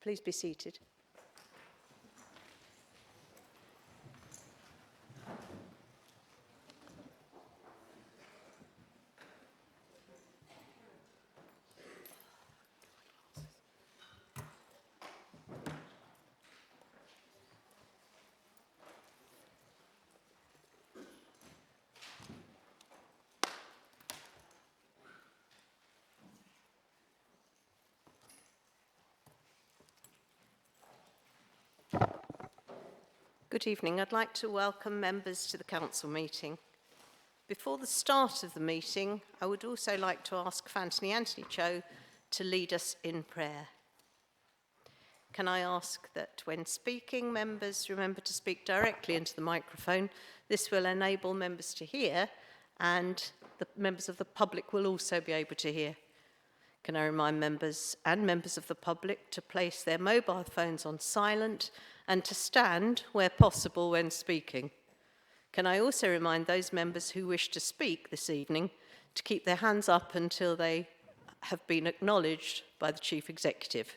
Please be seated. Good evening. I'd like to welcome members to the council meeting. Before the start of the meeting, I would also like to ask Anthony Cho to lead us in prayer. Can I ask that when speaking, members remember to speak directly into the microphone? This will enable members to hear, and the members of the public will also be able to hear. Can I remind members and members of the public to place their mobile phones on silent and to stand where possible when speaking? Can I also remind those members who wish to speak this evening to keep their hands up until they have been acknowledged by the Chief Executive?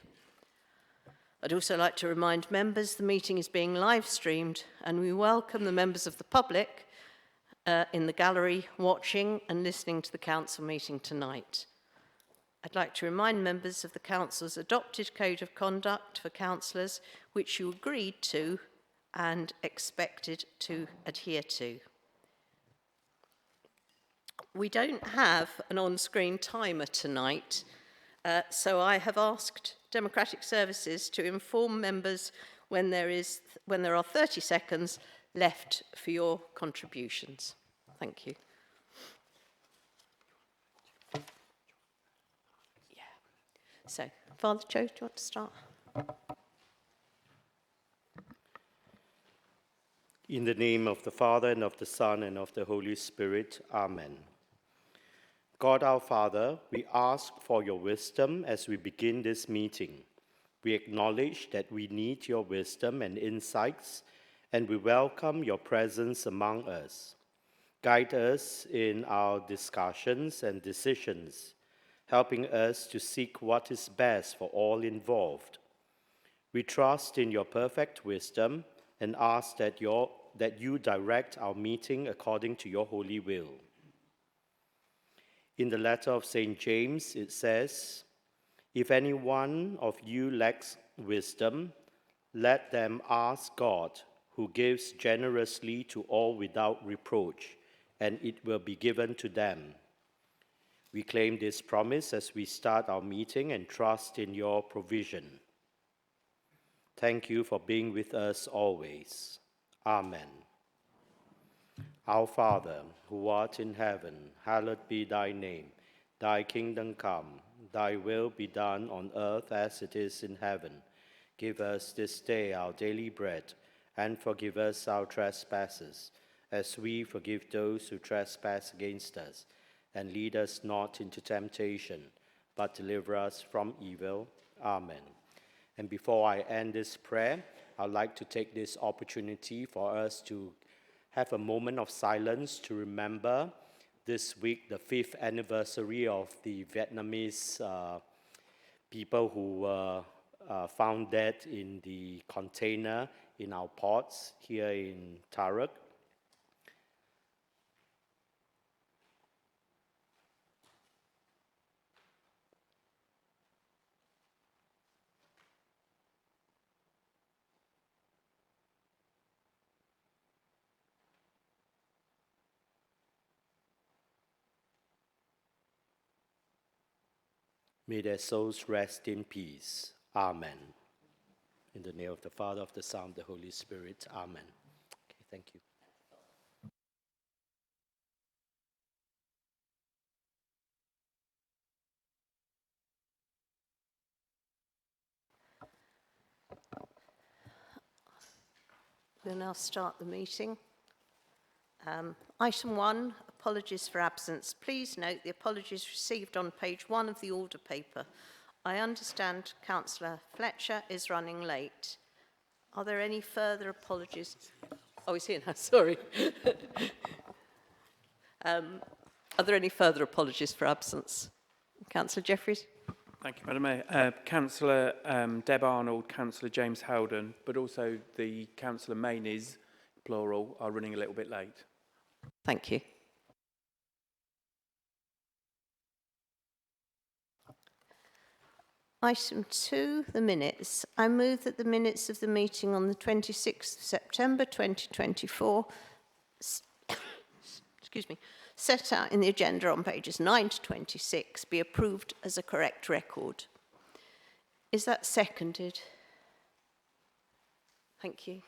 I'd also like to remind members the meeting is being live streamed, and we welcome the members of the public in the gallery watching and listening to the council meeting tonight. I'd like to remind members of the council's adopted code of conduct for councillors, which you agreed to and expected to adhere to. We don't have an on-screen timer tonight, so I have asked Democratic Services to inform members when there are 30 seconds left for your contributions. Thank you. So, Father Cho, do you want to start? In the name of the Father, and of the Son, and of the Holy Spirit. Amen. God our Father, we ask for your wisdom as we begin this meeting. We acknowledge that we need your wisdom and insights, and we welcome your presence among us. Guide us in our discussions and decisions, helping us to seek what is best for all involved. We trust in your perfect wisdom and ask that you direct our meeting according to your holy will. In the letter of St. James, it says, "If any one of you lacks wisdom, let them ask God, who gives generously to all without reproach, and it will be given to them." We claim this promise as we start our meeting and trust in your provision. Thank you for being with us always. Amen. Our Father, who art in heaven, hallowed be thy name. Thy kingdom come, thy will be done on earth as it is in heaven. Give us this day our daily bread, and forgive us our trespasses, as we forgive those who trespass against us. And lead us not into temptation, but deliver us from evil. Amen. And before I end this prayer, I'd like to take this opportunity for us to have a moment of silence to remember this week the 5th anniversary of the Vietnamese people who were found dead in the container in our ports here in Thurrock. May their souls rest in peace. Amen. In the name of the Father, of the Son, of the Holy Spirit. Amen. Okay, thank you. We'll now start the meeting. Item 1, apologies for absence. Please note the apologies received on page 1 of the order paper. I understand Councillor Fletcher is running late. Are there any further apologies? Oh, he's here now, sorry. Are there any further apologies for absence? Councillor Jeffries? Thank you, Madam Mayor. Councillor Deb Arnold, Councillor James Howden, but also the Councillor Maynes, plural, are running a little bit late. Thank you. Item 2, the minutes. I move that the minutes of the meeting on the 26th of September 2024, excuse me, set out in the agenda on pages 9 to 26 be approved as a correct record. Is that seconded? Thank you.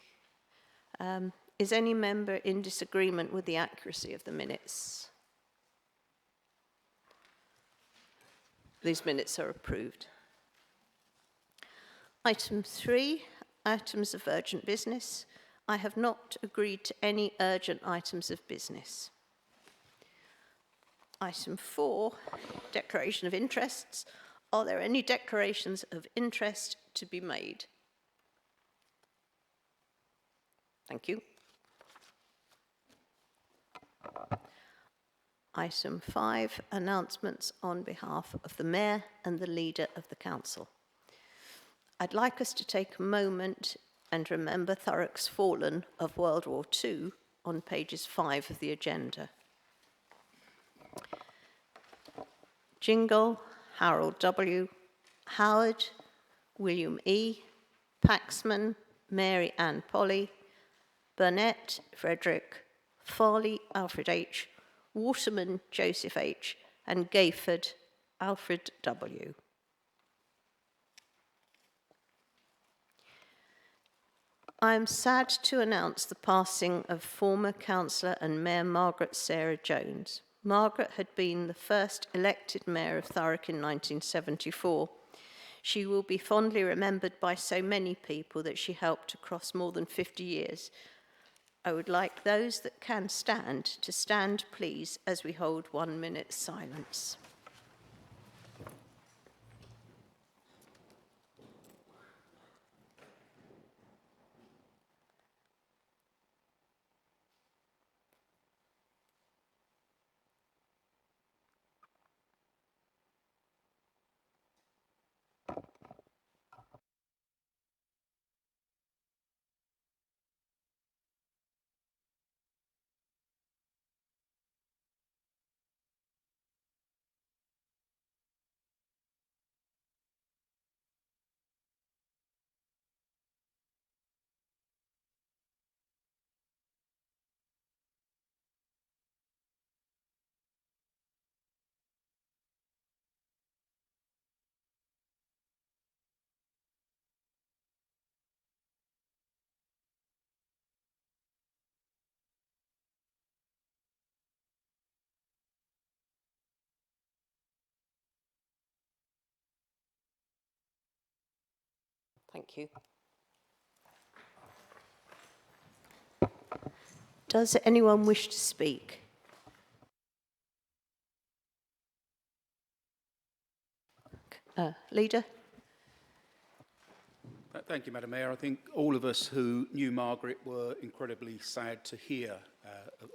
Is any member in disagreement with the accuracy of the minutes? These minutes are approved. Item 3, items of urgent business. I have not agreed to any urgent items of business. Item 4, declaration of interests. Are there any declarations of interest to be made? Thank you. Item 5, announcements on behalf of the Mayor and the Leader of the Council. I'd like us to take a moment and remember Thurrock's fallen of World War II on pages 5 of the agenda. Jingle, Harold W., Howard, William E., Paxman, Mary Ann Polly, Burnett, Frederick, Farley, Alfred H., Waterman, Joseph H., and Gayford, Alfred W. I am sad to announce the passing of former councillor and Mayor Margaret Sarah Jones. Margaret had been the first elected Mayor of Thurrock in 1974. She will be fondly remembered by so many people that she helped across more than 50 years. I would like those that can stand to stand, please, as we hold 1 minute's silence. Thank you. Does anyone wish to speak? Leader? Thank you, Madam Mayor. I think all of us who knew Margaret were incredibly sad to hear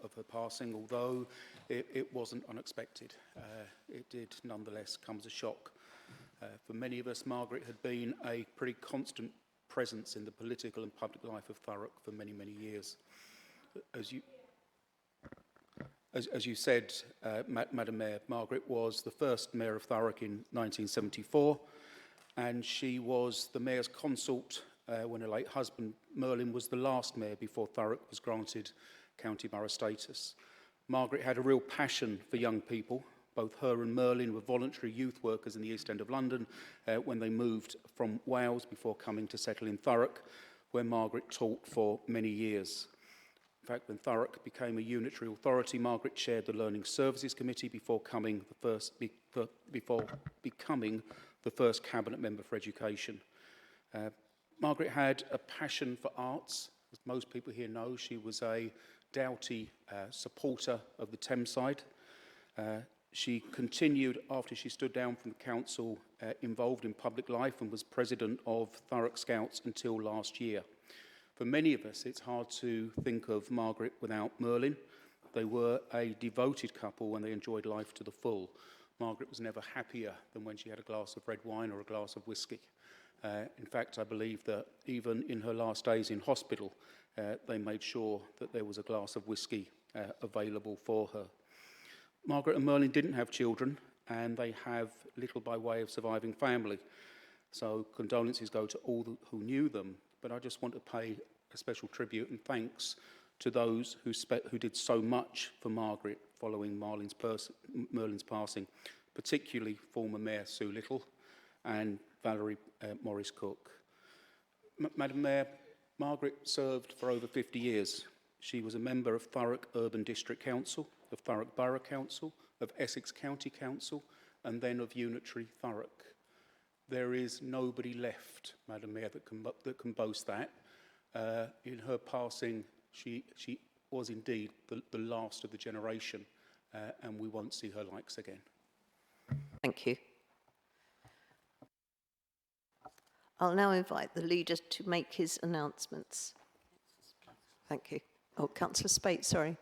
of her passing, although it wasn't unexpected. It did nonetheless come as a shock. For many of us, Margaret had been a pretty constant presence in the political and public life of Thurrock for many, many years. As you said, Madam Mayor, Margaret was the first Mayor of Thurrock in 1974, and she was the Mayor's consort when her late husband Merlin was the last Mayor before Thurrock was granted County Borough status. Margaret had a real passion for young people. Both her and Merlin were voluntary youth workers in the East End of London when they moved from Wales before coming to settle in Thurrock, where Margaret taught for many years. In fact, when Thurrock became a unitary authority, Margaret chaired the Learning Services Committee before becoming the first Cabinet Member for Education. Margaret had a passion for arts. As most people here know, she was a doughty supporter of the Thameside. She continued, after she stood down from the council, involved in public life and was president of Thurrock Scouts until last year. For many of us, it's hard to think of Margaret without Merlin. They were a devoted couple when they enjoyed life to the full. Margaret was never happier than when she had a glass of red wine or a glass of whiskey. In fact, I believe that even in her last days in hospital, they made sure that there was a glass of whiskey available for her. Margaret and Merlin didn't have children, and they have little by way of surviving family. So condolences go to all who knew them, but I just want to pay a special tribute and thanks to those who did so much for Margaret following Merlin's passing, particularly former Mayor Sue Little and Valerie Morris-Cook. Madam Mayor, Margaret served for over 50 years. She was a member of Thurrock Urban District Council, of Thurrock Borough Council, of Essex County Council, and then of Unitary Thurrock. There is nobody left, Madam Mayor, that can boast that. In her passing, she was indeed the last of the generation, and we won't see her likes again. Thank you. I'll now invite the leader to make his announcements. Thank you. Oh, Councillor Spate, sorry.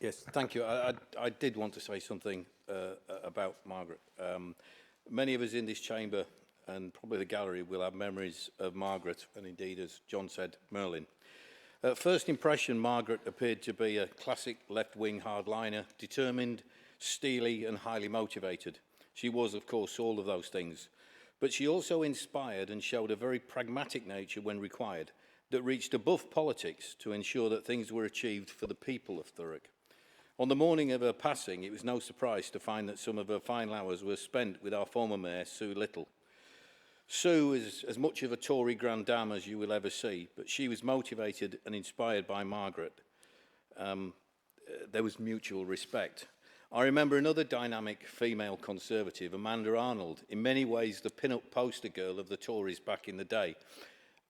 Yes, thank you. I did want to say something about Margaret. Many of us in this chamber and probably the gallery will have memories of Margaret, and indeed, as John said, Merlin. At first impression, Margaret appeared to be a classic left-wing hardliner, determined, steely and highly motivated. She was, of course, all of those things. But she also inspired and showed a very pragmatic nature when required, that reached above politics to ensure that things were achieved for the people of Thurrock. On the morning of her passing, it was no surprise to find that some of her final hours were spent with our former Mayor, Sue Little. Sue is as much of a Tory grande dame as you will ever see, but she was motivated and inspired by Margaret. There was mutual respect. I remember another dynamic female Conservative, Amanda Arnold, in many ways the pin-up poster girl of the Tories back in the day.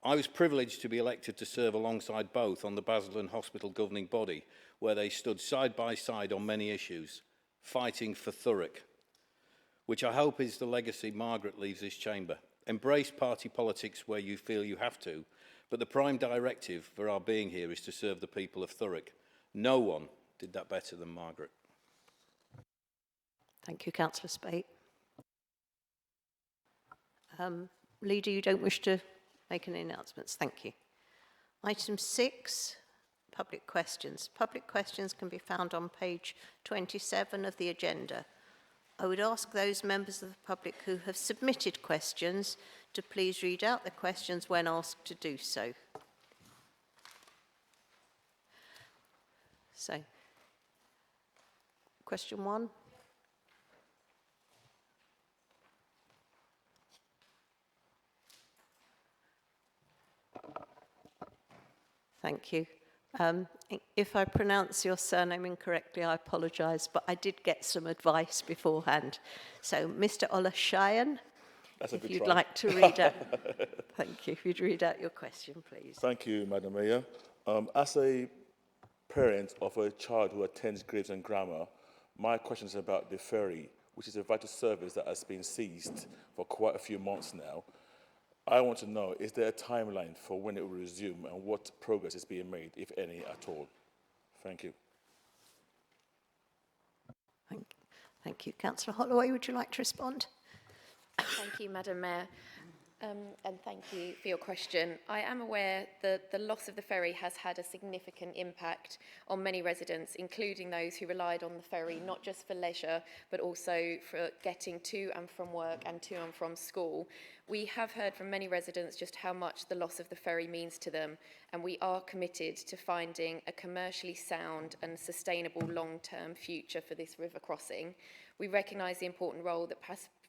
I was privileged to be elected to serve alongside both on the Basildon Hospital governing body, where they stood side by side on many issues, fighting for Thurrock, which I hope is the legacy Margaret leaves this chamber. Embrace party politics where you feel you have to, but the prime directive for our being here is to serve the people of Thurrock. No one did that better than Margaret. Thank you, Councillor Spate. Leader, you don't wish to make any announcements? Thank you. Item 6, public questions. Public questions can be found on page 27 of the agenda. I would ask those members of the public who have submitted questions to please read out the questions when asked to do so. So, question 1. Thank you. If I pronounce your surname incorrectly, I apologise, but I did get some advice beforehand. So, Mr. Olashayan, if you'd like to read out, thank you. If you'd read out your question, please. Thank you, Madam Mayor. As a parent of a child who attends Gravesend Grammar, my question is about the ferry, which is a vital service that has been ceased for quite a few months now. I want to know, is there a timeline for when it will resume and what progress is being made, if any, at all? Thank you. Thank you. Councillor Holloway, would you like to respond? Thank you, Madam Mayor. And thank you for your question. I am aware that the loss of the ferry has had a significant impact on many residents, including those who relied on the ferry, not just for leisure, but also for getting to and from work and to and from school. We have heard from many residents just how much the loss of the ferry means to them, and we are committed to finding a commercially sound and sustainable long-term future for this river crossing. We recognise the important role that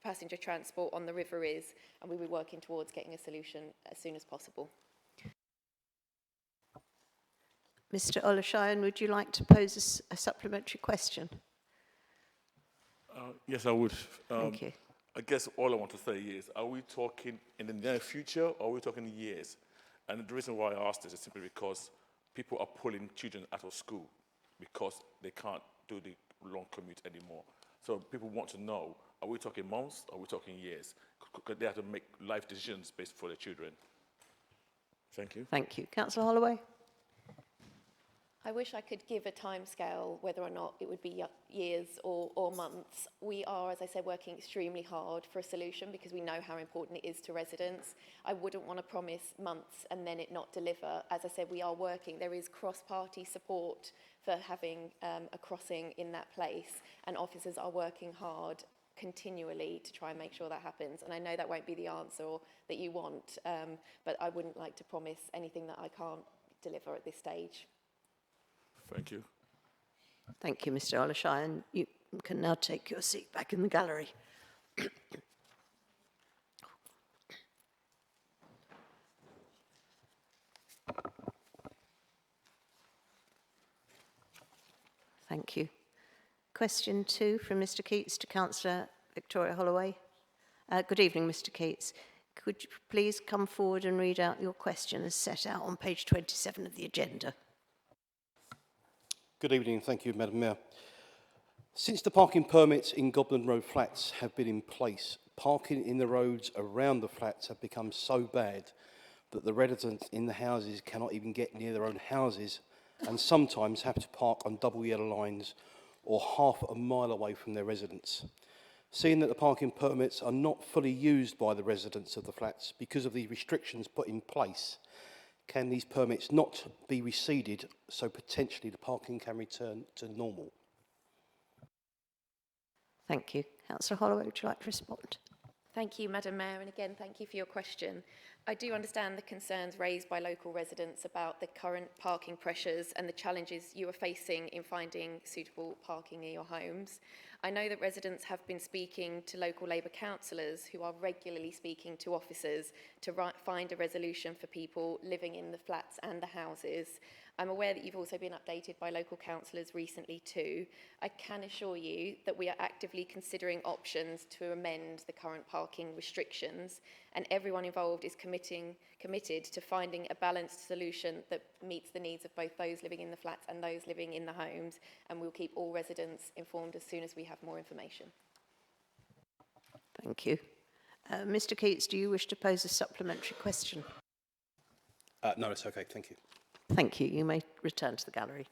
passenger transport on the river is, and we will be working towards getting a solution as soon as possible. Mr. Olashayan, would you like to pose a supplementary question? Yes, I would. Thank you. I guess all I want to say is, are we talking in the near future or are we talking years? And the reason why I asked this is simply because people are pulling children out of school because they can't do the long commute anymore. So people want to know, are we talking months or are we talking years? Because they have to make life decisions based for their children. Thank you. Thank you. Councillor Holloway? I wish I could give a timescale, whether or not it would be years or months. We are, as I said, working extremely hard for a solution because we know how important it is to residents. I wouldn't want to promise months and then it not deliver. As I said, we are working. There is cross-party support for having a crossing in that place, and officers are working hard continually to try and make sure that happens. And I know that won't be the answer or that you want, but I wouldn't like to promise anything that I can't deliver at this stage. Thank you. Thank you, Mr. Olishai, and you can now take your seat back in the gallery. Thank you. Question 2 from Mr. Keats to Councillor Victoria Holloway. Good evening, Mr. Keats. Could you please come forward and read out your question as set out on page 27 of the agenda? Good evening, thank you, Madam Mayor. Since the parking permits in Goblin Road flats have been in place, parking in the roads around the flats have become so bad that the residents in the houses cannot even get near their own houses and sometimes have to park on double yellow lines or half a mile away from their residence. Seeing that the parking permits are not fully used by the residents of the flats because of the restrictions put in place, can these permits not be receded so potentially the parking can return to normal? Thank you. Councillor Holloway, would you like to respond? Thank you, Madam Mayor, and again, thank you for your question. I do understand the concerns raised by local residents about the current parking pressures and the challenges you are facing in finding suitable parking near your homes. I know that residents have been speaking to local Labour councillors who are regularly speaking to officers to find a resolution for people living in the flats and the houses. I'm aware that you've also been updated by local councillors recently too. I can assure you that we are actively considering options to amend the current parking restrictions, and everyone involved is committed to finding a balanced solution that meets the needs of both those living in the flats and those living in the homes, and we'll keep all residents informed as soon as we have more information. Thank you. Mr. Keats, do you wish to pose a supplementary question? No, it's okay, thank you. Thank you. You may return to the gallery.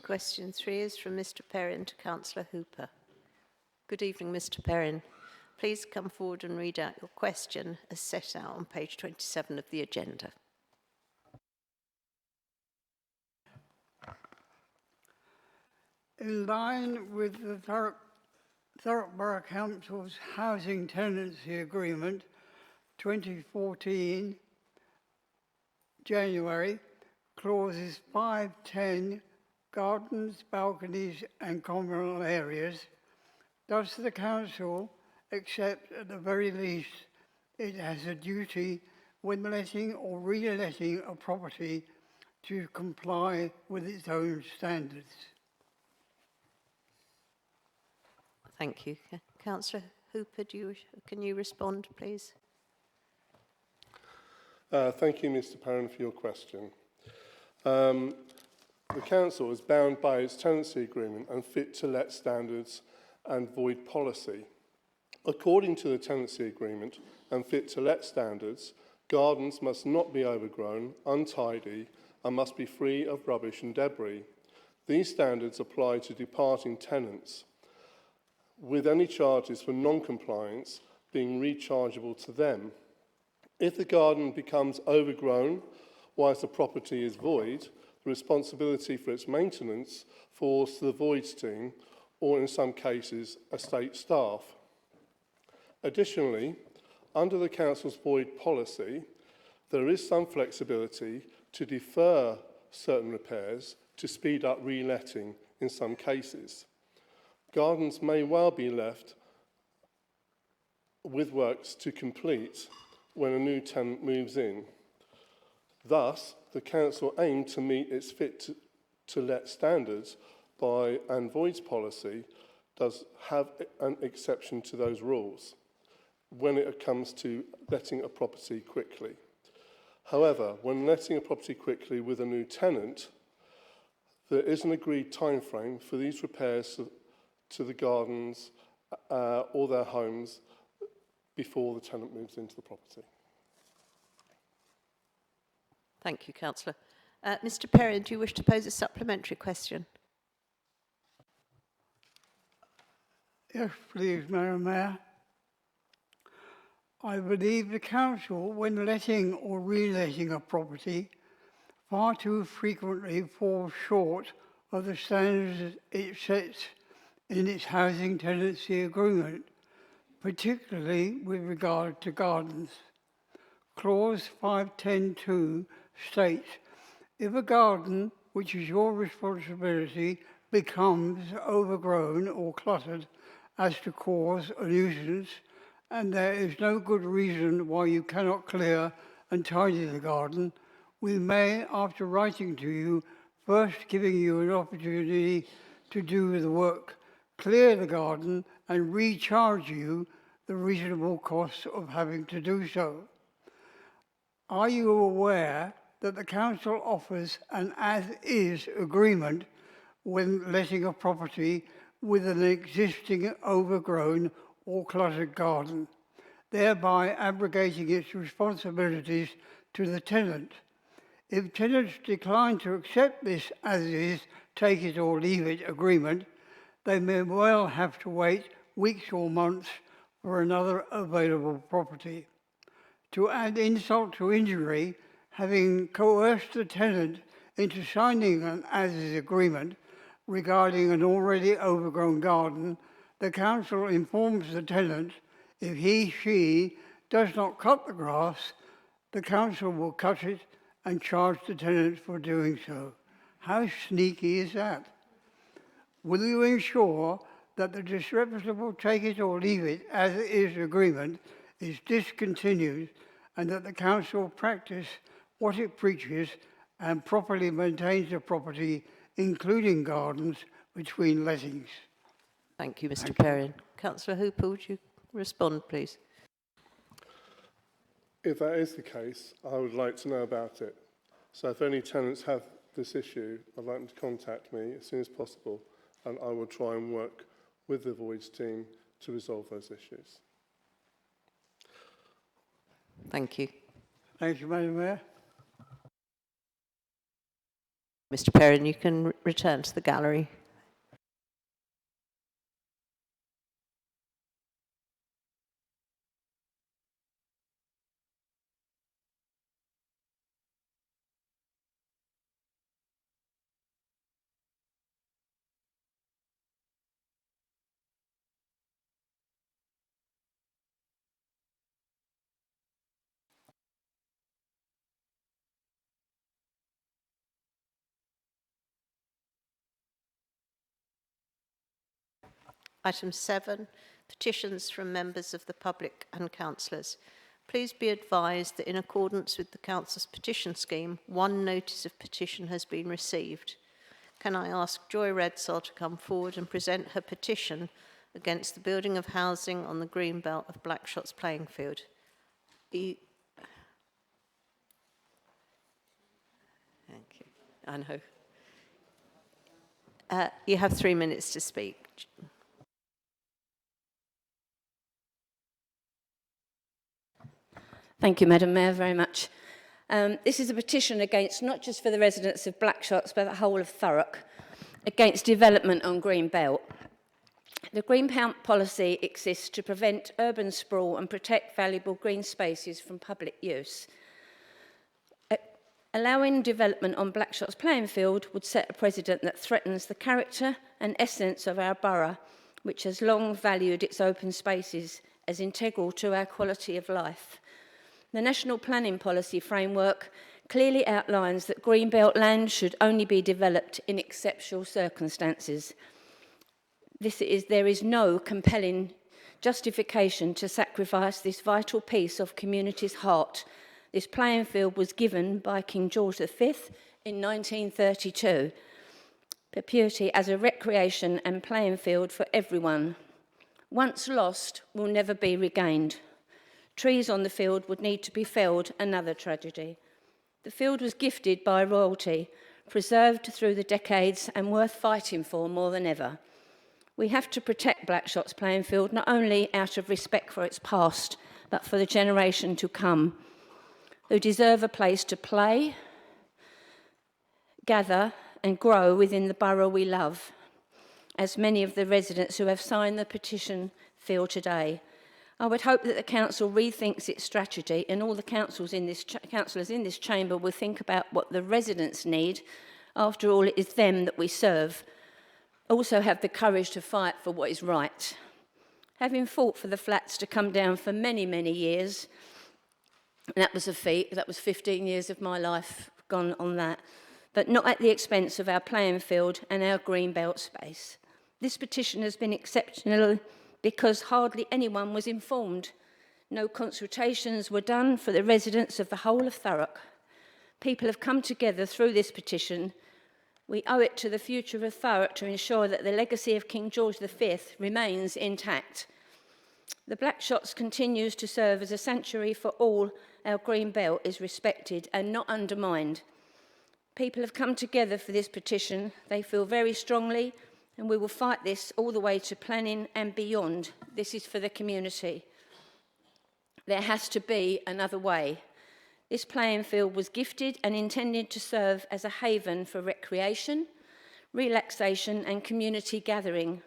Question 3 is from Mr. Perrin to Councillor Hooper. Good evening, Mr. Perrin. Please come forward and read out your question as set out on page 27 of the agenda. In line with the Thurrock Borough Council's Housing Tenancy Agreement 2014, January, clauses 5, 10, gardens, balconies and communal areas, does the council accept at the very least it has a duty when letting or re-letting a property to comply with its own standards? Thank you. Councillor Hooper, can you respond, please? Thank you, Mr. Perrin, for your question. The council is bound by its tenancy agreement and fit-to-let standards and void policy. According to the tenancy agreement and fit-to-let standards, gardens must not be overgrown, untidy, and must be free of rubbish and debris. These standards apply to departing tenants, with any charges for non-compliance being rechargeable to them. If the garden becomes overgrown whilst the property is void, the responsibility for its maintenance falls to the voids team, or in some cases, estate staff. Additionally, under the council's void policy, there is some flexibility to defer certain repairs to speed up re-letting in some cases. Gardens may well be left with works to complete when a new tenant moves in. Thus, the council aimed to meet its fit to let standards by and voids policy does have an exception to those rules when it comes to letting a property quickly. However, when letting a property quickly with a new tenant, there is an agreed time frame for these repairs to the gardens or their homes before the tenant moves into the property. Thank you, Councillor. Mr Perrin, do you wish to pose a supplementary question? Yes, please, Madam Mayor. I believe the council, when letting or reletting a property, far too frequently falls short of the standards it sets in its housing tenancy agreement, particularly with regard to gardens. Clause 510(2) states, if a garden, which is your responsibility, becomes overgrown or cluttered as to cause a nuisance, and there is no good reason why you cannot clear and tidy the garden, we may, after writing to you, first giving you an opportunity to do the work, clear the garden and recharge you the reasonable cost of having to do so. Are you aware that the council offers an as-is agreement when letting a property with an existing overgrown or cluttered garden, thereby abrogating its responsibilities to the tenant? If tenants decline to accept this as-is, take it or leave it agreement, they may well have to wait weeks or months for another available property. To add insult to injury, having coerced the tenant into signing an as-is agreement regarding an already overgrown garden, the council informs the tenant if she does not cut the grass, the council will cut it and charge the tenant for doing so. How sneaky is that? Will you ensure that the disreputable take it or leave it as it is agreement is discontinued and that the council practice what it preaches and properly maintains the property, including gardens, between lettings? Thank you, Mr Perrin. Councillor Hooper, would you respond, please? If that is the case, I would like to know about it. So if any tenants have this issue, I'd like them to contact me as soon as possible, and I will try and work with the voids team to resolve those issues. Thank you. Thank you, Madam Mayor. Mr Perrin, you can return to the gallery. Item 7, petitions from members of the public and councillors. Please be advised that in accordance with the council's petition scheme, one notice of petition has been received. Can I ask Joy Redsall to come forward and present her petition against the building of housing on the green belt of Blackshot's playing field? Thank you. I know. You have 3 minutes to speak. Thank you, Madam Mayor, very much. This is a petition against, not just for the residents of Blackshots, but the whole of Thurrock, against development on Green Belt. The Green Belt policy exists to prevent urban sprawl and protect valuable green spaces from public use. Allowing development on Blackshots playing field would set a precedent that threatens the character and essence of our borough, which has long valued its open spaces as integral to our quality of life. The National Planning Policy Framework clearly outlines that greenbelt land should only be developed in exceptional circumstances. There is no compelling justification to sacrifice this vital piece of community's heart. This playing field was given by King George V in 1932. perpetuity as a recreation and playing field for everyone. Once lost, will never be regained. Trees on the field would need to be felled, another tragedy. The field was gifted by royalty, preserved through the decades and worth fighting for more than ever. We have to protect Blackshot's playing field, not only out of respect for its past, but for the generation to come, who deserve a place to play, gather and grow within the borough we love, as many of the residents who have signed the petition feel today. I would hope that the council rethinks its strategy, and all the councillors in this chamber will think about what the residents need. After all, it is them that we serve. Also have the courage to fight for what is right. Having fought for the flats to come down for many, many years, and that was a feat. That was 15 years of my life gone on that, but not at the expense of our playing field and our green belt space. This petition has been exceptional because hardly anyone was informed. No consultations were done for the residents of the whole of Thurrock. People have come together through this petition. We owe it to the future of Thurrock to ensure that the legacy of King George V remains intact. The Blackshots continues to serve as a sanctuary for all. Our green belt is respected and not undermined. People have come together for this petition. They feel very strongly, and we will fight this all the way to planning and beyond. This is for the community. There has to be another way. This playing field was gifted and intended to serve as a haven for recreation, relaxation and community gathering.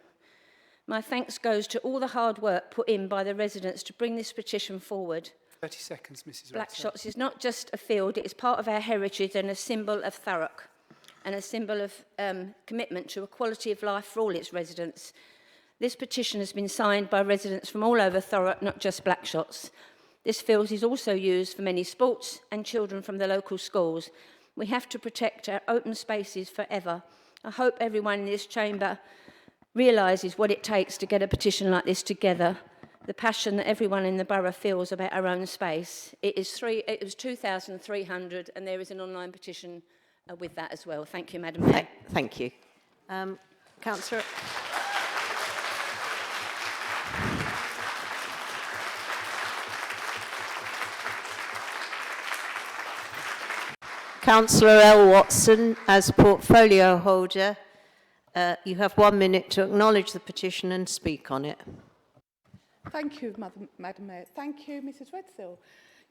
My thanks goes to all the hard work put in by the residents to bring this petition forward. 30 seconds, Mrs. Blackshots is not just a field, it is part of our heritage and a symbol of Thurrock, and a symbol of commitment to a quality of life for all its residents. This petition has been signed by residents from all over Thurrock, not just Blackshots. This field is also used for many sports and children from the local schools. We have to protect our open spaces forever. I hope everyone in this chamber realises what it takes to get a petition like this together, the passion that everyone in the borough feels about our own space. It was 2,300, and there is an online petition with that as well. Thank you, Madam Mayor. Thank you. Councillor. Councillor L. Watson, as portfolio holder, you have 1 minute to acknowledge the petition and speak on it. Thank you, Madam Mayor. Thank you, Mrs. Redsill.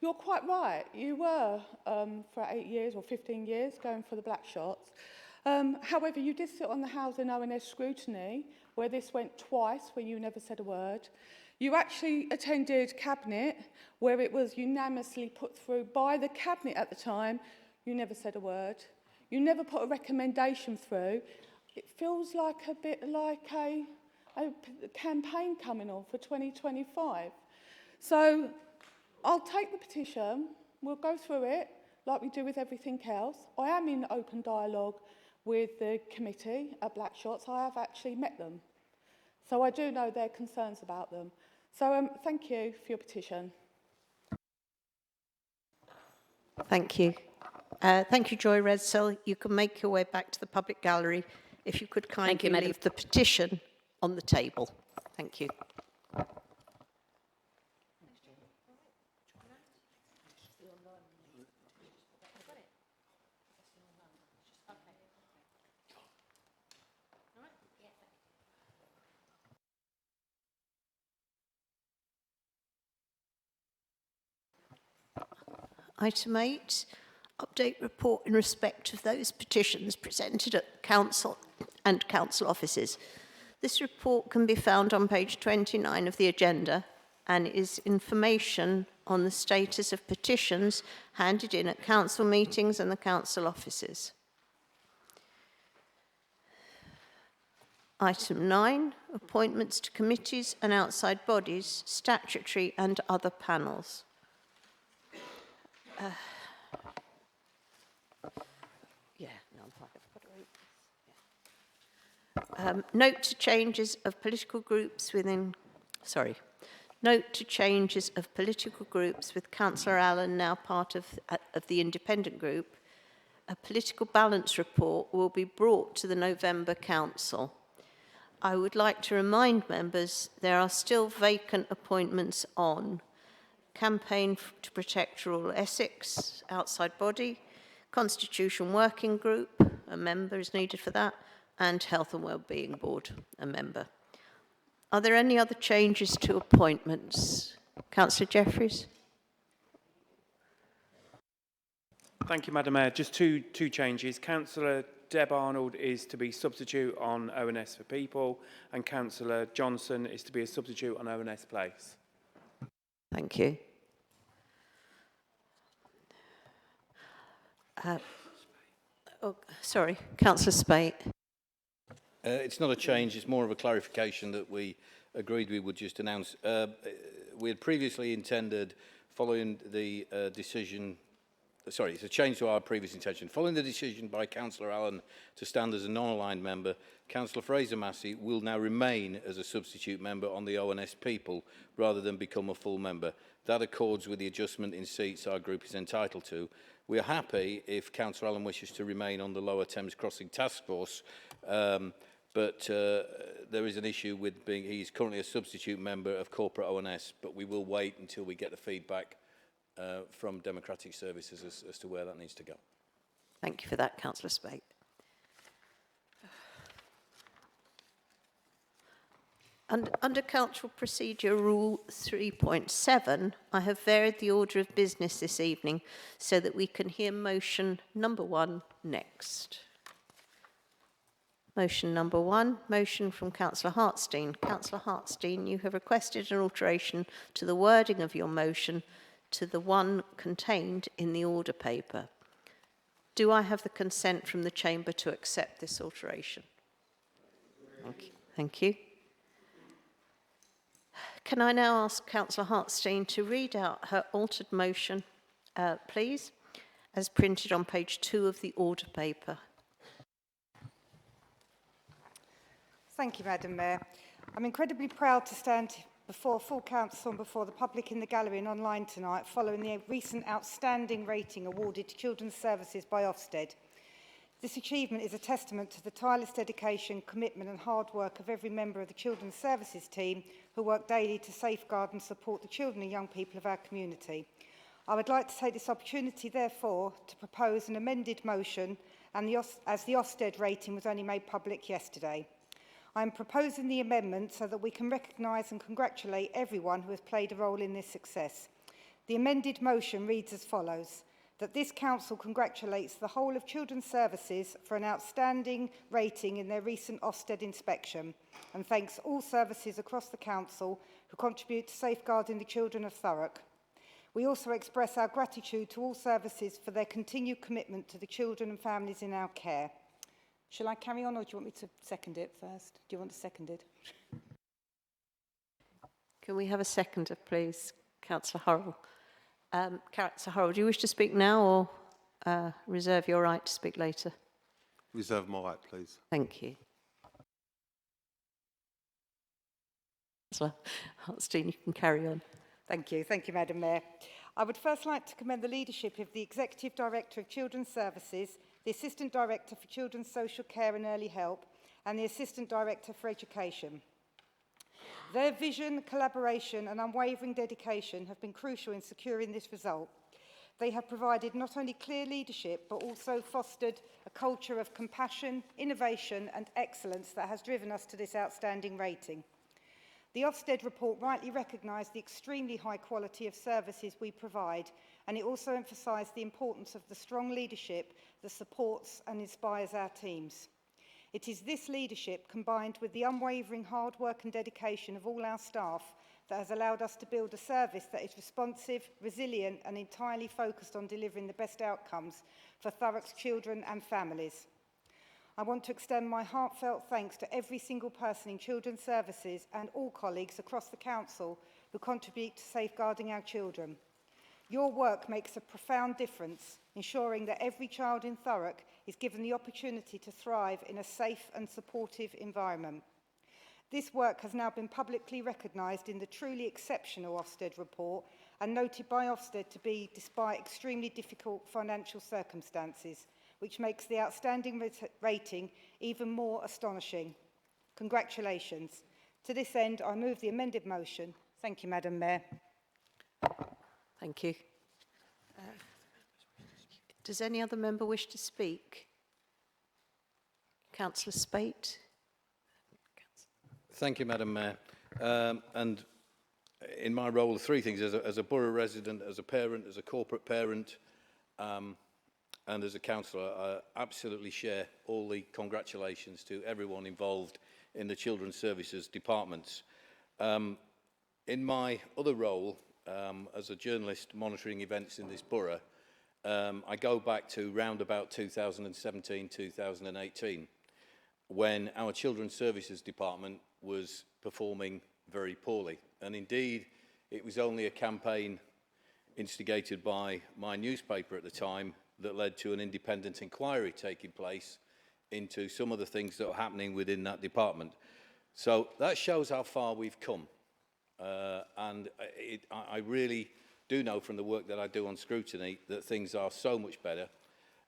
You're quite right. You were, for 8 years or 15 years, going for the Blackshots. However, you did sit on the Housing O&S scrutiny, where this went twice, where you never said a word. You actually attended Cabinet, where it was unanimously put through by the Cabinet at the time. You never said a word. You never put a recommendation through. It feels like a bit like a campaign coming on for 2025. So I'll take the petition. We'll go through it like we do with everything else. I am in open dialogue with the committee at Blackshots. I have actually met them. So I do know their concerns about them. So thank you for your petition. Thank you. Thank you, Joy Redsill. You can make your way back to the public gallery. If you could kindly leave the petition on the table. Thank you. Item 8, update report in respect of those petitions presented at Council and Council offices. This report can be found on page 29 of the agenda and is information on the status of petitions handed in at Council meetings and the Council offices. Item 9, appointments to committees and outside bodies, statutory and other panels. Note to changes of political groups with Councillor Allen now part of the independent group, a political balance report will be brought to the November Council. I would like to remind members there are still vacant appointments on Campaign to Protect Rural Essex, outside body, Constitution Working Group, a member is needed for that, and Health and Wellbeing Board, a member. Are there any other changes to appointments? Councillor Jeffreys? Thank you, Madam Mayor. Just two changes. Councillor Deb Arnold is to be substitute on ONS for People, and Councillor Johnson is to be a substitute on ONS Place. Thank you. Sorry, Councillor Spate. It's not a change, it's more of a clarification that we agreed we would just announce. We had previously intended, following the decision, sorry, it's a change to our previous intention. Following the decision by Councillor Allen to stand as a non-aligned member, Councillor Fraser-Massey will now remain as a substitute member on the ONS People rather than become a full member. That accords with the adjustment in seats our group is entitled to. We are happy if Councillor Allen wishes to remain on the Lower Thames Crossing Task Force, but there is an issue with being, he's currently a substitute member of corporate ONS, but we will wait until we get the feedback from Democratic Services as to where that needs to go. Thank you for that, Councillor Spate. Under Council Procedure Rule 3.7, I have varied the order of business this evening so that we can hear motion number 1 next. Motion number 1, motion from Councillor Hartstein. Councillor Hartstein, you have requested an alteration to the wording of your motion to the one contained in the order paper. Do I have the consent from the Chamber to accept this alteration? Thank you. Can I now ask Councillor Hartstein to read out her altered motion, please, as printed on page 2 of the order paper? Thank you, Madam Mayor. I'm incredibly proud to stand before full council and before the public in the gallery and online tonight following the recent outstanding rating awarded to Children's Services by Ofsted. This achievement is a testament to the tireless dedication, commitment and hard work of every member of the Children's Services team who work daily to safeguard and support the children and young people of our community. I would like to take this opportunity, therefore, to propose an amended motion as the Ofsted rating was only made public yesterday. I am proposing the amendment so that we can recognise and congratulate everyone who has played a role in this success. The amended motion reads as follows: that this council congratulates the whole of Children's Services for an outstanding rating in their recent Ofsted inspection and thanks all services across the council who contribute to safeguarding the children of Thurrock. We also express our gratitude to all services for their continued commitment to the children and families in our care. Shall I carry on or do you want me to second it first? Do you want to second it? Can we have a seconder, please? Councillor Hurrell. Councillor Hurrell, do you wish to speak now or reserve your right to speak later? Reserve my right, please. Thank you. Councillor Hartstein, you can carry on. Thank you, Madam Mayor. I would first like to commend the leadership of the Executive Director of Children's Services, the Assistant Director for Children's Social Care and Early Help, and the Assistant Director for Education. Their vision, collaboration and unwavering dedication have been crucial in securing this result. They have provided not only clear leadership, but also fostered a culture of compassion, innovation and excellence that has driven us to this outstanding rating. The Ofsted report rightly recognised the extremely high quality of services we provide, and it also emphasised the importance of the strong leadership that supports and inspires our teams. It is this leadership, combined with the unwavering hard work and dedication of all our staff, that has allowed us to build a service that is responsive, resilient and entirely focused on delivering the best outcomes for Thurrock's children and families. I want to extend my heartfelt thanks to every single person in Children's Services and all colleagues across the Council who contribute to safeguarding our children. Your work makes a profound difference, ensuring that every child in Thurrock is given the opportunity to thrive in a safe and supportive environment. This work has now been publicly recognised in the truly exceptional Ofsted report and noted by Ofsted to be despite extremely difficult financial circumstances, which makes the outstanding rating even more astonishing. Congratulations. To this end, I move the amended motion. Thank you, Madam Mayor. Thank you. Does any other member wish to speak? Councillor Spate. Thank you, Madam Mayor. And in my role, three things: as a borough resident, as a parent, as a corporate parent, and as a councillor, I absolutely share all the congratulations to everyone involved in the Children's Services departments. In my other role, as a journalist monitoring events in this borough, I go back to round about 2017, 2018, when our Children's Services department was performing very poorly. And indeed, it was only a campaign instigated by my newspaper at the time that led to an independent inquiry taking place into some of the things that were happening within that department. So that shows how far we've come. And I really do know from the work that I do on scrutiny that things are so much better,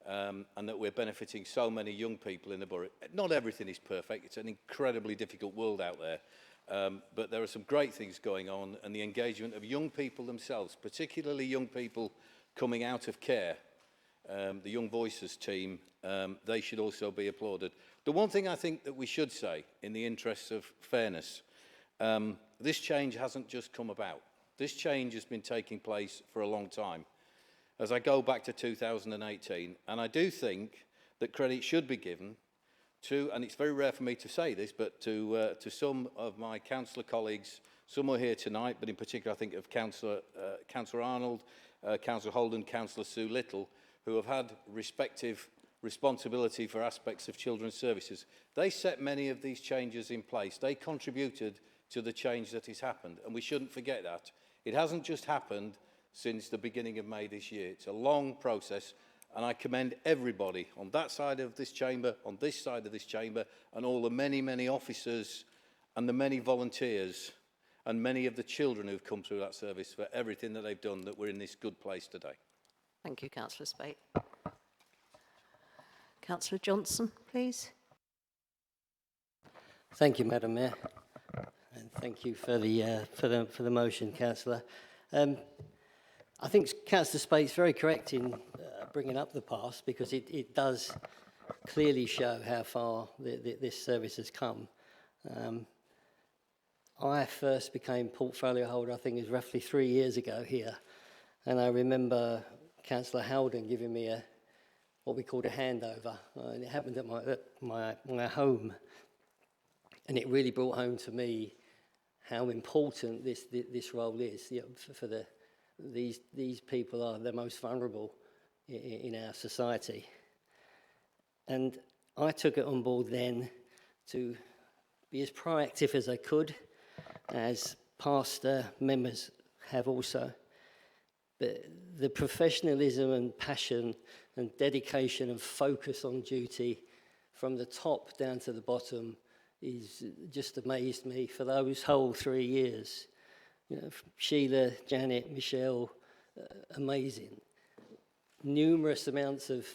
and that we're benefiting so many young people in the borough. Not everything is perfect. It's an incredibly difficult world out there. But there are some great things going on, and the engagement of young people themselves, particularly young people coming out of care, the Young Voices team, they should also be applauded. The one thing I think that we should say, in the interests of fairness, this change hasn't just come about. This change has been taking place for a long time. As I go back to 2018, and I do think that credit should be given to, and it's very rare for me to say this, but to some of my councillor colleagues, some are here tonight, but in particular I think of Councillor Arnold, Councillor Holden, Councillor Sue Little, who have had respective responsibility for aspects of children's services. They set many of these changes in place. They contributed to the change that has happened, and we shouldn't forget that. It hasn't just happened since the beginning of May this year. It's a long process, and I commend everybody on that side of this chamber, on this side of this chamber, and all the many, many officers and the many volunteers and many of the children who've come through that service for everything that they've done, that we're in this good place today. Thank you, Councillor Spate. Councillor Johnson, please. Thank you, Madam Mayor, and thank you for the motion, Councillor. I think Councillor Spate's very correct in bringing up the past, because it does clearly show how far this service has come. I first became portfolio holder, I think it was roughly 3 years ago here, and I remember Councillor Howden giving me what we called a handover, and it happened at my home, and it really brought home to me how important this role is. You know, for these people are the most vulnerable in our society, and I took it on board then to be as proactive as I could, as past members have also. But the professionalism and passion and dedication and focus on duty from the top down to the bottom is just amazed me for those whole 3 years. You know, Sheila, Janet, Michelle, amazing. Numerous amounts of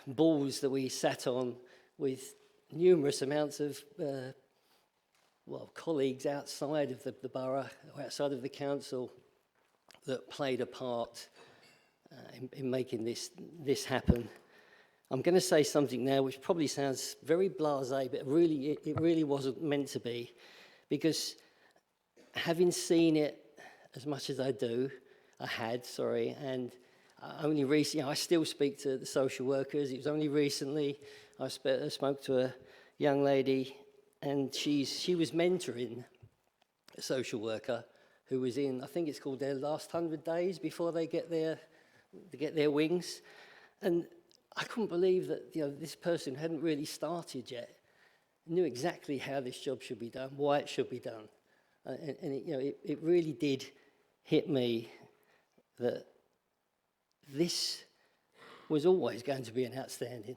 balls that we sat on with numerous amounts of colleagues outside of the borough, or outside of the council, that played a part in making this happen. I'm going to say something now which probably sounds very blasé, but it really wasn't meant to be, because having seen it as much as I had, and only recently, I still speak to the social workers. It was only recently I spoke to a young lady, and she was mentoring a social worker who was in, I think it's called their last 100 days before they get their wings. And I couldn't believe that this person hadn't really started yet, knew exactly how this job should be done, why it should be done. And it really did hit me that this was always going to be an outstanding.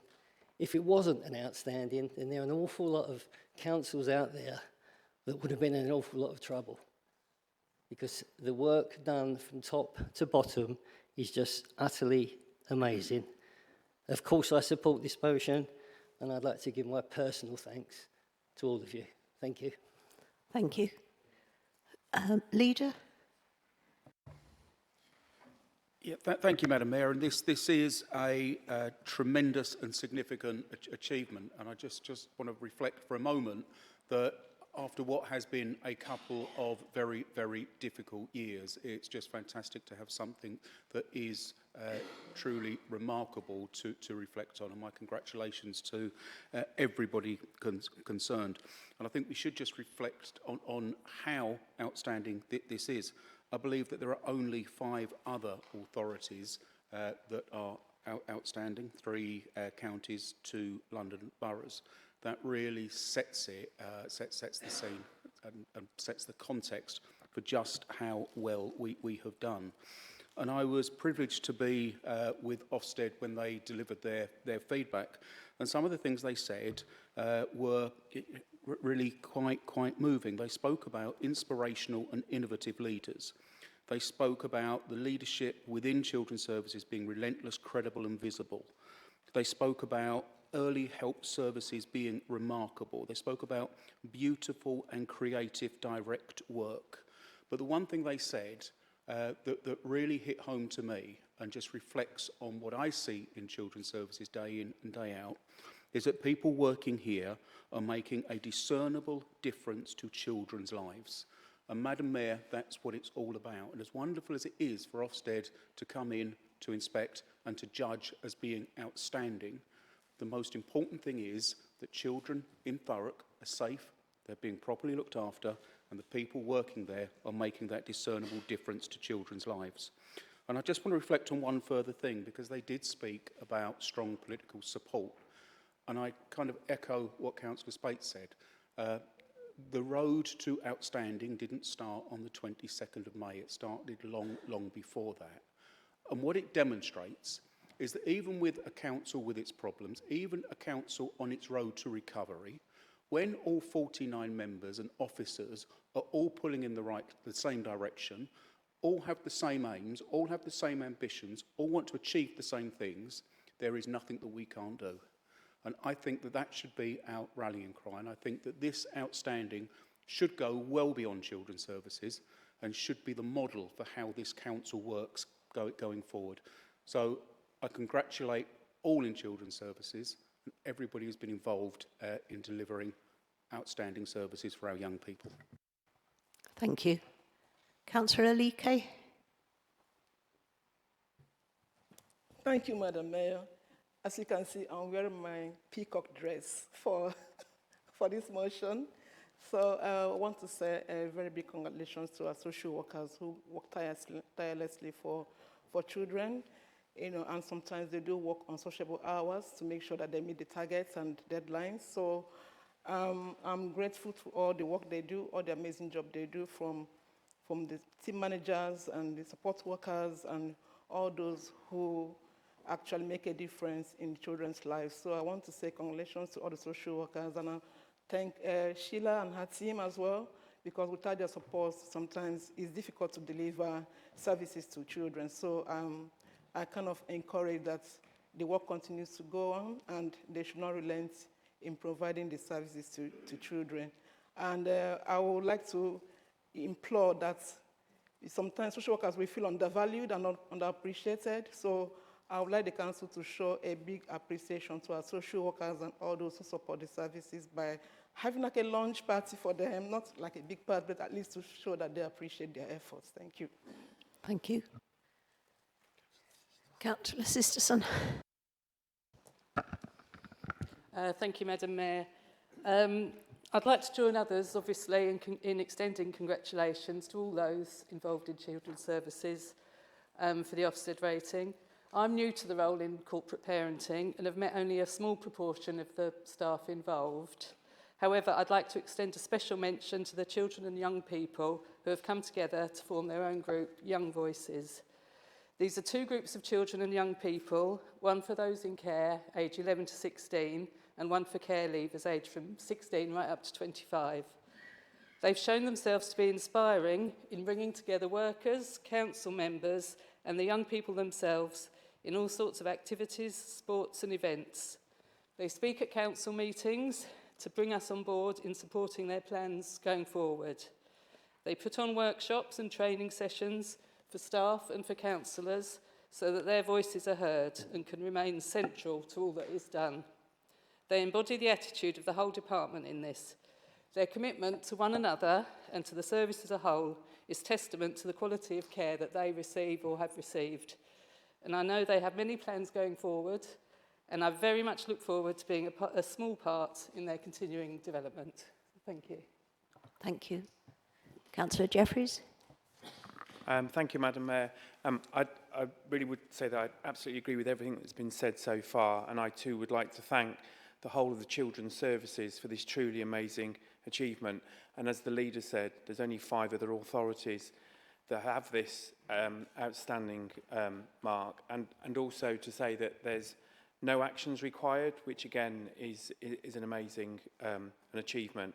If it wasn't an outstanding, then there are an awful lot of councils out there that would have been in an awful lot of trouble, because the work done from top to bottom is just utterly amazing. Of course, I support this motion, and I'd like to give my personal thanks to all of you. Thank you. Thank you. Leader? Yeah, thank you, Madam Mayor. And this is a tremendous and significant achievement. And I just want to reflect for a moment that after what has been a couple of very, very difficult years, it's just fantastic to have something that is truly remarkable to reflect on. And my congratulations to everybody concerned. And I think we should just reflect on how outstanding this is. I believe that there are only 5 other authorities that are outstanding, 3 counties, 2 London boroughs. That really sets the scene and sets the context for just how well we have done. And I was privileged to be with Ofsted when they delivered their feedback. And some of the things they said were really quite moving. They spoke about inspirational and innovative leaders. They spoke about the leadership within children's services being relentless, credible and visible. They spoke about early help services being remarkable. They spoke about beautiful and creative direct work. But the one thing they said that really hit home to me and just reflects on what I see in children's services day in and day out is that people working here are making a discernible difference to children's lives. And Madam Mayor, that's what it's all about. And as wonderful as it is for Ofsted to come in, to inspect and to judge as being outstanding, the most important thing is that children in Thurrock are safe, they're being properly looked after, and the people working there are making that discernible difference to children's lives. And I just want to reflect on one further thing, because they did speak about strong political support. And I kind of echo what Councillor Spates said. The road to outstanding didn't start on the 22nd of May. It started long before that. And what it demonstrates is that even with a council with its problems, even a council on its road to recovery, when all 49 members and officers are all pulling in the same direction, all have the same aims, all have the same ambitions, all want to achieve the same things, there is nothing that we can't do. And I think that that should be our rallying cry. And I think that this outstanding should go well beyond children's services and should be the model for how this council works going forward. So I congratulate all in children's services and everybody who's been involved in delivering outstanding services for our young people. Thank you. Councillor Alike. Thank you, Madam Mayor. As you can see, I'm wearing my peacock dress for this motion. So I want to say a very big congratulations to our social workers who work tirelessly for children. You know, and sometimes they do work on sociable hours to make sure that they meet the targets and deadlines. So I'm grateful to all the work they do, all the amazing job they do from the team managers and the support workers and all those who actually make a difference in children's lives. So I want to say congratulations to all the social workers, and I thank Sheila and her team as well, because without their support, sometimes it's difficult to deliver services to children. So I kind of encourage that the work continues to go on and they should not relent in providing the services to children. And I would like to implore that sometimes social workers will feel undervalued and underappreciated. So I would like the council to show a big appreciation to our social workers and all those who support the services by having like a lunch party for them, not like a big party, but at least to show that they appreciate their efforts. Thank you. Thank you. Councillor Sisterson. Thank you, Madam Mayor. I'd like to join others, obviously, in extending congratulations to all those involved in children's services for the Ofsted rating. I'm new to the role in corporate parenting and have met only a small proportion of the staff involved. However, I'd like to extend a special mention to the children and young people who have come together to form their own group, Young Voices. These are 2 groups of children and young people, one for those in care, age 11 to 16, and one for care leavers, aged from 16 right up to 25. They've shown themselves to be inspiring in bringing together workers, council members, and the young people themselves in all sorts of activities, sports and events. They speak at council meetings to bring us on board in supporting their plans going forward. They put on workshops and training sessions for staff and for councillors so that their voices are heard and can remain central to all that is done. They embody the attitude of the whole department in this. Their commitment to one another and to the service as a whole is testament to the quality of care that they receive or have received. And I know they have many plans going forward, and I very much look forward to being a small part in their continuing development. Thank you. Thank you. Councillor Jeffries. Thank you, Madam Mayor. I really would say that I absolutely agree with everything that's been said so far, and I too would like to thank the whole of the Children's Services for this truly amazing achievement. And as the leader said, there's only 5 other authorities that have this outstanding mark, and also to say that there's no actions required, which again is an amazing an achievement.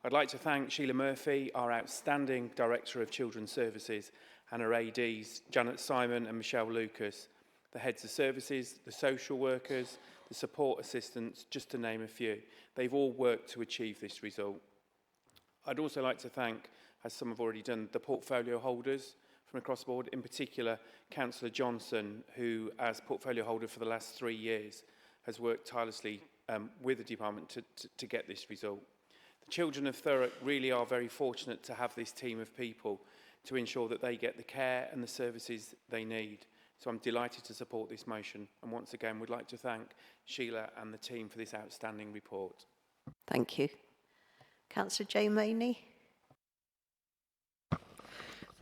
I'd like to thank Sheila Murphy, our outstanding Director of Children's Services, and her ADs, Janet Simon and Michelle Lucas, the heads of services, the social workers, the support assistants, just to name a few. They've all worked to achieve this result. I'd also like to thank, as some have already done, the portfolio holders from across the board, in particular Councillor Johnson, who, as portfolio holder for the last 3 years, has worked tirelessly with the department to get this result. The children of Thurrock really are very fortunate to have this team of people to ensure that they get the care and the services they need. So I'm delighted to support this motion, and once again would like to thank Sheila and the team for this outstanding report. Thank you. Councillor Jane Maney.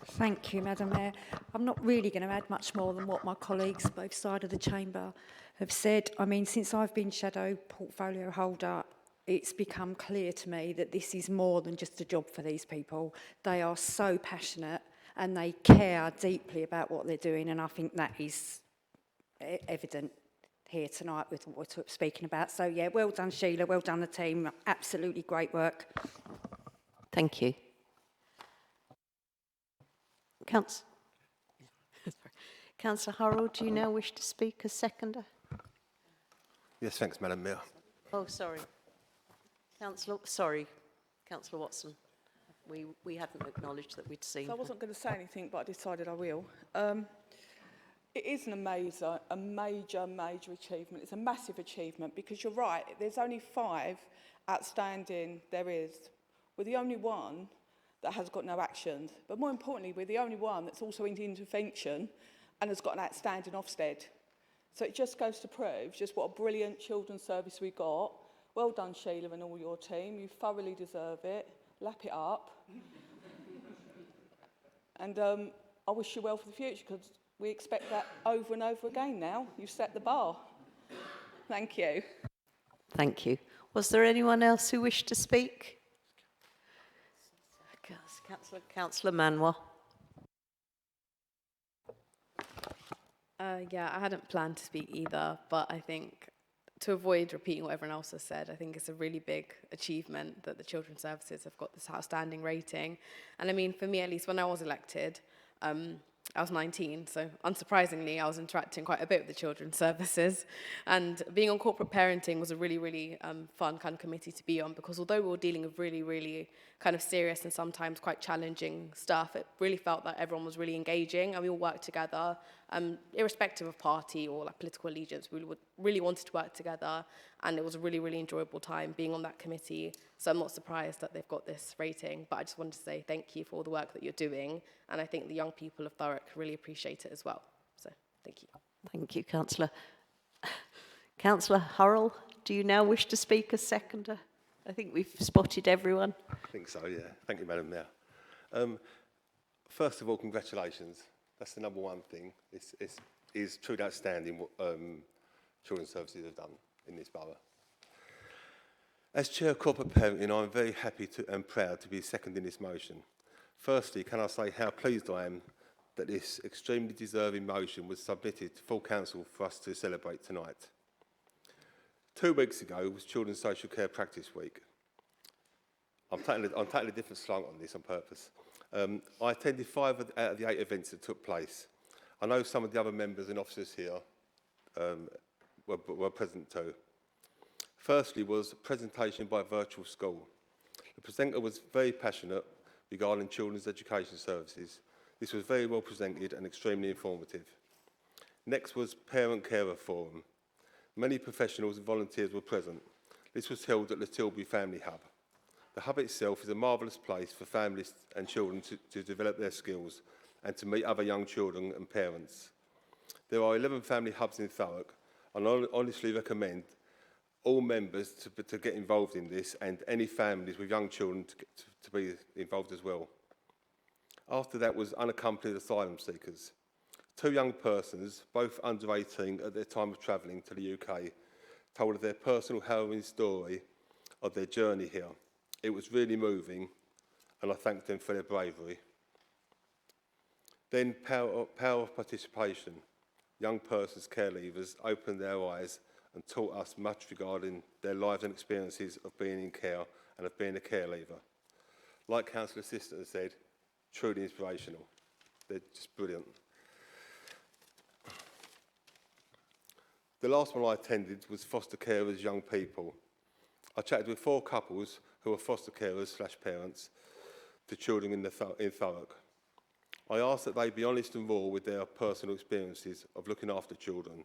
Thank you, Madam Mayor. I'm not really going to add much more than what my colleagues both sides of the chamber have said. I mean, since I've been shadow portfolio holder, it's become clear to me that this is more than just a job for these people. They are so passionate and they care deeply about what they're doing, and I think that is evident here tonight with what we're speaking about. So yeah, well done Sheila, well done the team, absolutely great work. Thank you. Councillor Hurrell, do you now wish to speak as seconder? Yes, thanks, Madam Mayor. Oh, sorry. Councillor Watson. We hadn't acknowledged that we'd seen So I her. wasn't going to say anything, but I decided I will. It is a major achievement. It's a massive achievement because you're right, there's only 5 outstanding there is. We're the only one that has got no actions. But more importantly, we're the only one that's also in intervention and has got an outstanding Ofsted. So it just goes to prove just what a brilliant children's service we got. Well done, Sheila, and all your team. You thoroughly deserve it. Lap it up. And I wish you well for the future because we expect that over and over again now. You've set the bar. Thank you. Thank you. Was there anyone else who wished to speak? Councillor Manwa. Yeah, I hadn't planned to speak either, but I think to avoid repeating what everyone else has said, I think it's a really big achievement that the Children's Services have got this outstanding rating. And I mean, for me, at least when I was elected, I was 19, so unsurprisingly, I was interacting quite a bit with the Children's Services. And being on corporate parenting was a really, really fun kind of committee to be on, because although we were dealing with really, really kind of serious and sometimes quite challenging stuff, it really felt that everyone was really engaging and we all worked together, irrespective of party or like political allegiance. We really wanted to work together, and it was a really, really enjoyable time being on that committee. So I'm not surprised that they've got this rating, but I just wanted to say thank you for all the work that you're doing, and I think the young people of Thurrock really appreciate it as well. So thank you. Thank you, Councillor. Councillor Hurrell, do you now wish to speak as seconder? I think we've spotted everyone. I think so, yeah. Thank you, Madam Mayor. First of all, congratulations. That's the number one thing. It's truly outstanding what Children's Services have done in this borough. As Chair of Corporate Parenting, I'm very happy and proud to be second in this motion. Firstly, can I say how pleased I am that this extremely deserving motion was submitted to full council for us to celebrate tonight. 2 weeks ago was Children's Social Care Practice Week. I'm taking a different slant on this on purpose. I attended 5 out of the 8 events that took place. I know some of the other members and officers here were present to. Firstly was a presentation by Virtual School. The presenter was very passionate regarding children's education services. This was very well presented and extremely informative. Next was Parent Carer Forum. Many professionals and volunteers were present. This was held at the Tilbury Family Hub. The hub itself is a marvellous place for families and children to develop their skills and to meet other young children and parents. There are 11 family hubs in Thurrock, and I honestly recommend all members to get involved in this, and any families with young children to be involved as well. After that was unaccompanied asylum seekers. 2 young persons, both under 18 at their time of travelling to the UK, told of their personal harrowing story of their journey here. It was really moving, and I thank them for their bravery. Then power of participation. Young persons, care leavers, opened their eyes and taught us much regarding their lives and experiences of being in care and of being a care leaver. Like Councillor Sister said, truly inspirational. They're just brilliant. The last one I attended was foster carers, young people. I chatted with 4 couples who are foster carers / parents to children in Thurrock. I asked that they be honest and raw with their personal experiences of looking after children.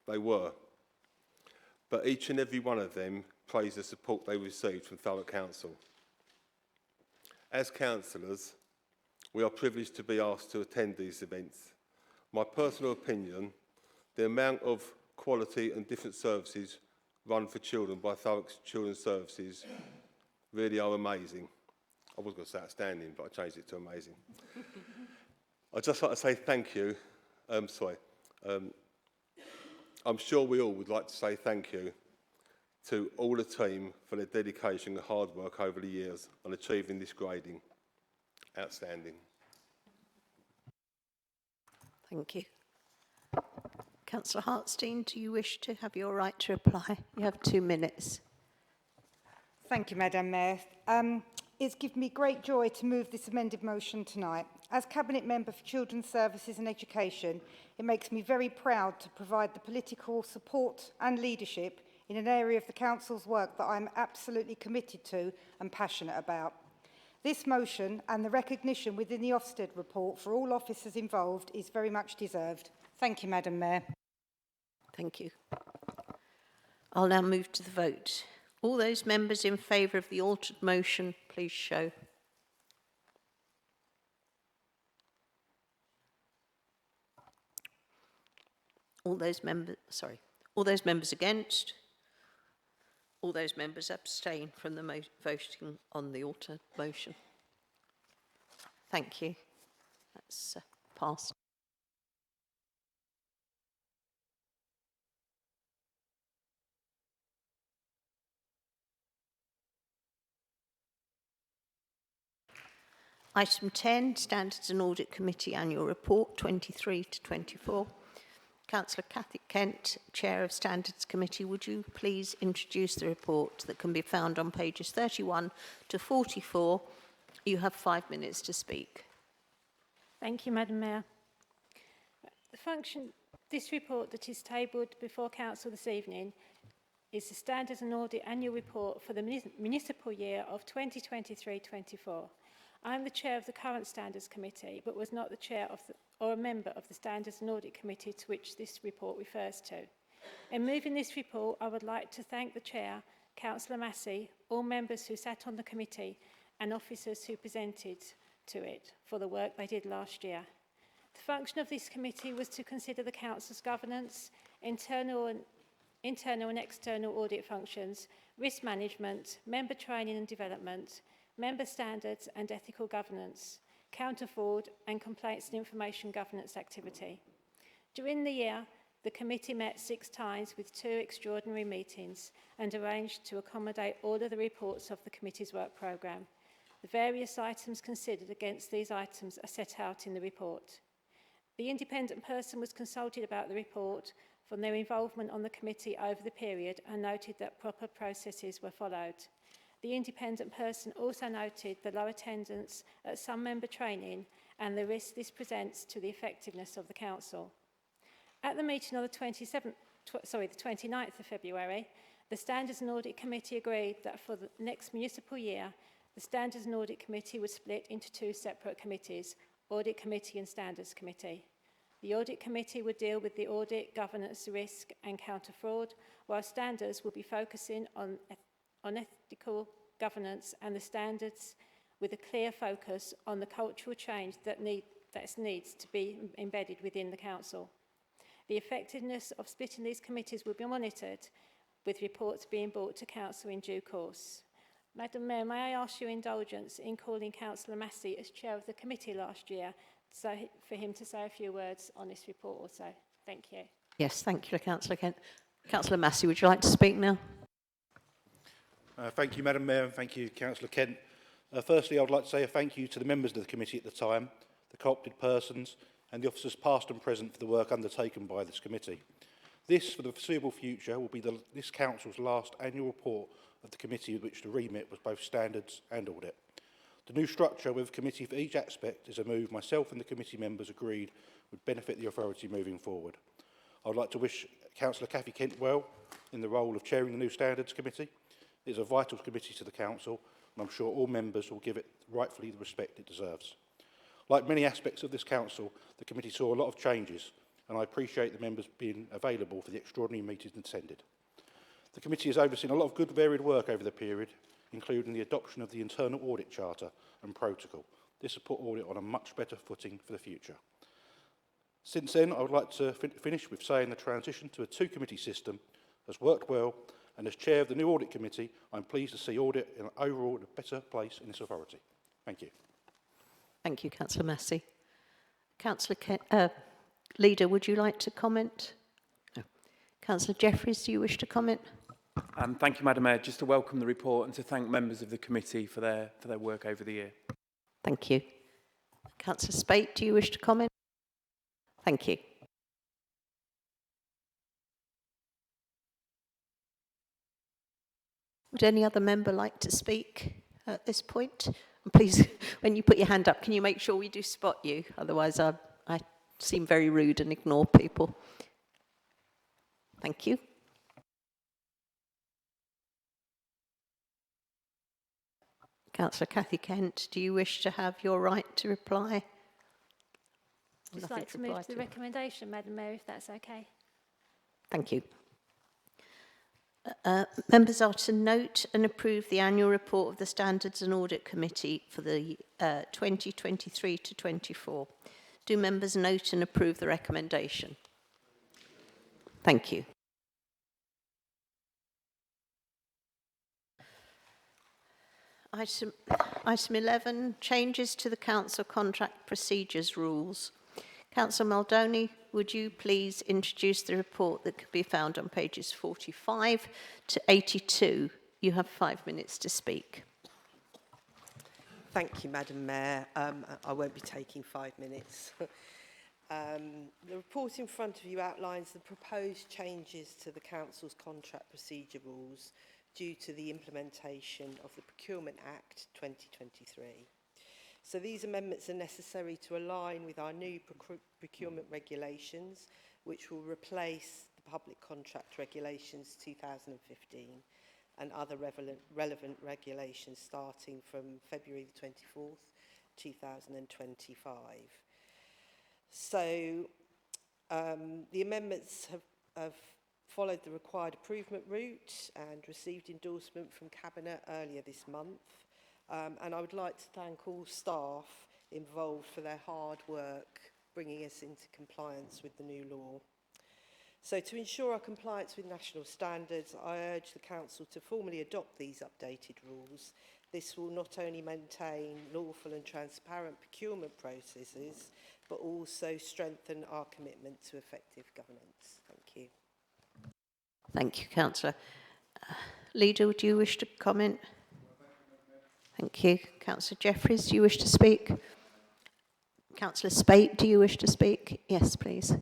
They were. But each and every one of them praised the support they received from Thurrock Council. As councillors, we are privileged to be asked to attend these events. My personal opinion, the amount of quality and different services run for children by Thurrock's Children's Services really are amazing. I was going to say outstanding, but I changed it to amazing. I'd just like to say thank you. I'm sure we all would like to say thank you to all the team for their dedication and hard work over the years on achieving this grading. Outstanding. Thank you. Councillor Hartstein, do you wish to have your right to reply? You have 2 minutes. Thank you, Madam Mayor. It's given me great joy to move this amended motion tonight. As Cabinet Member for Children's Services and Education, it makes me very proud to provide the political support and leadership in an area of the Council's work that I'm absolutely committed to and passionate about. This motion and the recognition within the Ofsted report for all officers involved is very much deserved. Thank you, Madam Mayor. Thank you. I'll now move to the vote. All those members in favour of the altered motion, please show. All those members against. All those members abstain from the voting on the altered motion. Thank you. That's passed. Item 10, Standards and Audit Committee Annual Report 23 to 24. Councillor Cathy Kent, Chair of Standards Committee, would you please introduce the report that can be found on pages 31 to 44? You have 5 minutes to speak. Thank you, Madam Mayor. This report that is tabled before Council this evening is the Standards and Audit Annual Report for the municipal year of 2023-24. I am the chair of the current Standards Committee, but was not the chair of or a member of the Standards and Audit Committee to which this report refers to. In moving this report, I would like to thank the chair, Councillor Massey, all members who sat on the committee and officers who presented to it for the work they did last year. The function of this committee was to consider the Council's governance, internal and external audit functions, risk management, member training and development, member standards and ethical governance, counter-fraud and complaints and information governance activity. During the year, the committee met 6 times with 2 extraordinary meetings and arranged to accommodate all of the reports of the committee's work programme. The various items considered against these items are set out in the report. The independent person was consulted about the report from their involvement on the committee over the period and noted that proper processes were followed. The independent person also noted the low attendance at some member training and the risk this presents to the effectiveness of the council. At the meeting on the 29th of February, the Standards and Audit Committee agreed that for the next municipal year, the Standards and Audit Committee would split into two separate committees, Audit Committee and Standards Committee. The Audit Committee would deal with the audit, governance, risk and counter-fraud, while Standards would be focusing on ethical governance and the standards with a clear focus on the cultural change that needs to be embedded within the Council. The effectiveness of splitting these committees will be monitored, with reports being brought to Council in due course. Madam Mayor, may I ask your indulgence in calling Councillor Massey as chair of the committee last year, so for him to say a few words on this report also. Thank you. Yes, thank you, Councillor Kent. Councillor Massey, would you like to speak now? Thank you, Madam Mayor, and thank you, Councillor Kent. Firstly, I would like to say a thank you to the members of the committee at the time, the co-opted persons, and the officers past and present for the work undertaken by this committee. This, for the foreseeable future, will be this Council's last annual report of the committee with which the remit was both standards and audit. The new structure with a committee for each aspect is a move myself and the committee members agreed would benefit the authority moving forward. I would like to wish Councillor Cathy Kent well in the role of chairing the new Standards Committee. It is a vital committee to the Council, and I'm sure all members will give it rightfully the respect it deserves. Like many aspects of this Council, the committee saw a lot of changes, and I appreciate the members being available for the extraordinary meetings attended. The committee has overseen a lot of good varied work over the period, including the adoption of the Internal Audit Charter and Protocol. This has put audit on a much better footing for the future. Since then, I would like to finish with saying the transition to a two-committee system has worked well, and as chair of the new Audit Committee, I'm pleased to see audit in overall a better place in this authority. Thank you. Thank you, Councillor Massey. Councillor Leader, would you like to comment? No. Councillor Jeffries, do you wish to comment? Thank you, Madam Mayor. Just to welcome the report and to thank members of the committee for their work over the year. Thank you. Councillor Spate, do you wish to comment? Thank you. Would any other member like to speak at this point? And please, when you put your hand up, can you make sure we do spot you? Otherwise, I seem very rude and ignore people. Thank you. Councillor Cathy Kent, do you wish to have your right to reply? I'd just like to move to the recommendation, Madam Mayor, if that's okay. Thank you. Members are to note and approve the annual report of the Standards and Audit Committee for the 2023 to 24. Do members note and approve the recommendation? Thank you. Item 11, changes to the Council Contract Procedures Rules. Councillor Maldoni, would you please introduce the report that could be found on pages 45 to 82? You have 5 minutes to speak. Thank you, Madam Mayor. I won't be taking 5 minutes. The report in front of you outlines the proposed changes to the Council's contract procedure rules due to the implementation of the Procurement Act 2023. So these amendments are necessary to align with our new procurement regulations, which will replace the Public Contract Regulations 2015 and other relevant regulations starting from February the 24th, 2025. So the amendments have followed the required improvement route and received endorsement from Cabinet earlier this month. And I would like to thank all staff involved for their hard work bringing us into compliance with the new law. So to ensure our compliance with national standards, I urge the Council to formally adopt these updated rules. This will not only maintain lawful and transparent procurement processes, but also strengthen our commitment to effective governance. Thank you. Thank you, Councillor. Leader, would you wish to comment? Thank you. Councillor Jeffries, do you wish to speak? Councillor Spate, do you wish to speak? Yes, please.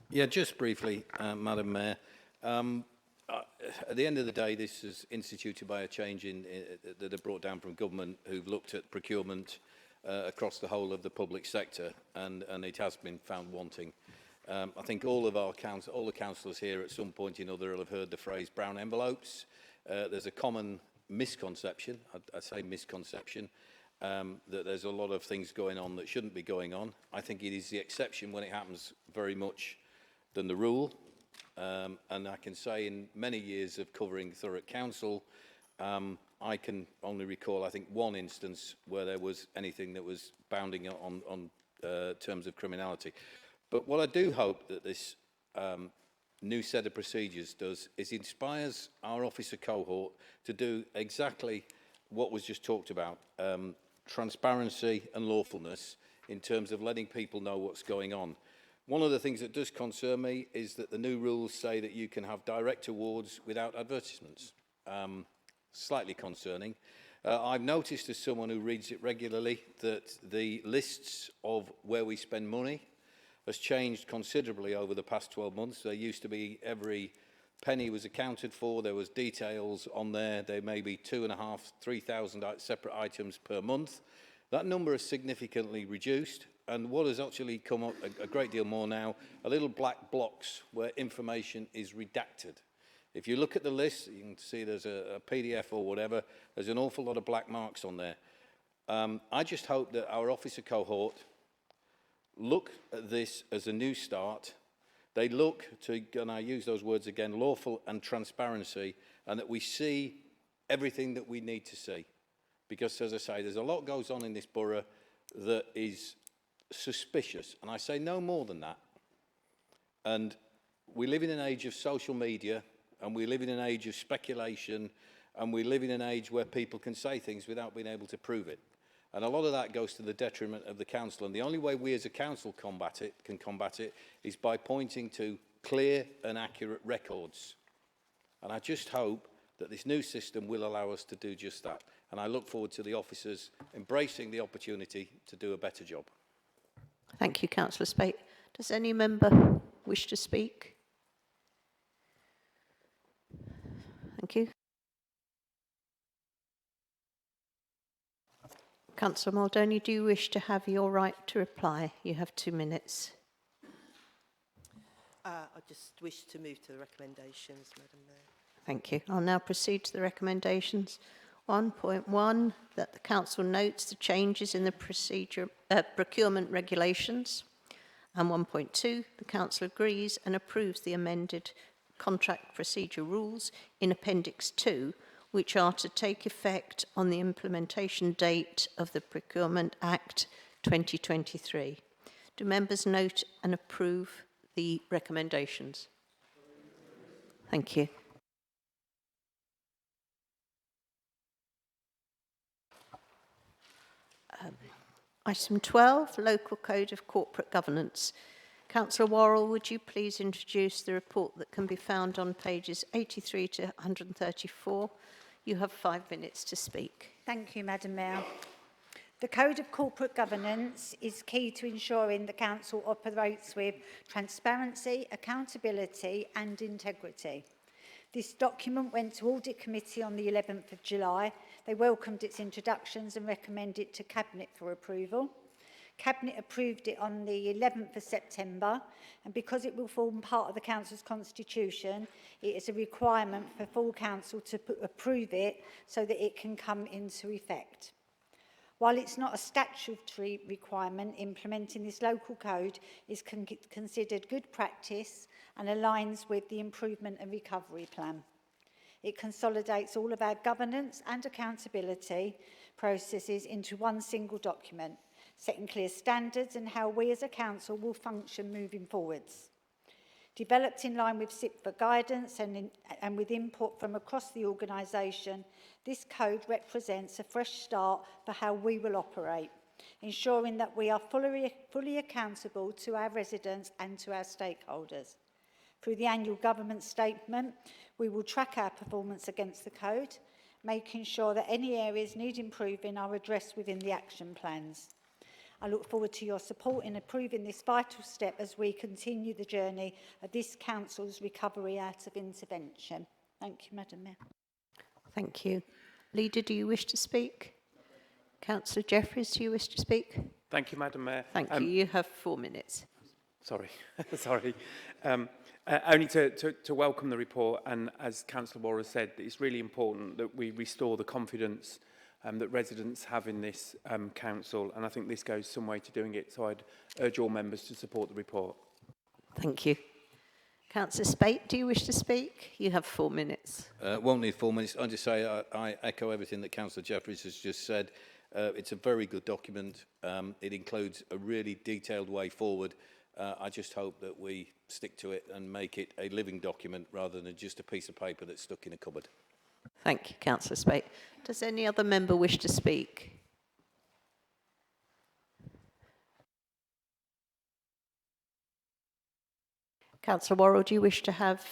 Yeah, just briefly, Madam Mayor. At the end of the day, this is instituted by a change that are brought down from government who've looked at procurement across the whole of the public sector, and it has been found wanting. I think all the councillors here at some point or another will have heard the phrase brown envelopes. There's a common misconception, I say misconception, that there's a lot of things going on that shouldn't be going on. I think it is the exception when it happens very much than the rule. And I can say in many years of covering Thurrock Council, I can only recall, I think, one instance where there was anything that was bounding on terms of criminality. But what I do hope that this new set of procedures does is inspires our officer cohort to do exactly what was just talked about, transparency and lawfulness in terms of letting people know what's going on. One of the things that does concern me is that the new rules say that you can have direct awards without advertisements. Slightly concerning. I've noticed as someone who reads it regularly that the lists of where we spend money has changed considerably over the past 12 months. There used to be every penny was accounted for, there was details on there, there may be 2,500, 3,000 separate items per month. That number has significantly reduced, and what has actually come up a great deal more now are little black blocks where information is redacted. If you look at the list, you can see there's a PDF or whatever, there's an awful lot of black marks on there. I just hope that our officer cohort look at this as a new start. They look to, and I use those words again, lawful and transparency, and that we see everything that we need to see. Because, as I say, there's a lot goes on in this borough that is suspicious, and I say no more than that. And we live in an age of social media, and we live in an age of speculation, and we live in an age where people can say things without being able to prove it. And a lot of that goes to the detriment of the council. And the only way we as a council can combat it is by pointing to clear and accurate records. And I just hope that this new system will allow us to do just that. And I look forward to the officers embracing the opportunity to do a better job. Thank you, Councillor Spate. Does any member wish to speak? Thank you. Councillor Muldowney, do you wish to have your right to reply? You have 2 minutes. I just wish to move to the recommendations, Madam Mayor. Thank you. I'll now proceed to the recommendations. 1.1, that the Council notes the changes in the procurement regulations. And 1.2, the Council agrees and approves the amended contract procedure rules in Appendix 2, which are to take effect on the implementation date of the Procurement Act 2023. Do members note and approve the recommendations? Thank you. Item 12, Local Code of Corporate Governance. Councillor Worrell, would you please introduce the report that can be found on pages 83 to 134? You have 5 minutes to speak. Thank you, Madam Mayor. The Code of Corporate Governance is key to ensuring the Council operates with transparency, accountability and integrity. This document went to Audit Committee on the 11th of July. They welcomed its introductions and recommended it to Cabinet for approval. Cabinet approved it on the 11th of September, and because it will form part of the Council's constitution, it is a requirement for full Council to approve it so that it can come into effect. While it's not a statutory requirement, implementing this local code is considered good practice and aligns with the Improvement and Recovery Plan. It consolidates all of our governance and accountability processes into one single document, setting clear standards and how we as a council will function moving forwards. Developed in line with SIPFA guidance and with input from across the organisation, this code represents a fresh start for how we will operate, ensuring that we are fully accountable to our residents and to our stakeholders. Through the annual government statement, we will track our performance against the code, making sure that any areas need improving are addressed within the action plans. I look forward to your support in approving this vital step as we continue the journey of this Council's recovery out of intervention. Thank you, Madam Mayor. Thank you. Leader, do you wish to speak? Councillor Jeffries, do you wish to speak? Thank you, Madam Mayor. Thank you. You have 4 minutes. Sorry, sorry. Only to welcome the report, and as Councillor Worrell said, it's really important that we restore the confidence that residents have in this council, and I think this goes some way to doing it, so I'd urge all members to support the report. Thank you. Councillor Spate, do you wish to speak? You have 4 minutes. Won't need 4 minutes. I'll just say I echo everything that Councillor Jeffries has just said. It's a very good document. It includes a really detailed way forward. I just hope that we stick to it and make it a living document rather than just a piece of paper that's stuck in a cupboard. Thank you, Councillor Spate. Does any other member wish to speak? Councillor Worrell, do you wish to have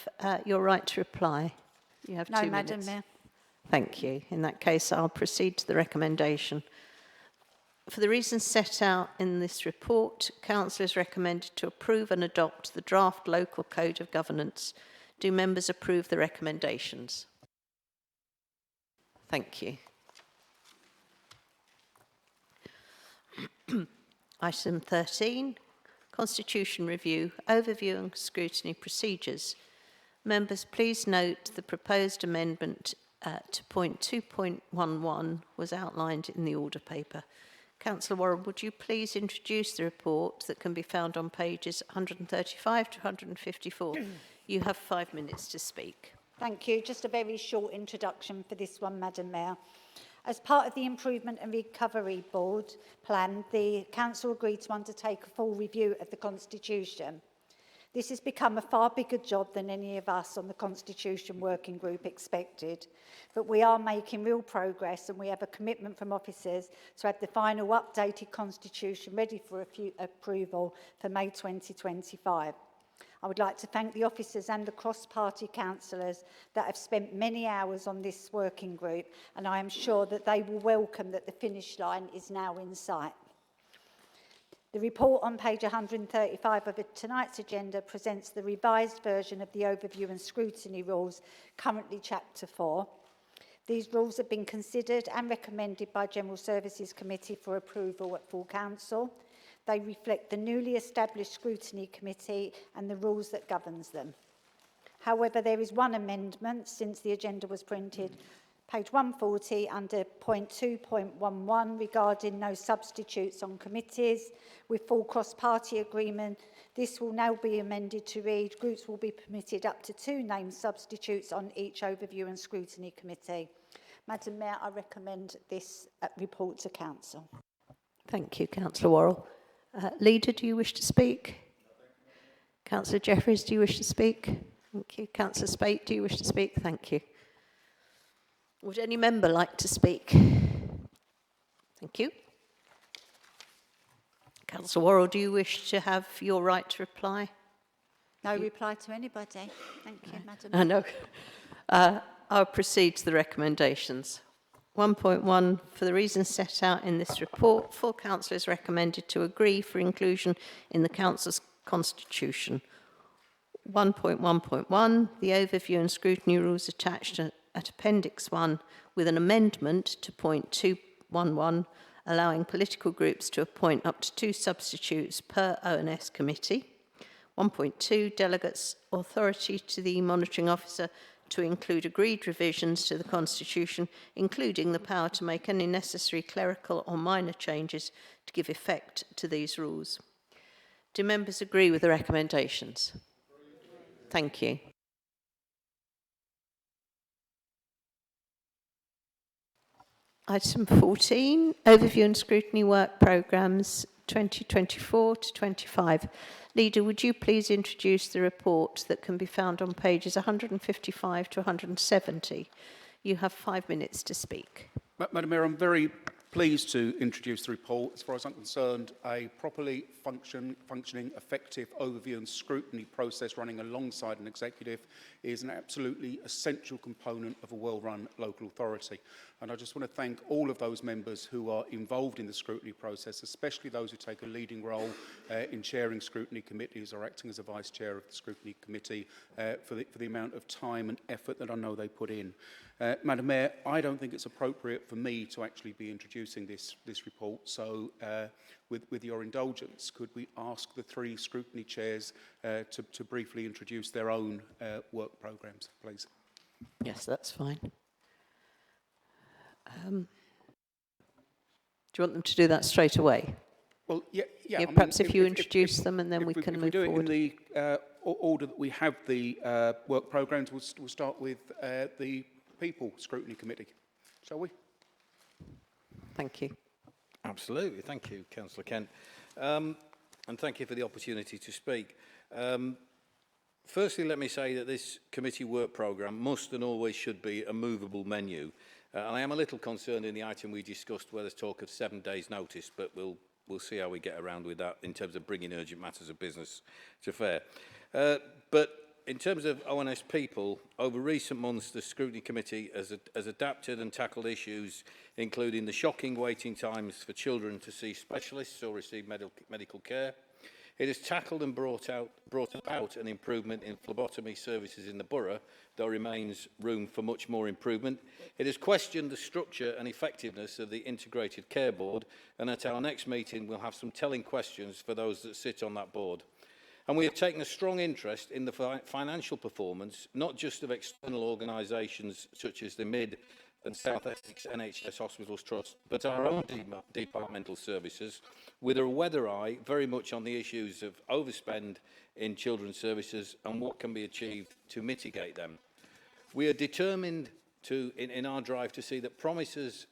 your right to reply? You have 2 minutes. No, Madam Mayor. Thank you. In that case, I'll proceed to the recommendation. For the reasons set out in this report, Council is recommended to approve and adopt the draft Local Code of Governance. Do members approve the recommendations? Thank you. Item 13, Constitution Review, Overview and Scrutiny Procedures. Members, please note the proposed amendment to point 2.11 was outlined in the order paper. Councillor Worrell, would you please introduce the report that can be found on pages 135 to 154? You have 5 minutes to speak. Thank you. Just a very short introduction for this one, Madam Mayor. As part of the Improvement and Recovery Board plan, the Council agreed to undertake a full review of the Constitution. This has become a far bigger job than any of us on the Constitution Working Group expected, but we are making real progress and we have a commitment from officers to have the final updated Constitution ready for approval for May 2025. I would like to thank the officers and the cross-party councillors that have spent many hours on this working group, and I am sure that they will welcome that the finish line is now in sight. The report on page 135 of tonight's agenda presents the revised version of the Overview and Scrutiny Rules, currently Chapter 4. These rules have been considered and recommended by General Services Committee for approval at full council. They reflect the newly established Scrutiny Committee and the rules that governs them. However, there is one amendment since the agenda was printed, page 140 under point 2.11 regarding no substitutes on committees with full cross-party agreement. This will now be amended to read, groups will be permitted up to 2 named substitutes on each Overview and Scrutiny Committee. Madam Mayor, I recommend this report to Council. Thank you, Councillor Worrell. Leader, do you wish to speak? Councillor Jeffries, do you wish to speak? Thank you. Councillor Spate, do you wish to speak? Thank you. Would any member like to speak? Thank you. Councillor Worrell, do you wish to have your right to reply? No reply to anybody. Thank you, Madam Mayor. No. I'll proceed to the recommendations. 1.1, for the reasons set out in this report, full council is recommended to agree for inclusion in the council's constitution. 1.1.1, the overview and scrutiny rules attached at Appendix 1 with an amendment to point 2.11, allowing political groups to appoint up to 2 substitutes per ONS committee. 1.2, delegates' authority to the monitoring officer to include agreed revisions to the Constitution, including the power to make any necessary clerical or minor changes to give effect to these rules. Do members agree with the recommendations? Thank you. Item 14, Overview and Scrutiny Work Programmes 2024 to 25. Leader, would you please introduce the report that can be found on pages 155 to 170? You have 5 minutes to speak. Madam Mayor, I'm very pleased to introduce the report. As far as I'm concerned, a properly functioning, effective overview and scrutiny process running alongside an executive is an absolutely essential component of a well-run local authority. And I just want to thank all of those members who are involved in the scrutiny process, especially those who take a leading role in chairing scrutiny committees or acting as a vice chair of the scrutiny committee for the amount of time and effort that I know they put in. Madam Mayor, I don't think it's appropriate for me to actually be introducing this report, so with your indulgence, could we ask the three scrutiny chairs to briefly introduce their own work programmes, please? Yes, that's fine. Do you want them to do that straight away? Well, yeah. Yeah, perhaps if you introduce them and then we can move forward. If we do it in the order that we have the work programmes, we'll start with the People Scrutiny Committee, shall we? Thank you. Absolutely. Thank you, Councillor Kent. And thank you for the opportunity to speak. Firstly, let me say that this committee work programme must and always should be a movable menu. And I am a little concerned in the item we discussed where there's talk of 7 days' notice, but we'll see how we get around with that in terms of bringing urgent matters of business to fare. But in terms of ONS People, over recent months, the Scrutiny Committee has adapted and tackled issues, including the shocking waiting times for children to see specialists or receive medical care. It has tackled and brought about an improvement in phlebotomy services in the borough, though remains room for much more improvement. It has questioned the structure and effectiveness of the Integrated Care Board, and at our next meeting we'll have some telling questions for those that sit on that board. And we have taken a strong interest in the financial performance, not just of external organisations such as the Mid and South Essex NHS Hospitals Trust, but our own departmental services, with a weather eye very much on the issues of overspend in children's services and what can be achieved to mitigate them. We are determined to, in our drive to see that promises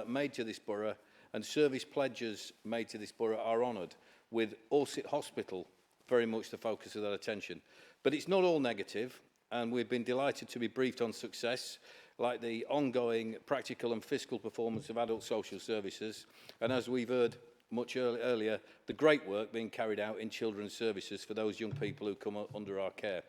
made to this borough and service pledges made to this borough are honoured, with Orsett Hospital very much the focus of that attention. But it's not all negative, and we've been delighted to be briefed on success, like the ongoing practical and fiscal performance of adult social services, and as we've heard much earlier, the great work being carried out in children's services for those young people who come under our care.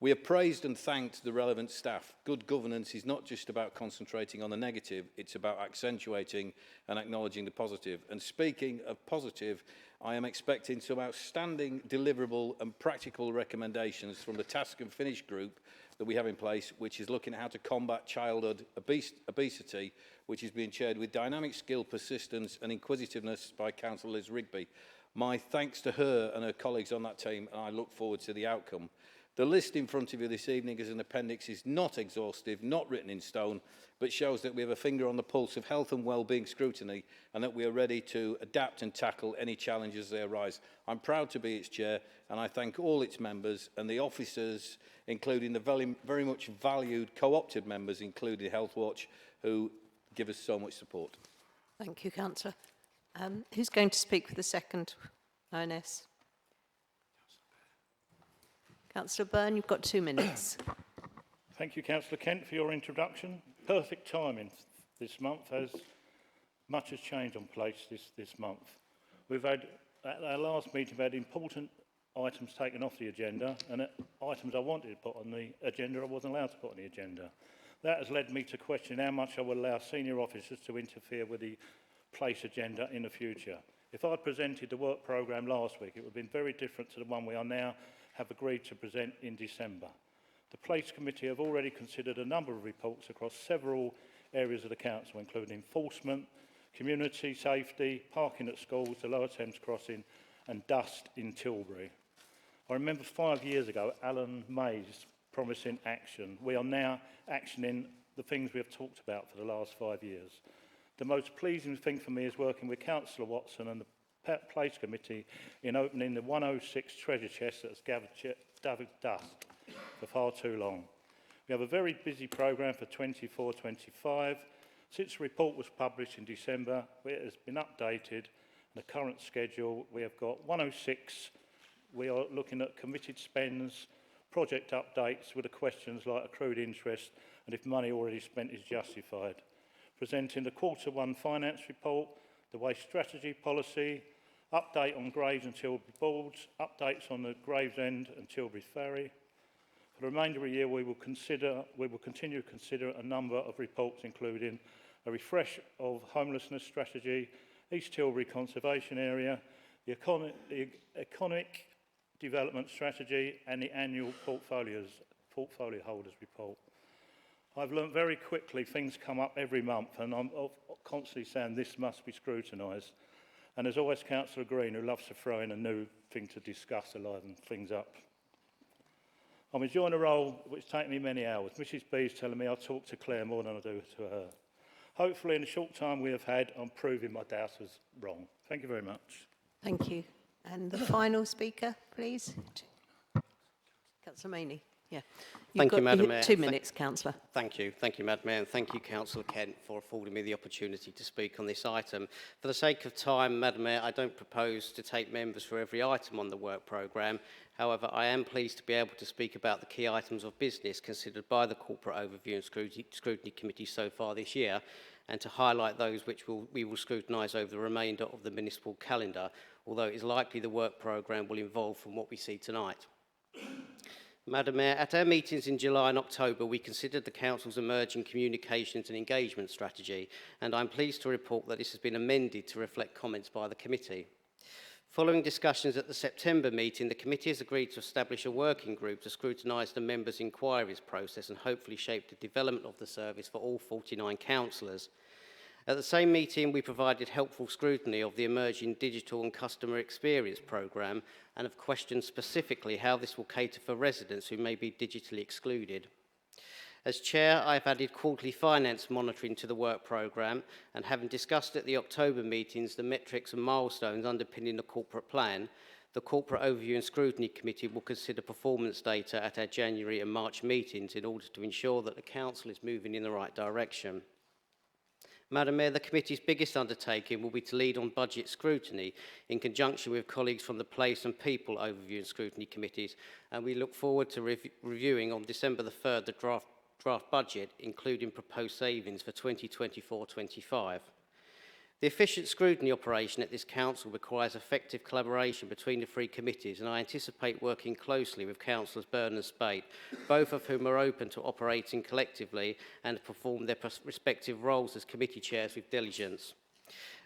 We have praised and thanked the relevant staff. Good governance is not just about concentrating on the negative, it's about accentuating and acknowledging the positive. And speaking of positive, I am expecting some outstanding deliverable and practical recommendations from the Task and Finish group that we have in place, which is looking at how to combat childhood obesity, which is being chaired with dynamic skill, persistence and inquisitiveness by Councillor Liz Rigby. My thanks to her and her colleagues on that team, and I look forward to the outcome. The list in front of you this evening as an appendix is not exhaustive, not written in stone, but shows that we have a finger on the pulse of health and well-being scrutiny and that we are ready to adapt and tackle any challenges they arise. I'm proud to be its chair, and I thank all its members and the officers, including the very much valued co-opted members, including Health Watch, who give us so much support. Thank you, Councillor. Who's going to speak for the second ONS? Councillor Byrne, you've got 2 minutes. Thank you, Councillor Kent, for your introduction. Perfect timing this month, as much has changed on place this month. We've had, at our last meeting, we've had important items taken off the agenda, and items I wanted to put on the agenda, I wasn't allowed to put on the agenda. That has led me to question how much I will allow senior officers to interfere with the place agenda in the future. If I'd presented the work programme last week, it would have been very different to the one we are now have agreed to present in December. The Place Committee have already considered a number of reports across several areas of the Council, including enforcement, community safety, parking at schools, the Lower Thames Crossing and dust in Tilbury. I remember 5 years ago, Alan May's promising action. We are now actioning the things we have talked about for the last 5 years. The most pleasing thing for me is working with Councillor Watson and the Place Committee in opening the 106 treasure chest that has gathered dust for far too long. We have a very busy programme for 24-25. Since the report was published in December, it has been updated. The current schedule, we have got 106. We are looking at committed spends, project updates with the questions like accrued interest and if money already spent is justified. Presenting the Q1 finance report, the waste strategy policy, update on Graves and Tilbury boards, updates on the Gravesend and Tilbury ferry. For the remainder of the year, we will continue to consider a number of reports, including a refresh of homelessness strategy, East Tilbury conservation area, the economic development strategy, and the annual portfolio holders report. I've learnt very quickly things come up every month, and I'm constantly saying this must be scrutinised. And there's always Councillor Green, who loves to throw in a new thing to discuss to liven things up. I'm enjoying a role which takes me many hours. Mrs B is telling me I talk to Claire more than I do to her. Hopefully, in the short time we have had, I'm proving my doubters wrong. Thank you very much. Thank you. And the final speaker, please. Councillor Maney. Yeah. Thank you, Madam Mayor. 2 minutes, Councillor. Thank you, Madam Mayor, and thank you, Councillor Kent, for affording me the opportunity to speak on this item. For the sake of time, Madam Mayor, I don't propose to take members for every item on the work programme. However, I am pleased to be able to speak about the key items of business considered by the Corporate Overview and Scrutiny Committee so far this year, and to highlight those which we will scrutinise over the remainder of the municipal calendar, although it is likely the work programme will evolve from what we see tonight. Madam Mayor, at our meetings in July and October, we considered the Council's emerging communications and engagement strategy, and I'm pleased to report that this has been amended to reflect comments by the committee. Following discussions at the September meeting, the committee has agreed to establish a working group to scrutinise the members' inquiries process and hopefully shape the development of the service for all 49 councillors. At the same meeting, we provided helpful scrutiny of the emerging digital and customer experience programme and have questioned specifically how this will cater for residents who may be digitally excluded. As Chair, I've added quarterly finance monitoring to the work programme, and having discussed at the October meetings the metrics and milestones underpinning the corporate plan, the Corporate Overview and Scrutiny Committee will consider performance data at our January and March meetings in order to ensure that the Council is moving in the right direction. Madam Mayor, the committee's biggest undertaking will be to lead on budget scrutiny in conjunction with colleagues from the Place and People Overview and Scrutiny Committees, and we look forward to reviewing on December the 3rd the draft budget, including proposed savings for 2024-25. The efficient scrutiny operation at this council requires effective collaboration between the three committees, and I anticipate working closely with Councillors Byrne and Spate, both of whom are open to operating collectively and perform their respective roles as committee chairs with diligence.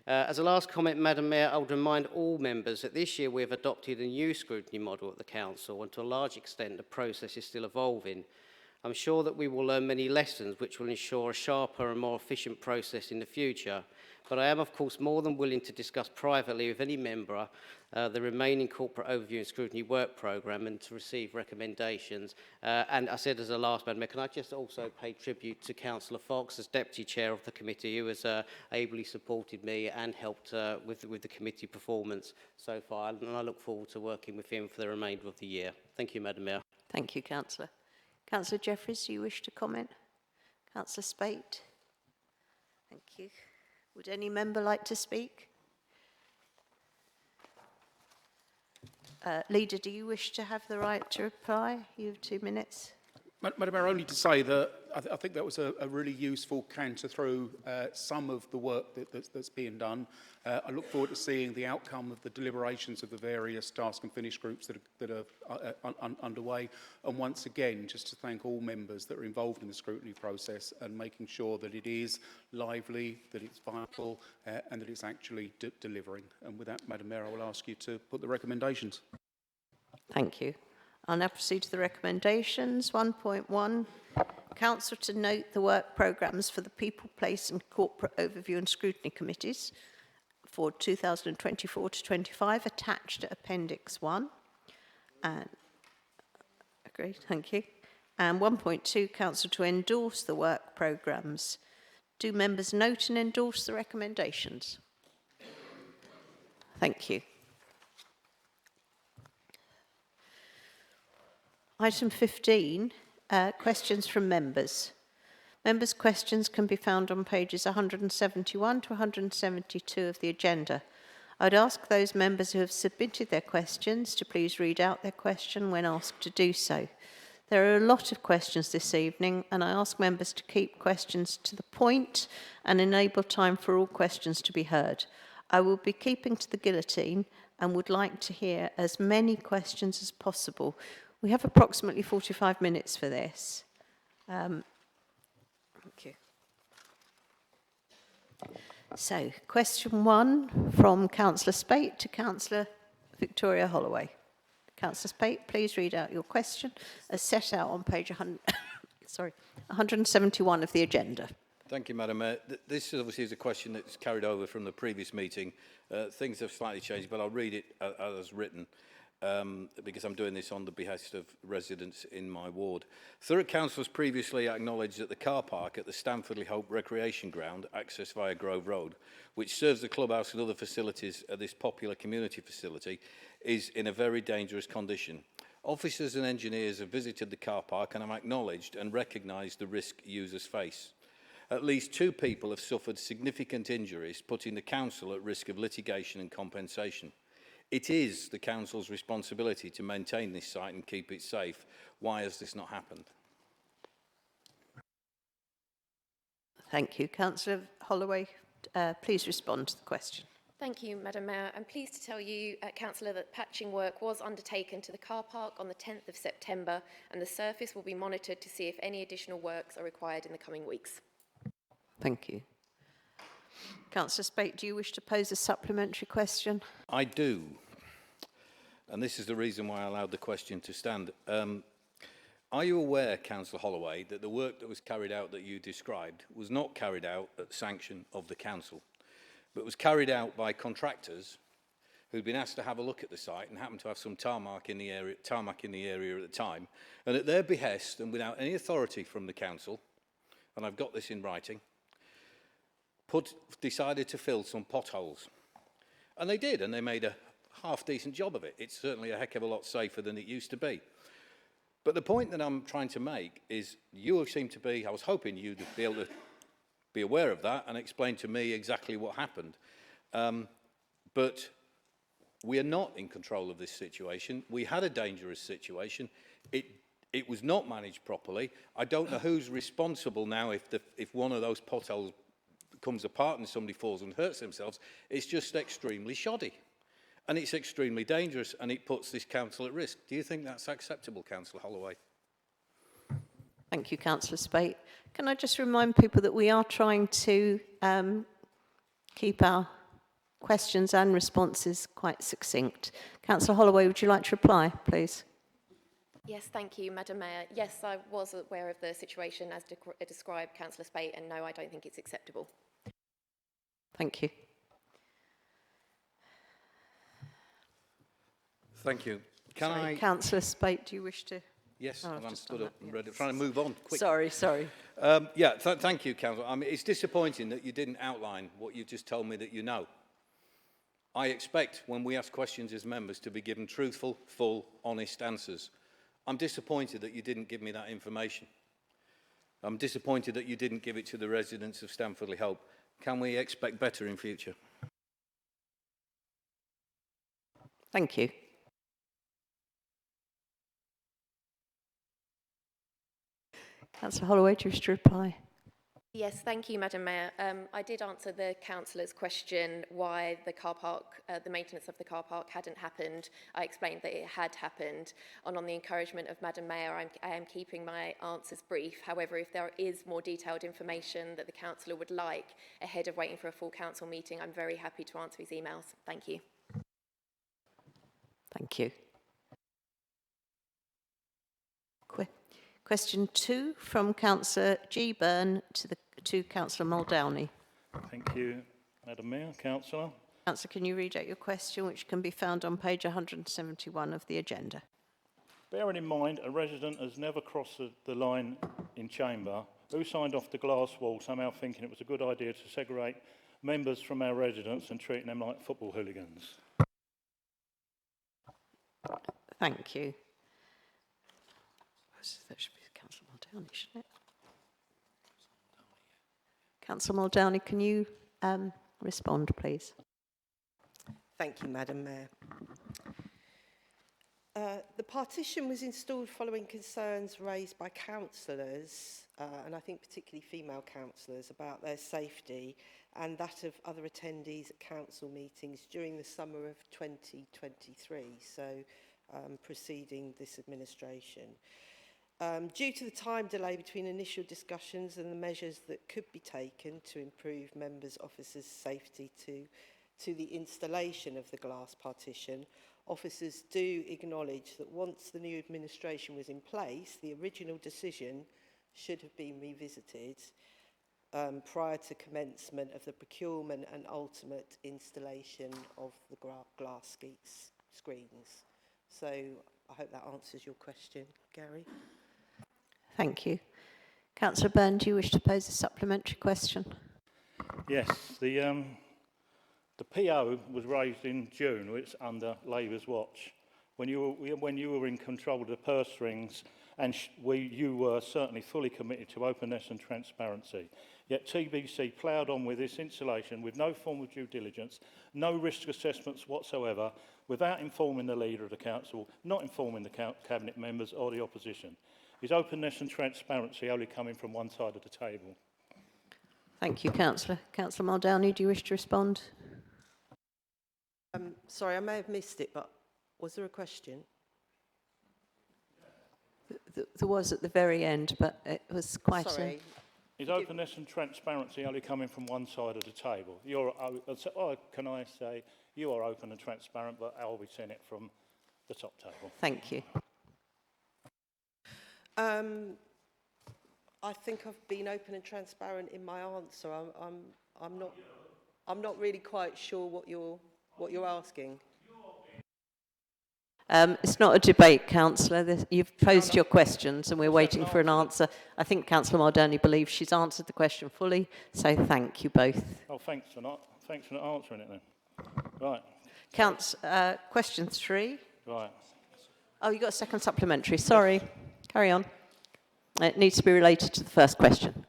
As a last comment, Madam Mayor, I would remind all members that this year we have adopted a new scrutiny model at the council, and to a large extent the process is still evolving. I'm sure that we will learn many lessons which will ensure a sharper and more efficient process in the future. But I am, of course, more than willing to discuss privately with any member the remaining Corporate Overview and Scrutiny work programme and to receive recommendations. And I said as a last, Madam Mayor, can I just also pay tribute to Councillor Fox as Deputy Chair of the committee, who has ably supported me and helped with the committee performance so far. And I look forward to working with him for the remainder of the year. Thank you, Madam Mayor. Thank you, Councillor. Councillor Jeffries, do you wish to comment? Councillor Spate? Thank you. Would any member like to speak? Leader, do you wish to have the right to reply? You have 2 minutes. Madam Mayor, only to say that I think that was a really useful canter through some of the work that's being done. I look forward to seeing the outcome of the deliberations of the various task and finish groups that are underway. And once again, just to thank all members that are involved in the scrutiny process and making sure that it is lively, that it's vital, and that it's actually delivering. And with that, Madam Mayor, I will ask you to put the recommendations. Thank you. I'll now proceed to the recommendations. 1.1, Council to note the work programmes for the People, Place and Corporate Overview and Scrutiny Committees for 2024 to 25, attached to Appendix 1. And agreed, thank you. And 1.2, Council to endorse the work programmes. Do members note and endorse the recommendations? Thank you. Item 15, questions from members. Members' questions can be found on pages 171 to 172 of the agenda. I'd ask those members who have submitted their questions to please read out their question when asked to do so. There are a lot of questions this evening, and I ask members to keep questions to the point and enable time for all questions to be heard. I will be keeping to the guillotine and would like to hear as many questions as possible. We have approximately 45 minutes for this. Thank you. So, question 1 from Councillor Spate to Councillor Victoria Holloway. Councillor Spate, please read out your question as set out on page 171 of the agenda. Thank you, Madam Mayor. This obviously is a question that's carried over from the previous meeting. Things have slightly changed, but I'll read it as written because I'm doing this on the behest of residents in my ward. Thurrock Council has previously acknowledged that the car park at the Stamfordley Hope Recreation Ground, accessed via Grove Road, which serves the clubhouse and other facilities at this popular community facility, is in a very dangerous condition. Officers and engineers have visited the car park and have acknowledged and recognised the risk users face. At least 2 people have suffered significant injuries, putting the council at risk of litigation and compensation. It is the council's responsibility to maintain this site and keep it safe. Why has this not happened? Thank you. Councillor Holloway, please respond to the question. Thank you, Madam Mayor. I'm pleased to tell you, Councillor, that patching work was undertaken to the car park on the 10th of September, and the surface will be monitored to see if any additional works are required in the coming weeks. Thank you. Councillor Spate, do you wish to pose a supplementary question? I do. And this is the reason why I allowed the question to stand. Are you aware, Councillor Holloway, that the work that was carried out that you described was not carried out at sanction of the council, but was carried out by contractors who'd been asked to have a look at the site and happened to have some tarmac in the area at the time, and at their behest and without any authority from the council, and I've got this in writing, decided to fill some potholes. And they did, and they made a half-decent job of it. It's certainly a heck of a lot safer than it used to be. But the point that I'm trying to make is you seem to be, I was hoping you'd be able to be aware of that and explain to me exactly what happened. But we are not in control of this situation. We had a dangerous situation. It was not managed properly. I don't know who's responsible now if one of those potholes comes apart and somebody falls and hurts themselves. It's just extremely shoddy. And it's extremely dangerous, and it puts this council at risk. Do you think that's acceptable, Councillor Holloway? Thank you, Councillor Spate. Can I just remind people that we are trying to keep our questions and responses quite succinct. Councillor Holloway, would you like to reply, please? Yes, thank you, Madam Mayor. Yes, I was aware of the situation as described, Councillor Spate, and no, I don't think it's acceptable. Thank you. Thank you. Councillor Spate, do you wish to? Yes, Oh, I'm stood up and ready. Trying to move on quick. Sorry. Thank you, Councillor. I mean, it's disappointing that you didn't outline what you just told me that you know. I expect when we ask questions as members to be given truthful, full, honest answers. I'm disappointed that you didn't give me that information. I'm disappointed that you didn't give it to the residents of Stamfordley Hope. Can we expect better in future? Thank you. Councillor Holloway, do you wish to reply? Yes, thank you, Madam Mayor. I did answer the councillor's question why the car park, the maintenance of the car park hadn't happened. I explained that it had happened, and on the encouragement of Madam Mayor, I am keeping my answers brief. However, if there is more detailed information that the councillor would like ahead of waiting for a full council meeting, I'm very happy to answer his emails. Thank you. Thank you. Question 2 from Councillor G. Byrne to Councillor Muldowney. Thank you, Madam Mayor. Councillor. Councillor, can you read out your question, which can be found on page 171 of the agenda? Bearing in mind a resident has never crossed the line in chamber, who signed off the glass wall somehow thinking it was a good idea to segregate members from our residents and treating them like football hooligans? Thank you. That should be Councillor Muldowney, shouldn't it? Councillor Muldowney, can you respond, please? Thank you, Madam Mayor. The partition was installed following concerns raised by councillors, and I think particularly female councillors, about their safety and that of other attendees at council meetings during the summer of 2023, so preceding this administration. Due to the time delay between initial discussions and the measures that could be taken to improve members' officers' safety to the installation of the glass partition, officers do acknowledge that once the new administration was in place, the original decision should have been revisited prior to commencement of the procurement and ultimate installation of the glass screens. So I hope that answers your question, Gary. Thank you. Councillor Byrne, do you wish to pose a supplementary question? Yes, the PO was raised in June. It's under Labour's watch. When you were in control of the purse strings, and you were certainly fully committed to openness and transparency. Yet TBC ploughed on with this installation with no form of due diligence, no risk assessments whatsoever, without informing the leader of the council, not informing the cabinet members or the opposition. Is openness and transparency only coming from one side of the table? Thank you, Councillor. Councillor Muldowney, do you wish to respond? Sorry, I may have missed it, but was there a question? There was at the very end, but it was quite Sorry. Is openness and transparency only coming from one side of the table? Can I say you are open and transparent, but I'll be seeing it from the top table? Thank you. I think I've been open and transparent in my answer. I'm not really quite sure what you're asking. It's not a debate, Councillor. You've posed your questions and we're waiting for an answer. I think Councillor Muldowney believes she's answered the question fully, so thank you both. Oh, thanks for not answering it then. Right. Question 3. Right. Oh, you got a second supplementary. Sorry. Yes. Carry on. It needs to be related to the first question.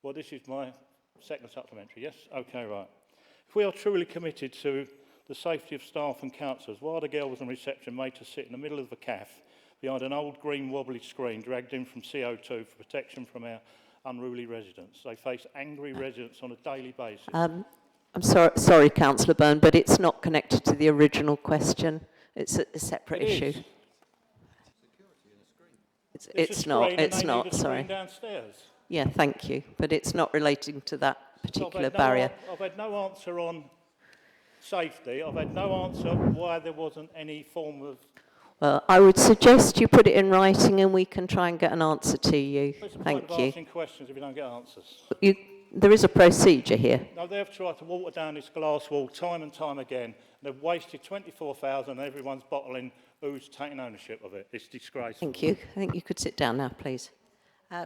Well, this is my second supplementary, yes? Okay, right. If we are truly committed to the safety of staff and councillors, why are the girls on reception made to sit in the middle of the CAF behind an old green wobbly screen dragged in from CO2 for protection from our unruly residents? They face angry residents on a daily basis. I'm sorry, Councillor Byrne, but it's not connected to the original question. It's a separate issue. It's not, sorry. Downstairs. Yeah, thank you, but it's not relating to that particular barrier. I've had no answer on safety. I've had no answer why there wasn't any form of... Well, I would suggest you put it in writing and we can try and get an answer to you. Thank you. Asking questions if you don't get answers. There is a procedure here. No, they've tried to water down this glass wall time and time again. They've wasted 24,000 and everyone's bottling who's taking ownership of it. It's disgraceful. Thank you. I think you could sit down now, please.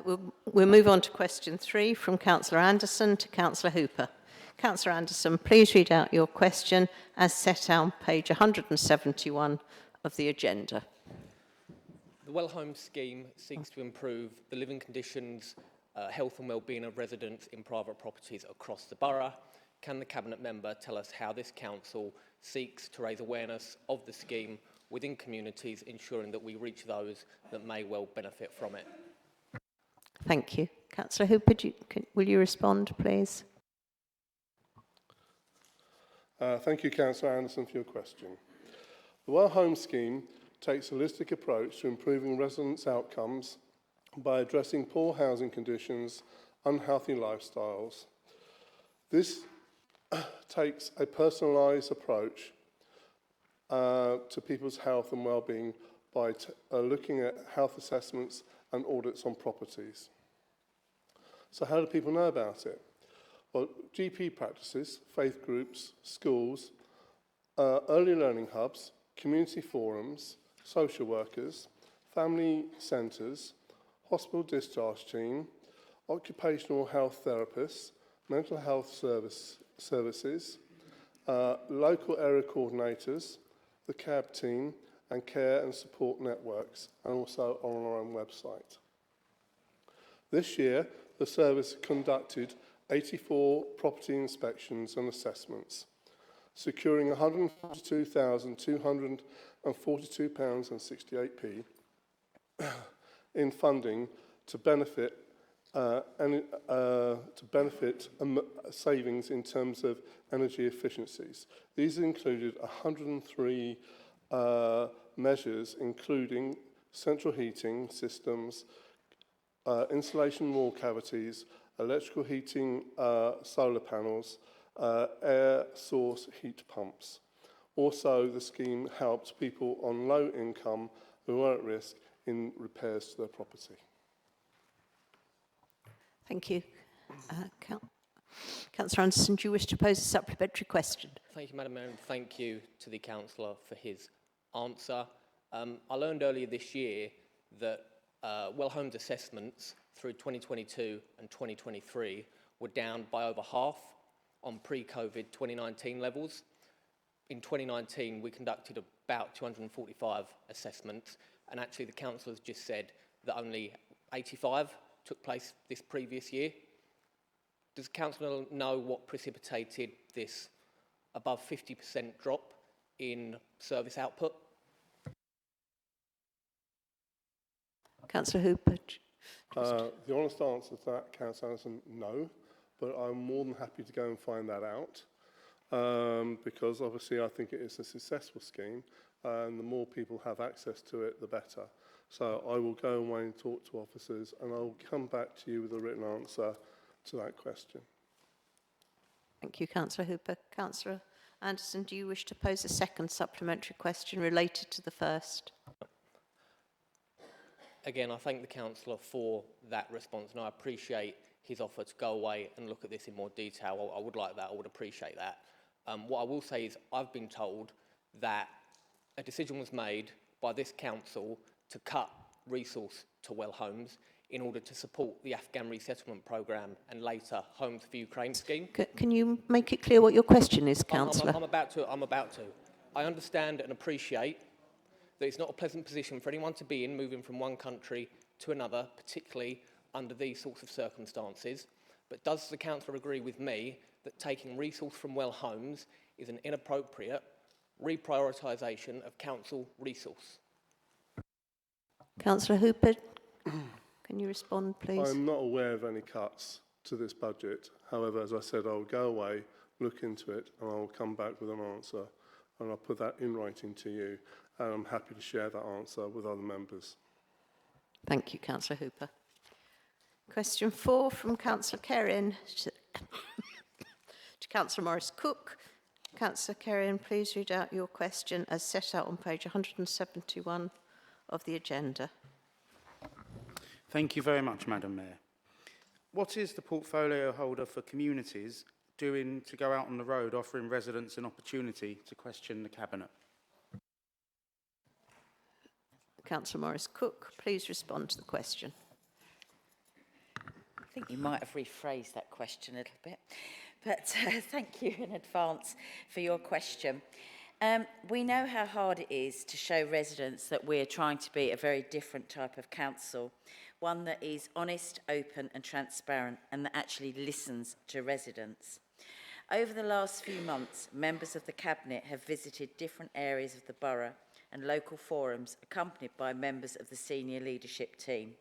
We'll move on to question 3 from Councillor Anderson to Councillor Hooper. Councillor Anderson, please read out your question as set out on page 171 of the agenda. The Well Home scheme seeks to improve the living conditions, health and well-being of residents in private properties across the borough. Can the Cabinet member tell us how this council seeks to raise awareness of the scheme within communities, ensuring that we reach those that may well benefit from it? Thank you. Councillor Hooper, will you respond, please? Thank you, Councillor Anderson, for your question. The Well Home scheme takes a holistic approach to improving residents' outcomes by addressing poor housing conditions, unhealthy lifestyles. This takes a personalised approach to people's health and well-being by looking at health assessments and audits on properties. So how do people know about it? Well, GP practices, faith groups, schools, early learning hubs, community forums, social workers, family centres, hospital discharge team, occupational health therapists, mental health services, local area coordinators, the CAB team, and care and support networks, and also on our own website. This year, the service conducted 84 property inspections and assessments, securing £142,242.68 in funding to benefit savings in terms of energy efficiencies. These included 103 measures, including central heating systems, insulation wall cavities, electrical heating solar panels, air source heat pumps. Also, the scheme helped people on low income who are at risk in repairs to their property. Thank you. Councillor Anderson, do you wish to pose a supplementary question? Thank you, Madam Mayor, and thank you to the councillor for his answer. I learned earlier this year that well homes assessments through 2022 and 2023 were down by over half on pre-COVID 2019 levels. In 2019, we conducted about 245 assessments, and actually the council has just said that only 85 took place this previous year. Does the council know what precipitated this above 50% drop in service output? Councillor Hooper. The honest answer to that, Councillor Anderson, no, but I'm more than happy to go and find that out because obviously I think it is a successful scheme and the more people have access to it, the better. So I will go away and talk to officers and I'll come back to you with a written answer to that question. Thank you, Councillor Hooper. Councillor Anderson, do you wish to pose a second supplementary question related to the first? Again, I thank the councillor for that response, and I appreciate his offer to go away and look at this in more detail. I would like that. I would appreciate that. What I will say is I've been told that a decision was made by this council to cut resource to well homes in order to support the Afghan resettlement programme and later Homes for Ukraine scheme. Can you make it clear what your question is, Councillor? I'm about to. I understand and appreciate that it's not a pleasant position for anyone to be in, moving from one country to another, particularly under these sorts of circumstances. But does the councillor agree with me that taking resource from well homes is an inappropriate reprioritisation of council resource? Councillor Hooper, can you respond, please? I'm not aware of any cuts to this budget. However, as I said, I'll go away, look into it, and I'll come back with an answer, and I'll put that in writing to you, and I'm happy to share that answer with other members. Thank you, Councillor Hooper. Question 4 from Councillor Kerrin to Councillor Morris-Cook. Councillor Kerrin, please read out your question as set out on page 171 of the agenda. Thank you very much, Madam Mayor. What is the portfolio holder for communities doing to go out on the road offering residents an opportunity to question the Cabinet? Councillor Morris-Cook, please respond to the question. I think you might have rephrased that question a little bit, but thank you in advance for your question. We know how hard it is to show residents that we're trying to be a very different type of council, one that is honest, open and transparent and that actually listens to residents. Over the last few months, members of the Cabinet have visited different areas of the borough and local forums accompanied by members of the senior leadership team.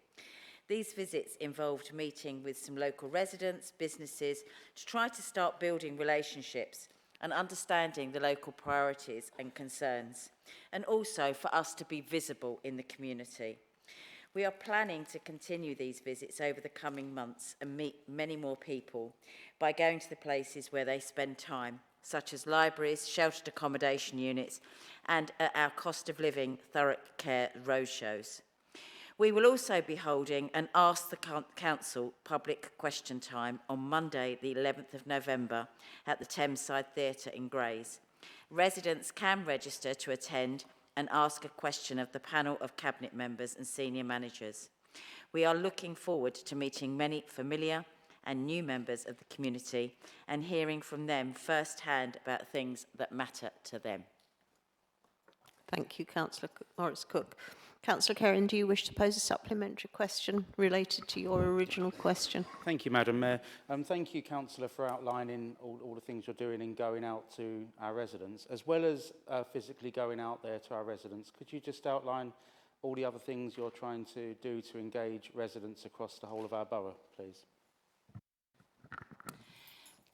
These visits involved meeting with some local residents, businesses, to try to start building relationships and understanding the local priorities and concerns, and also for us to be visible in the community. We are planning to continue these visits over the coming months and meet many more people by going to the places where they spend time, such as libraries, sheltered accommodation units, and at our cost of living Thurrock Care roadshows. We will also be holding an Ask the Council public question time on Monday, the 11th of November at the Thameside Theatre in Grays. Residents can register to attend and ask a question of the panel of Cabinet members and senior managers. We are looking forward to meeting many familiar and new members of the community and hearing from them firsthand about things that matter to them. Thank you, Councillor Morris-Cook. Councillor Kerrin, do you wish to pose a supplementary question related to your original question? Thank you, Madam Mayor. Thank you, Councillor, for outlining all the things you're doing in going out to our residents, as well as physically going out there to our residents. Could you just outline all the other things you're trying to do to engage residents across the whole of our borough, please?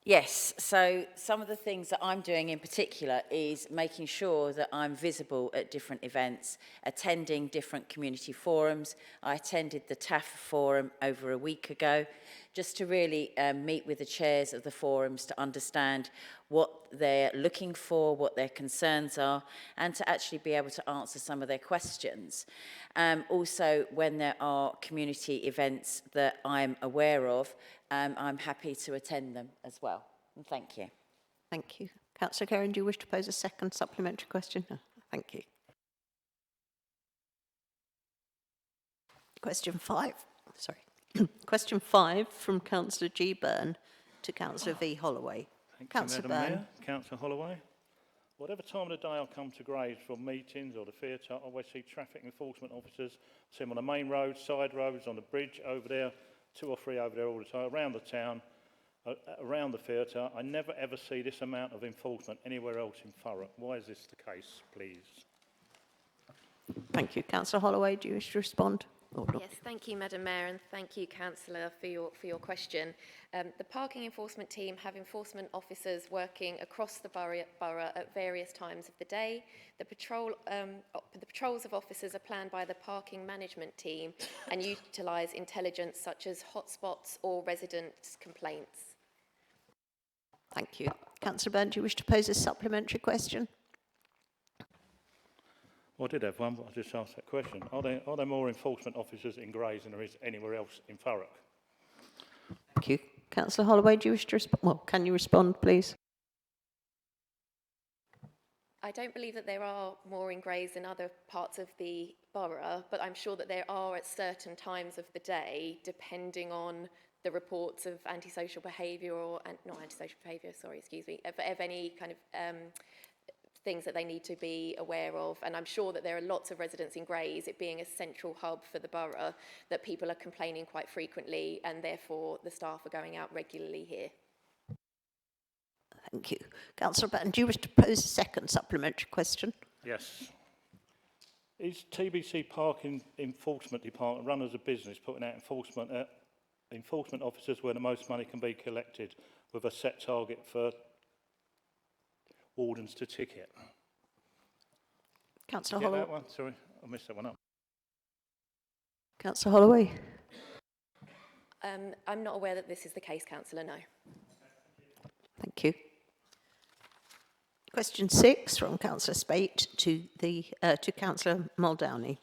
Yes, so some of the things that I'm doing in particular is making sure that I'm visible at different events, attending different community forums. I attended the TAF forum over a week ago, just to really meet with the chairs of the forums to understand what they're looking for, what their concerns are, and to actually be able to answer some of their questions. Also, when there are community events that I'm aware of, I'm happy to attend them as well. And thank you. Thank you. Councillor Curran, do you wish to pose a second supplementary question? No. Thank you. Question 5. Sorry. Question 5 from Councillor G. Byrne to Councillor V. Holloway. Councillor Madam Byrne. Mayor, Councillor Holloway. Whatever time of the day I come to Grays for meetings or the theatre, I always see traffic enforcement officers. I see them on the main roads, side roads, on the bridge over there, 2 or 3 over there all the time, around the town, around the theatre. I never ever see this amount of enforcement anywhere else in Thurrock. Why is this the case, please? Thank you. Councillor Holloway, do you wish to respond? Yes, thank you, Madam Mayor, and thank you, Councillor, for your question. The parking enforcement team have enforcement officers working across the borough at various times of the day. The patrols of officers are planned by the parking management team and utilise intelligence such as hotspots or resident complaints. Thank you. Councillor Byrne, do you wish to pose a supplementary question? Well, I did have one, but I just asked that question. Are there more enforcement officers in Grays than there is anywhere else in Thurrock? Thank you. Councillor Holloway, do you wish to respond? Well, can you respond, please? I don't believe that there are more in Grays than other parts of the borough, but I'm sure that there are at certain times of the day, depending on the reports of antisocial behaviour or, not antisocial behaviour, sorry, excuse me, of any kind of things that they need to be aware of. And I'm sure that there are lots of residents in Grays, it being a central hub for the borough, that people are complaining quite frequently, and therefore the staff are going out regularly here. Thank you. Councillor Byrne, do you wish to pose a second supplementary question? Yes. Is TBC Parking Enforcement Department run as a business, putting out enforcement officers where the most money can be collected, with a set target for wardens to ticket? Councillor Get Holloway. that one? Sorry, I messed that one up. Councillor Holloway. I'm not aware that this is the case, Councillor, no. Thank you. Question 6 from Councillor Spate to Councillor Muldowney.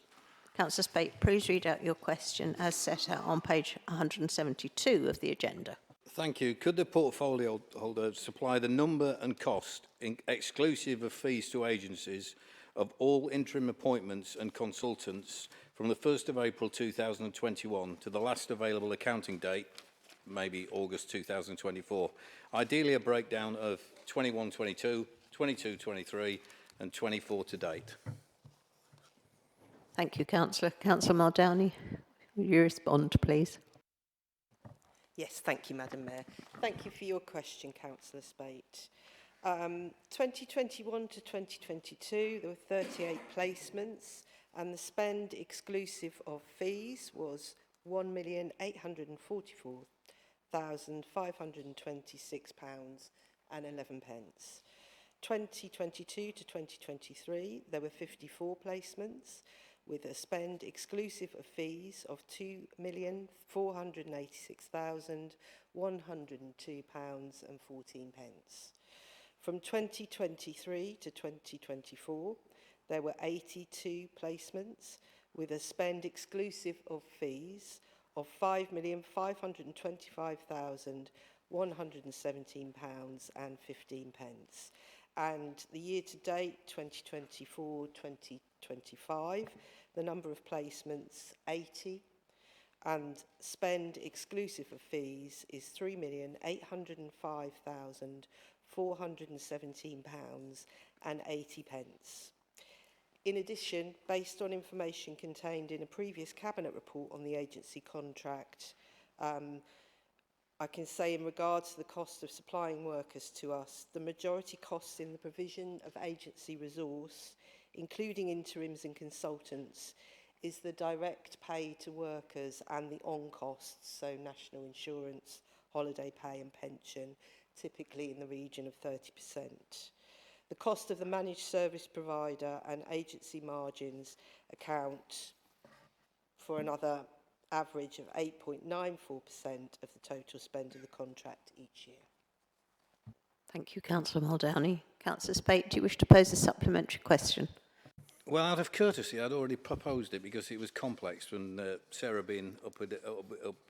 Councillor Spate, please read out your question as set out on page 172 of the agenda. Thank you. Could the portfolio holder supply the number and cost, exclusive of fees to agencies, of all interim appointments and consultants from the 1st of April 2021 to the last available accounting date, maybe August 2024? Ideally, a breakdown of 21-22, 22-23 and 24 to date. Thank you, Councillor. Councillor Muldowney, will you respond, please? Yes, thank you, Madam Mayor. Thank you for your question, Councillor Spate. 2021 to 2022, there were 38 placements, and the spend exclusive of fees was £1,844,526.11. 2022 to 2023, there were 54 placements, with a spend exclusive of fees of £2,486,102.14. From 2023 to 2024, there were 82 placements, with a spend exclusive of fees of £5,525,117.15. And the year-to-date, 2024-2025, the number of placements, 80, and spend exclusive of fees is £3,805,417.80. In addition, based on information contained in a previous Cabinet report on the agency contract, I can say in regards to the cost of supplying workers to us, the majority costs in the provision of agency resource, including interims and consultants, is the direct pay to workers and the on costs, so national insurance, holiday pay and pension, typically in the region of 30%. The cost of the managed service provider and agency margins account for another average of 8.94% of the total spend of the contract each year. Thank you, Councillor Muldowney. Councillor Spate, do you wish to pose a supplementary question? Well, out of courtesy, I'd already proposed it because it was complex, and Sarah being up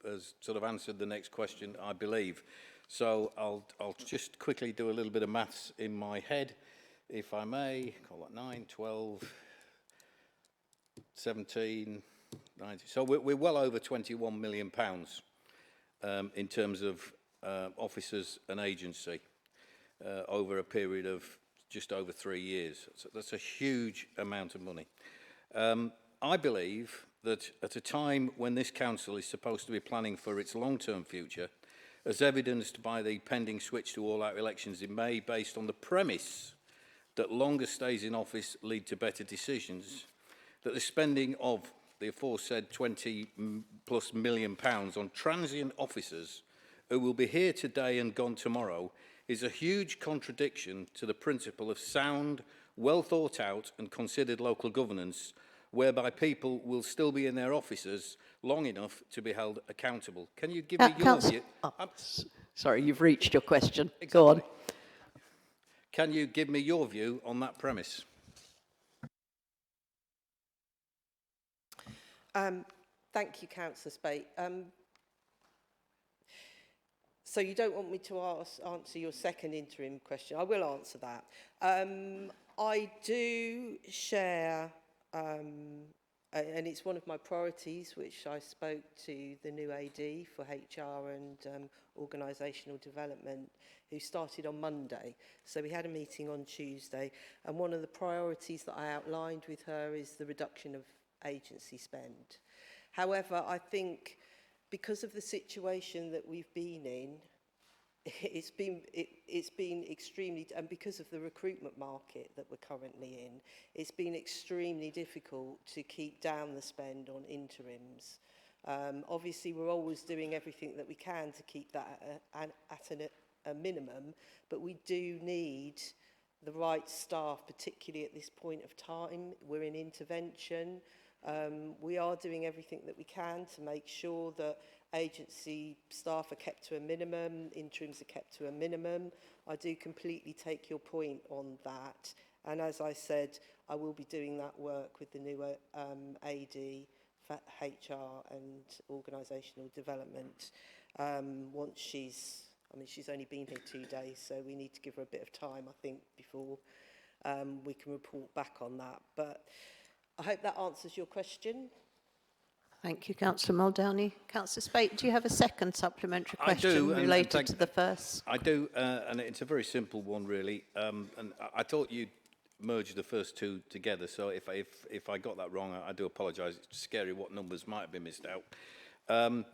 has sort of answered the next question, I believe. So I'll just quickly do a little bit of maths in my head, if I may. Call that 9, 12, 17, 90. So we're well over £21 million in terms of officers and agency over a period of just over 3 years. So that's a huge amount of money. I believe that at a time when this council is supposed to be planning for its long-term future, as evidenced by the pending switch to all-out elections in May, based on the premise that longer stays in office lead to better decisions, that the spending of the aforesaid £20+ million on transient officers who will be here today and gone tomorrow is a huge contradiction to the principle of sound, well thought out and considered local governance, whereby people will still be in their offices long enough to be held accountable. Can you give me your view? Sorry, you've reached your question. Exactly. Go on. Can you give me your view on that premise? Thank you, Councillor Spate. So you don't want me to answer your second interim question? I will answer that. I do share, and it's one of my priorities, which I spoke to the new AD for HR and organisational development, who started on Monday. So we had a meeting on Tuesday, and one of the priorities that I outlined with her is the reduction of agency spend. However, I think because of the situation that we've been in, it's been extremely, and because of the recruitment market that we're currently in, it's been extremely difficult to keep down the spend on interims. Obviously, we're always doing everything that we can to keep that at a minimum, but we do need the right staff, particularly at this point of time. We're in intervention. We are doing everything that we can to make sure that agency staff are kept to a minimum, interims are kept to a minimum. I do completely take your point on that. And as I said, I will be doing that work with the new AD for HR and organisational development once she's only been here 2 days, so we need to give her a bit of time, I think, before we can report back on that. But I hope that answers your question. Thank you, Councillor Muldowney. Councillor Spate, do you have a second supplementary question related to the first? I do, and it's a very simple one, really. And I thought you'd merge the first two together, so if I got that wrong, I do apologise. It's scary what numbers might have been missed out. I'm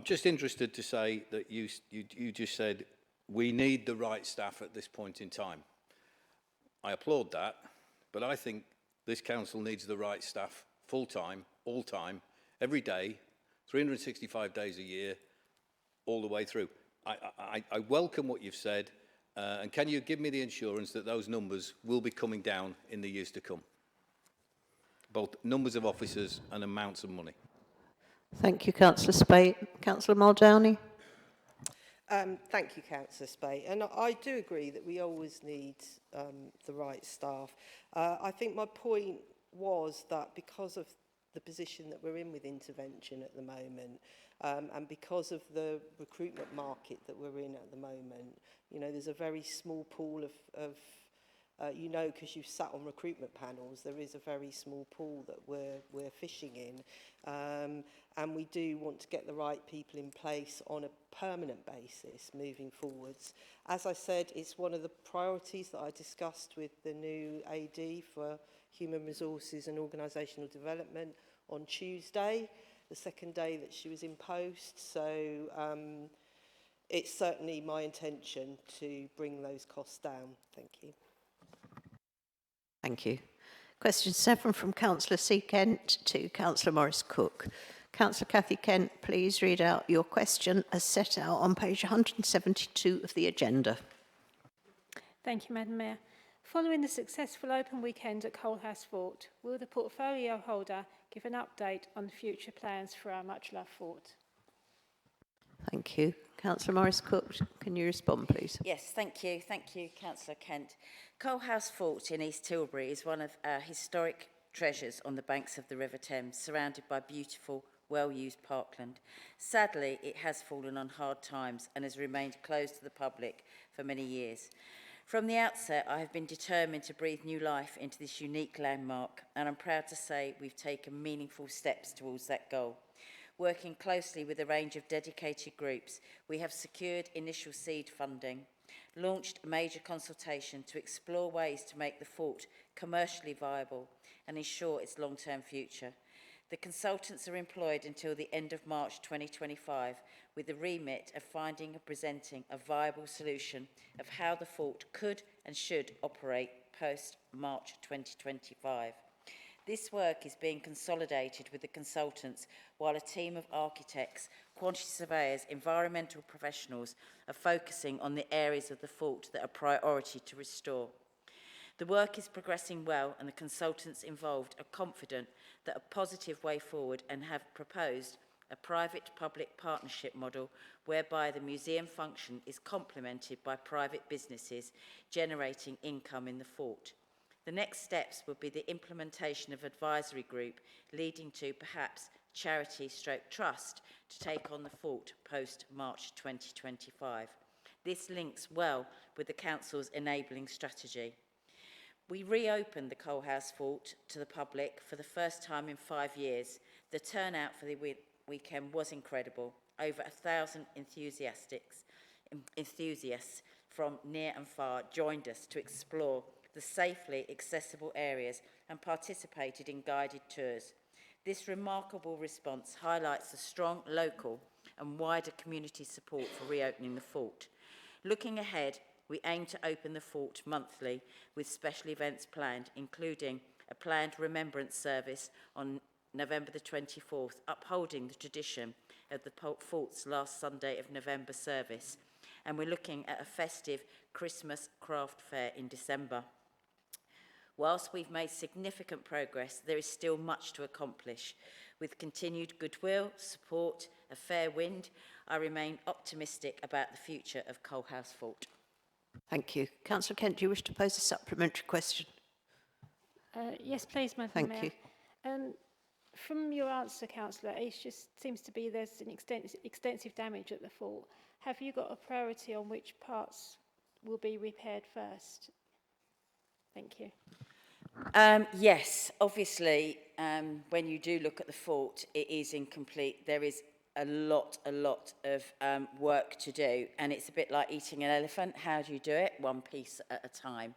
just interested to say that you just said, we need the right staff at this point in time. I applaud that, but I think this council needs the right staff full-time, all-time, every day, 365 days a year, all the way through. I welcome what you've said, and can you give me the assurance that those numbers will be coming down in the years to come? Both numbers of officers and amounts of money. Thank you, Councillor Spate. Councillor Muldowney. Thank you, Councillor Spate. And I do agree that we always need the right staff. I think my point was that because of the position that we're in with intervention at the moment, and because of the recruitment market that we're in at the moment, you know, there's a very small pool of you know, because you've sat on recruitment panels, there is a very small pool that we're fishing in, and we do want to get the right people in place on a permanent basis moving forwards. As I said, it's one of the priorities that I discussed with the new AD for Human Resources and Organisational Development on Tuesday, the second day that she was in post. So it's certainly my intention to bring those costs down. Thank you. Thank you. Question 7 from Councillor C. Kent to Councillor Maurice Cook. Councillor Cathy Kent, please read out your question as set out on page 172 of the agenda. Thank you, Madam Mayor. Following the successful open weekend at Coalhouse Fort, will the portfolio holder give an update on future plans for our much-loved fort? Thank you. Councillor Morris-Cook, can you respond, please? Yes, thank you. Thank you, Councillor Kent. Coalhouse Fort in East Tilbury is one of our historic treasures on the banks of the River Thames, surrounded by beautiful, well-used parkland. Sadly, it has fallen on hard times and has remained closed to the public for many years. From the outset, I have been determined to breathe new life into this unique landmark, and I'm proud to say we've taken meaningful steps towards that goal. Working closely with a range of dedicated groups, we have secured initial seed funding, launched a major consultation to explore ways to make the fort commercially viable and ensure its long-term future. The consultants are employed until the end of March 2025 with the remit of finding and presenting a viable solution of how the fort could and should operate post-March 2025. This work is being consolidated with the consultants while a team of architects, quantity surveyors, environmental professionals are focusing on the areas of the fort that are priority to restore. The work is progressing well and the consultants involved are confident that a positive way forward and have proposed a private-public partnership model whereby the museum function is complemented by private businesses generating income in the fort. The next steps will be the implementation of advisory group leading to perhaps charity/trust to take on the fort post-March 2025. This links well with the Council's enabling strategy. We reopened the Coalhouse Fort to the public for the first time in 5 years. The turnout for the weekend was incredible. Over 1,000 enthusiasts from near and far joined us to explore the safely accessible areas and participated in guided tours. This remarkable response highlights the strong local and wider community support for reopening the fort. Looking ahead, we aim to open the fort monthly with special events planned, including a planned remembrance service on November the 24th, upholding the tradition of the fort's last Sunday of November service. And we're looking at a festive Christmas craft fair in December. Whilst we've made significant progress, there is still much to accomplish. With continued goodwill, support, a fair wind, I remain optimistic about the future of Coalhouse Fort. Thank you. Councillor Kent, do you wish to pose a supplementary question? Yes, please, Madam Mayor. Thank you. From your answer, Councillor, it just seems to be there's an extensive damage at the fort. Have you got a priority on which parts will be repaired first? Thank you. Yes, obviously, when you do look at the fort, it is incomplete. There is a lot of work to do, and it's a bit like eating an elephant. How do you do it? One piece at a time.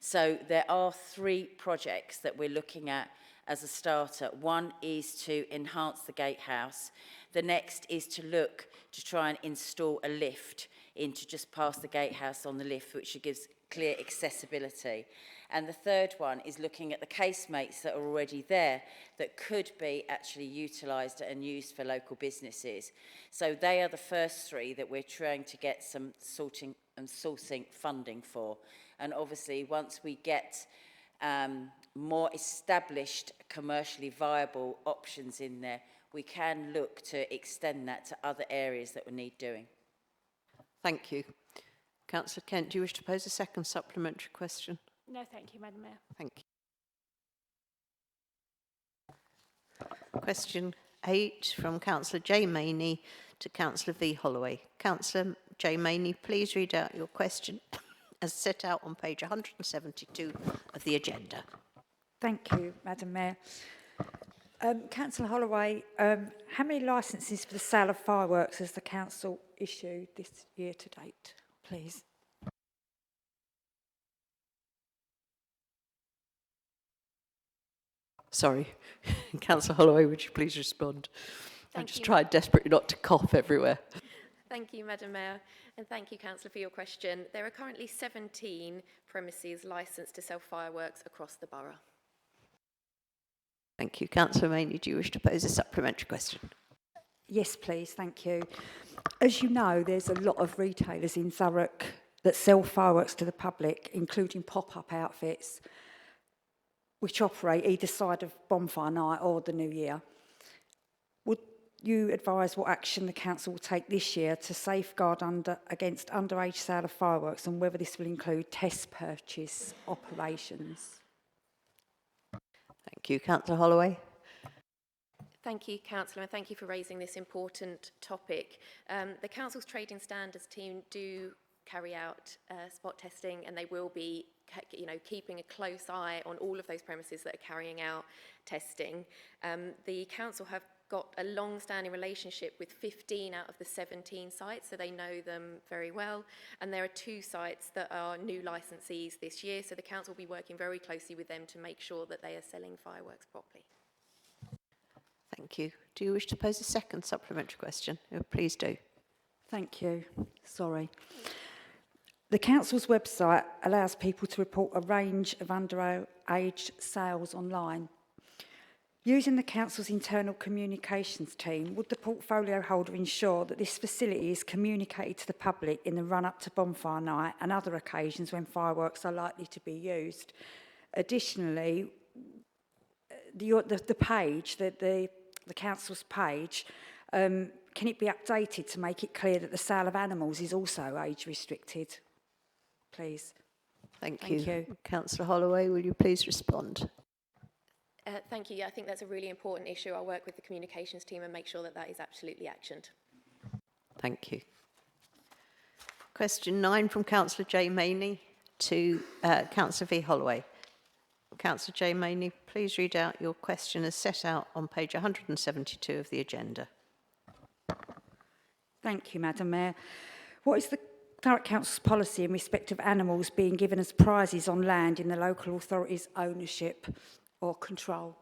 So there are 3 projects that we're looking at as a starter. One is to enhance the gatehouse. The next is to look to try and install a lift into just past the gatehouse on the lift, which gives clear accessibility. And the third one is looking at the casemates that are already there that could be actually utilised and used for local businesses. So they are the first 3 that we're trying to get some sorting and sourcing funding for. And obviously, once we get more established, commercially viable options in there, we can look to extend that to other areas that will need doing. Thank you. Councillor Kent, do you wish to pose a second supplementary question? No, thank you, Madam Mayor. Thank you. Question 8 from Councillor J. Maney to Councillor V. Holloway. Councillor J. Maney, please read out your question as set out on page 172 of the agenda. Thank you, Madam Mayor. Councillor Holloway, how many licences for the sale of fireworks has the council issued this year to date, please? Sorry. Councillor Holloway, would you please respond? I Thank just you. tried desperately not to cough everywhere. Thank you, Madam Mayor, and thank you, Councillor, for your question. There are currently 17 premises licensed to sell fireworks across the borough. Thank you. Councillor Maney, do you wish to pose a supplementary question? Yes, please, thank you. As you know, there's a lot of retailers in Thurrock that sell fireworks to the public, including pop-up outfits, which operate either side of Bonfire Night or the New Year. Would you advise what action the council will take this year to safeguard against underage sale of fireworks, and whether this will include test purchase operations? Thank you. Councillor Holloway. Thank you, Councillor, and thank you for raising this important topic. The Council's Trading Standards team do carry out spot testing, and they will be keeping a close eye on all of those premises that are carrying out testing. The Council have got a long-standing relationship with 15 out of the 17 sites, so they know them very well. And there are 2 sites that are new licensees this year, so the Council will be working very closely with them to make sure that they are selling fireworks properly. Thank you. Do you wish to pose a second supplementary question? Please do. Thank you. Sorry. The council's website allows people to report a range of underage sales online. Using the council's internal communications team, would the portfolio holder ensure that this facility is communicated to the public in the run-up to Bonfire Night and other occasions when fireworks are likely to be used? Additionally, the page, the council's page, can it be updated to make it clear that the sale of animals is also age restricted? Please. Thank you. Councillor Holloway, will you please respond? Thank you. Yeah, I think that's a really important issue. I'll work with the communications team and make sure that that is absolutely actioned. Thank you. Question 9 from Councillor J. Maney to Councillor V. Holloway. Councillor J. Maney, please read out your question as set out on page 172 of the agenda. Thank you, Madam Mayor. What is the Thurrock Council's policy in respect of animals being given as prizes on land in the local authority's ownership or control?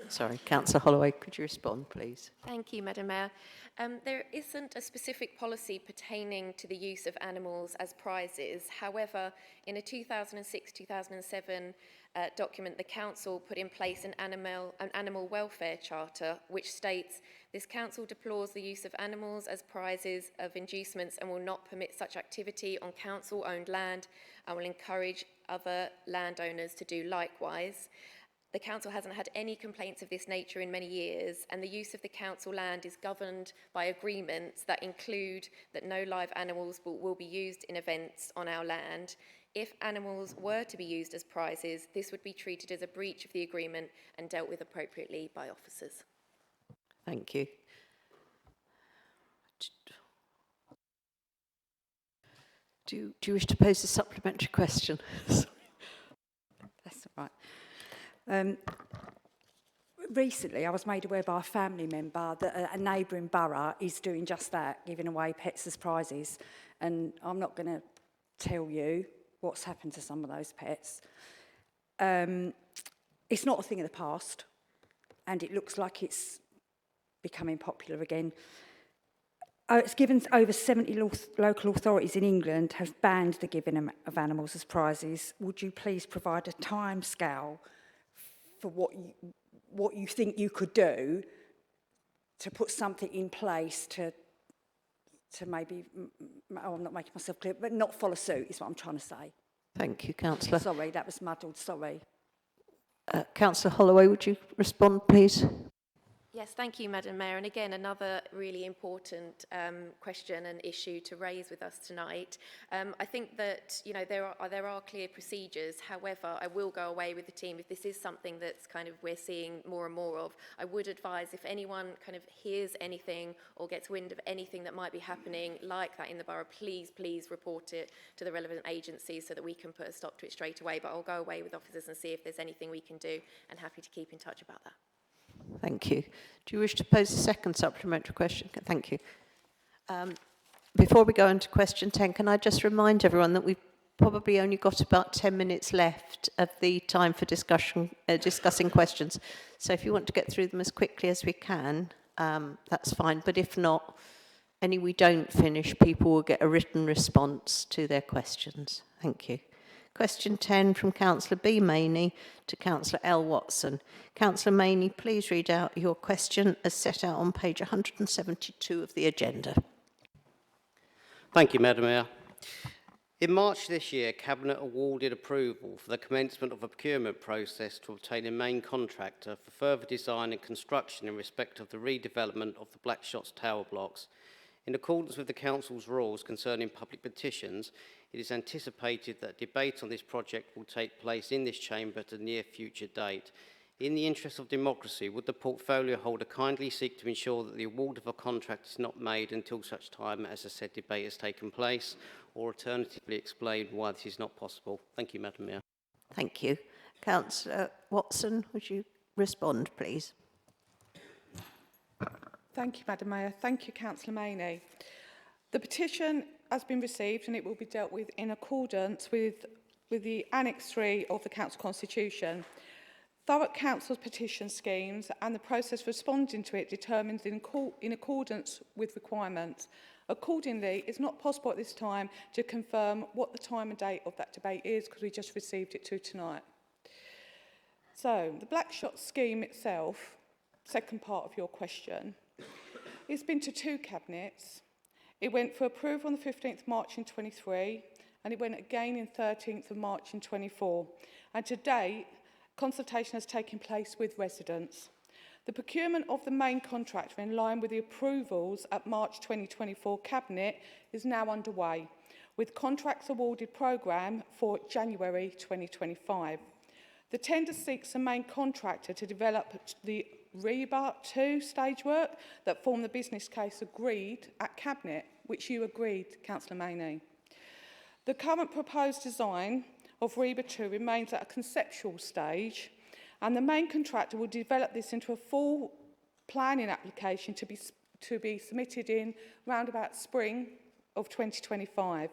Sorry, Councillor Holloway, could you respond, please? Thank you, Madam Mayor. There isn't a specific policy pertaining to the use of animals as prizes. However, in a 2006-2007 document, the Council put in place an animal welfare charter, which states, "This Council deplores the use of animals as prizes of inducements and will not permit such activity on Council-owned land and will encourage other landowners to do likewise." The Council hasn't had any complaints of this nature in many years, and the use of the Council land is governed by agreements that include that no live animals will be used in events on our land. If animals were to be used as prizes, this would be treated as a breach of the agreement and dealt with appropriately by officers. Thank you. Do you wish to pose a supplementary question? That's all right. Recently, I was made aware by a family member that a neighbouring borough is doing just that, giving away pets as prizes. And I'm not going to tell you what's happened to some of those pets. It's not a thing of the past, and it looks like it's becoming popular again. It's given over 70 local authorities in England have banned the giving of animals as prizes. Would you please provide a timescale for what you think you could do to put something in place to maybe, I'm not making myself clear, but not follow suit is what I'm trying to say. Thank you, Councillor. Sorry, that was muddled, sorry. Councillor Holloway, would you respond, please? Yes, thank you, Madam Mayor. And again, another really important question and issue to raise with us tonight. I think that there are clear procedures. However, I will go away with the team if this is something that's we're seeing more and more of. I would advise if anyone hears anything or gets wind of anything that might be happening like that in the borough, please report it to the relevant agencies so that we can put a stop to it straight away. But I'll go away with officers and see if there's anything we can do, and happy to keep in touch about that. Thank you. Do you wish to pose a second supplementary question? Thank you. Before we go into question 10, can I just remind everyone that we've probably only got about 10 minutes left of the time for discussion, discussing questions. So if you want to get through them as quickly as we can, that's fine. But if not, Any we don't finish, people will get a written response to their questions. Thank you. Question 10 from Councillor B. Maney to Councillor L. Watson. Councillor Maney, please read out your question as set out on page 172 of the agenda. Thank you, Madam Mayor. In March this year, Cabinet awarded approval for the commencement of a procurement process to obtain a main contractor for further design and construction in respect of the redevelopment of the Blackshots Tower blocks. In accordance with the Council's rules concerning public petitions, it is anticipated that debate on this project will take place in this chamber at a near future date. In the interest of democracy, would the portfolio holder kindly seek to ensure that the award of a contract is not made until such time as the said debate has taken place, or alternatively explain why this is not possible? Thank you, Madam Mayor. Thank you. Councillor Watson, would you respond, please? Thank you, Madam Mayor. Thank you, Councillor Maney. The petition has been received and it will be dealt with in accordance with the Annex 3 of the Council Constitution. Thurrock Council's petition schemes and the process responding to it determines in accordance with requirements. Accordingly, it's not possible at this time to confirm what the time and date of that debate is because we just received it tonight. So, the Blackshot scheme itself, second part of your question, it's been to 2 cabinets. It went for approval on the 15th of March in 23 and it went again in 13th of March in 24. And to date, consultation has taken place with residents. The procurement of the main contractor in line with the approvals at March 2024 Cabinet is now underway, with contracts awarded programme for January 2025. The tender seeks a main contractor to develop the REBA 2 stage work that formed the business case agreed at Cabinet, which you agreed, Councillor Maney. The current proposed design of REBA 2 remains at a conceptual stage, and the main contractor will develop this into a full planning application to be submitted in round about spring of 2025.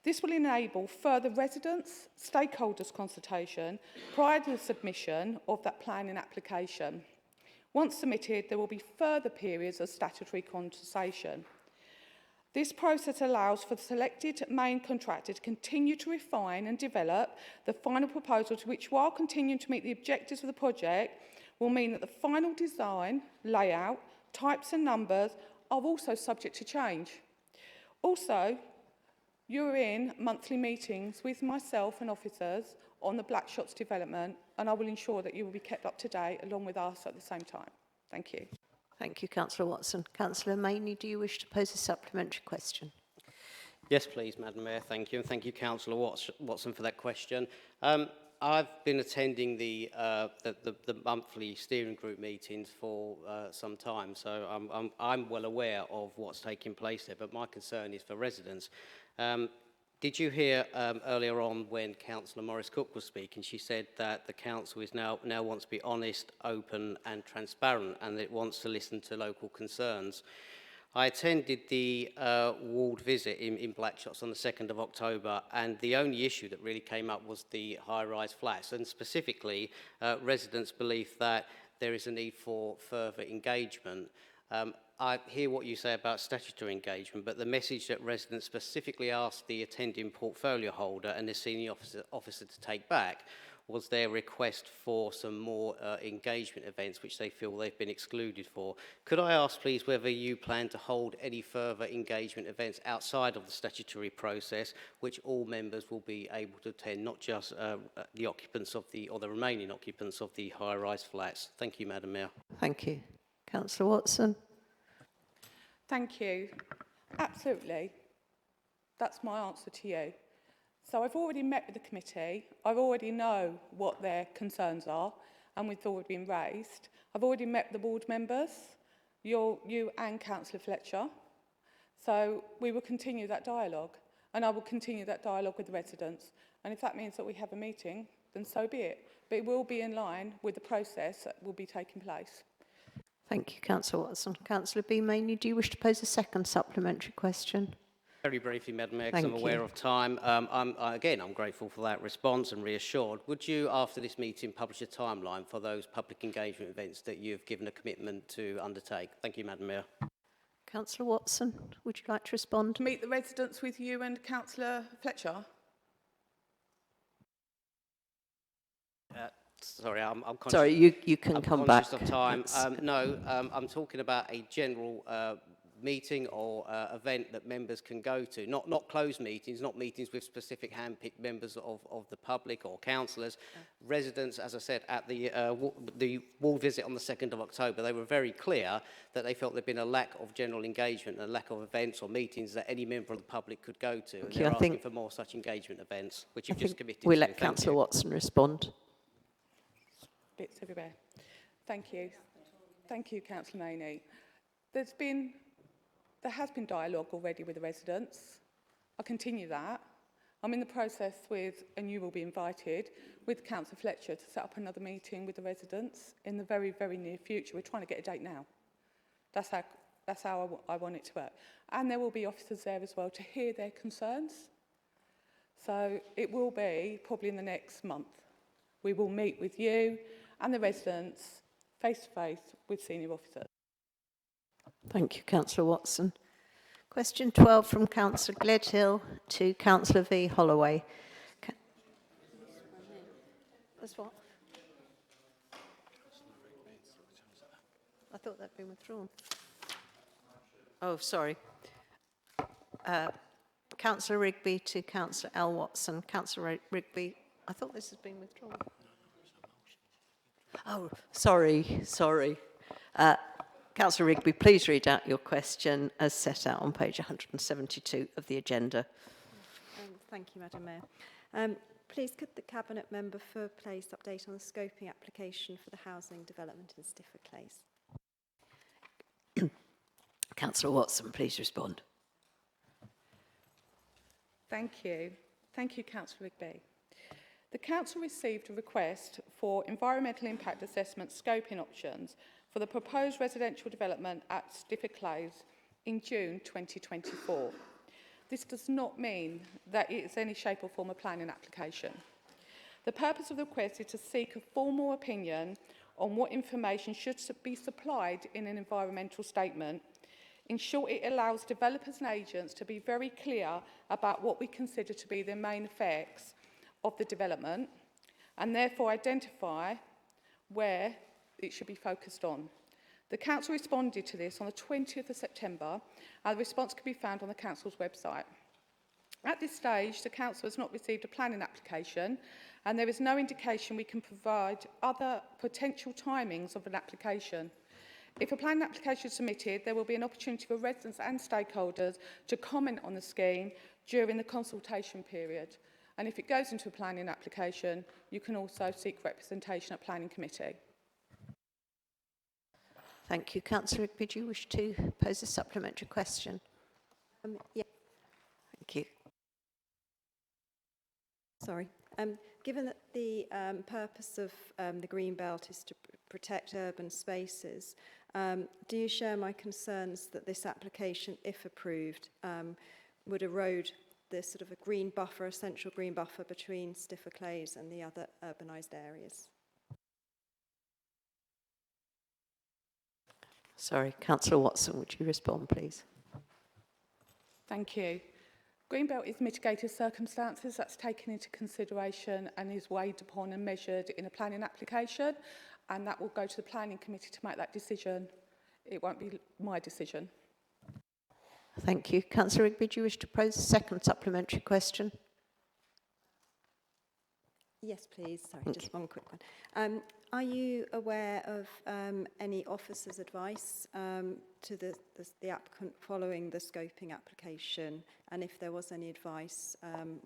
This will enable further residents, stakeholders consultation prior to the submission of that planning application. Once submitted, there will be further periods of statutory consultation. This process allows for the selected main contractor to continue to refine and develop the final proposal to which, while continuing to meet the objectives of the project, will mean that the final design, layout, types and numbers are also subject to change. Also, you're in monthly meetings with myself and officers on the Blackshots development, and I will ensure that you will be kept up to date along with us at the same time. Thank you. Thank you, Councillor Watson. Councillor Maney, do you wish to pose a supplementary question? Yes, please, Madam Mayor. Thank you. And thank you, Councillor Watson, for that question. I've been attending the monthly steering group meetings for some time, so I'm well aware of what's taking place there, but my concern is for residents. Did you hear earlier on when Councillor Morris-Cook was speaking, she said that the council is now wants to be honest, open and transparent, and it wants to listen to local concerns. I attended the ward visit in Blackshots on the 2nd of October, and the only issue that really came up was the high-rise flats, and specifically residents' belief that there is a need for further engagement. I hear what you say about statutory engagement, but the message that residents specifically asked the attending portfolio holder and the senior officer to take back was their request for some more engagement events, which they feel they've been excluded for. Could I ask, please, whether you plan to hold any further engagement events outside of the statutory process, which all members will be able to attend, not just the occupants of or the remaining occupants of the high-rise flats? Thank you, Madam Mayor. Thank you. Councillor Watson. Thank you. Absolutely. That's my answer to you. So I've already met with the committee. I already know what their concerns are, and we've already been raised. I've already met the board members, you and Councillor Fletcher. So we will continue that dialogue, and I will continue that dialogue with the residents. And if that means that we have a meeting, then so be it. But it will be in line with the process that will be taking place. Thank you, Councillor Watson. Councillor B. Maney, do you wish to pose a second supplementary question? Very briefly, Madam Mayor, because I'm aware of time. I'm grateful for that response and reassured. Would you, after this meeting, publish a timeline for those public engagement events that you've given a commitment to undertake? Thank you, Madam Mayor. Councillor Watson, would you like to respond? Meet the residents with you and Councillor Fletcher? Sorry, I'm conscious. Sorry, you can come back. I'm conscious of time. No, I'm talking about a general meeting or event that members can go to. Not closed meetings, not meetings with specific hand-picked members of the public or councillors. Residents, as I said, at the wall visit on the 2nd of October, they were very clear that they felt there'd been a lack of general engagement and a lack of events or meetings that any member of the public could go to. And they're asking for more such engagement events, which you've just committed to. We'll let Councillor Watson respond. Bits everywhere. Thank you. Thank you, Councillor Maney. There has been dialogue already with the residents. I'll continue that. I'm in the process with, and you will be invited, with Councillor Fletcher to set up another meeting with the residents in the very, very near future. We're trying to get a date now. That's how I want it to work. And there will be officers there as well to hear their concerns. So it will be probably in the next month. We will meet with you and the residents face to face with senior officers. Thank you, Councillor Watson. Question 12 from Councillor Gledhill to Councillor V. Holloway. That's what? I thought that'd been withdrawn. Oh, sorry. Councillor Rigby to Councillor L. Watson. Councillor Rigby, I thought this has been withdrawn. Oh, sorry. Councillor Rigby, please read out your question as set out on page 172 of the agenda. Thank you, Madam Mayor. Please could the Cabinet Member for Place update on the scoping application for the housing development in Stiffer Place? Councillor Watson, please respond. Thank you. Thank you, Councillor Rigby. The Council received a request for environmental impact assessment scoping options for the proposed residential development at Stiffer Close in June 2024. This does not mean that it is any shape or form a planning application. The purpose of the request is to seek a formal opinion on what information should be supplied in an environmental statement. In short, it allows developers and agents to be very clear about what we consider to be the main effects of the development and therefore identify where it should be focused on. The Council responded to this on the 20th of September and the response can be found on the Council's website. At this stage, the Council has not received a planning application and there is no indication we can provide other potential timings of an application. If a planning application is submitted, there will be an opportunity for residents and stakeholders to comment on the scheme during the consultation period. And if it goes into a planning application, you can also seek representation at Planning Committee. Thank you. Councillor Rigby, do you wish to pose a supplementary question? Yeah. Thank you. Sorry. Given that the purpose of the Green Belt is to protect urban spaces, do you share my concerns that this application, if approved, would erode the sort of a green buffer, a central green buffer between Stiffer Close and the other urbanised areas? Sorry, Councillor Watson, would you respond, please? Thank you. Greenbelt is mitigated circumstances that's taken into consideration and is weighed upon and measured in a planning application, and that will go to the Planning Committee to make that decision. It won't be my decision. Thank you. Councillor Rigby, do you wish to pose a second supplementary question? Yes, please. Sorry, just one quick one. Are you aware of any officer's advice to the applicant following the scoping application? And if there was any advice,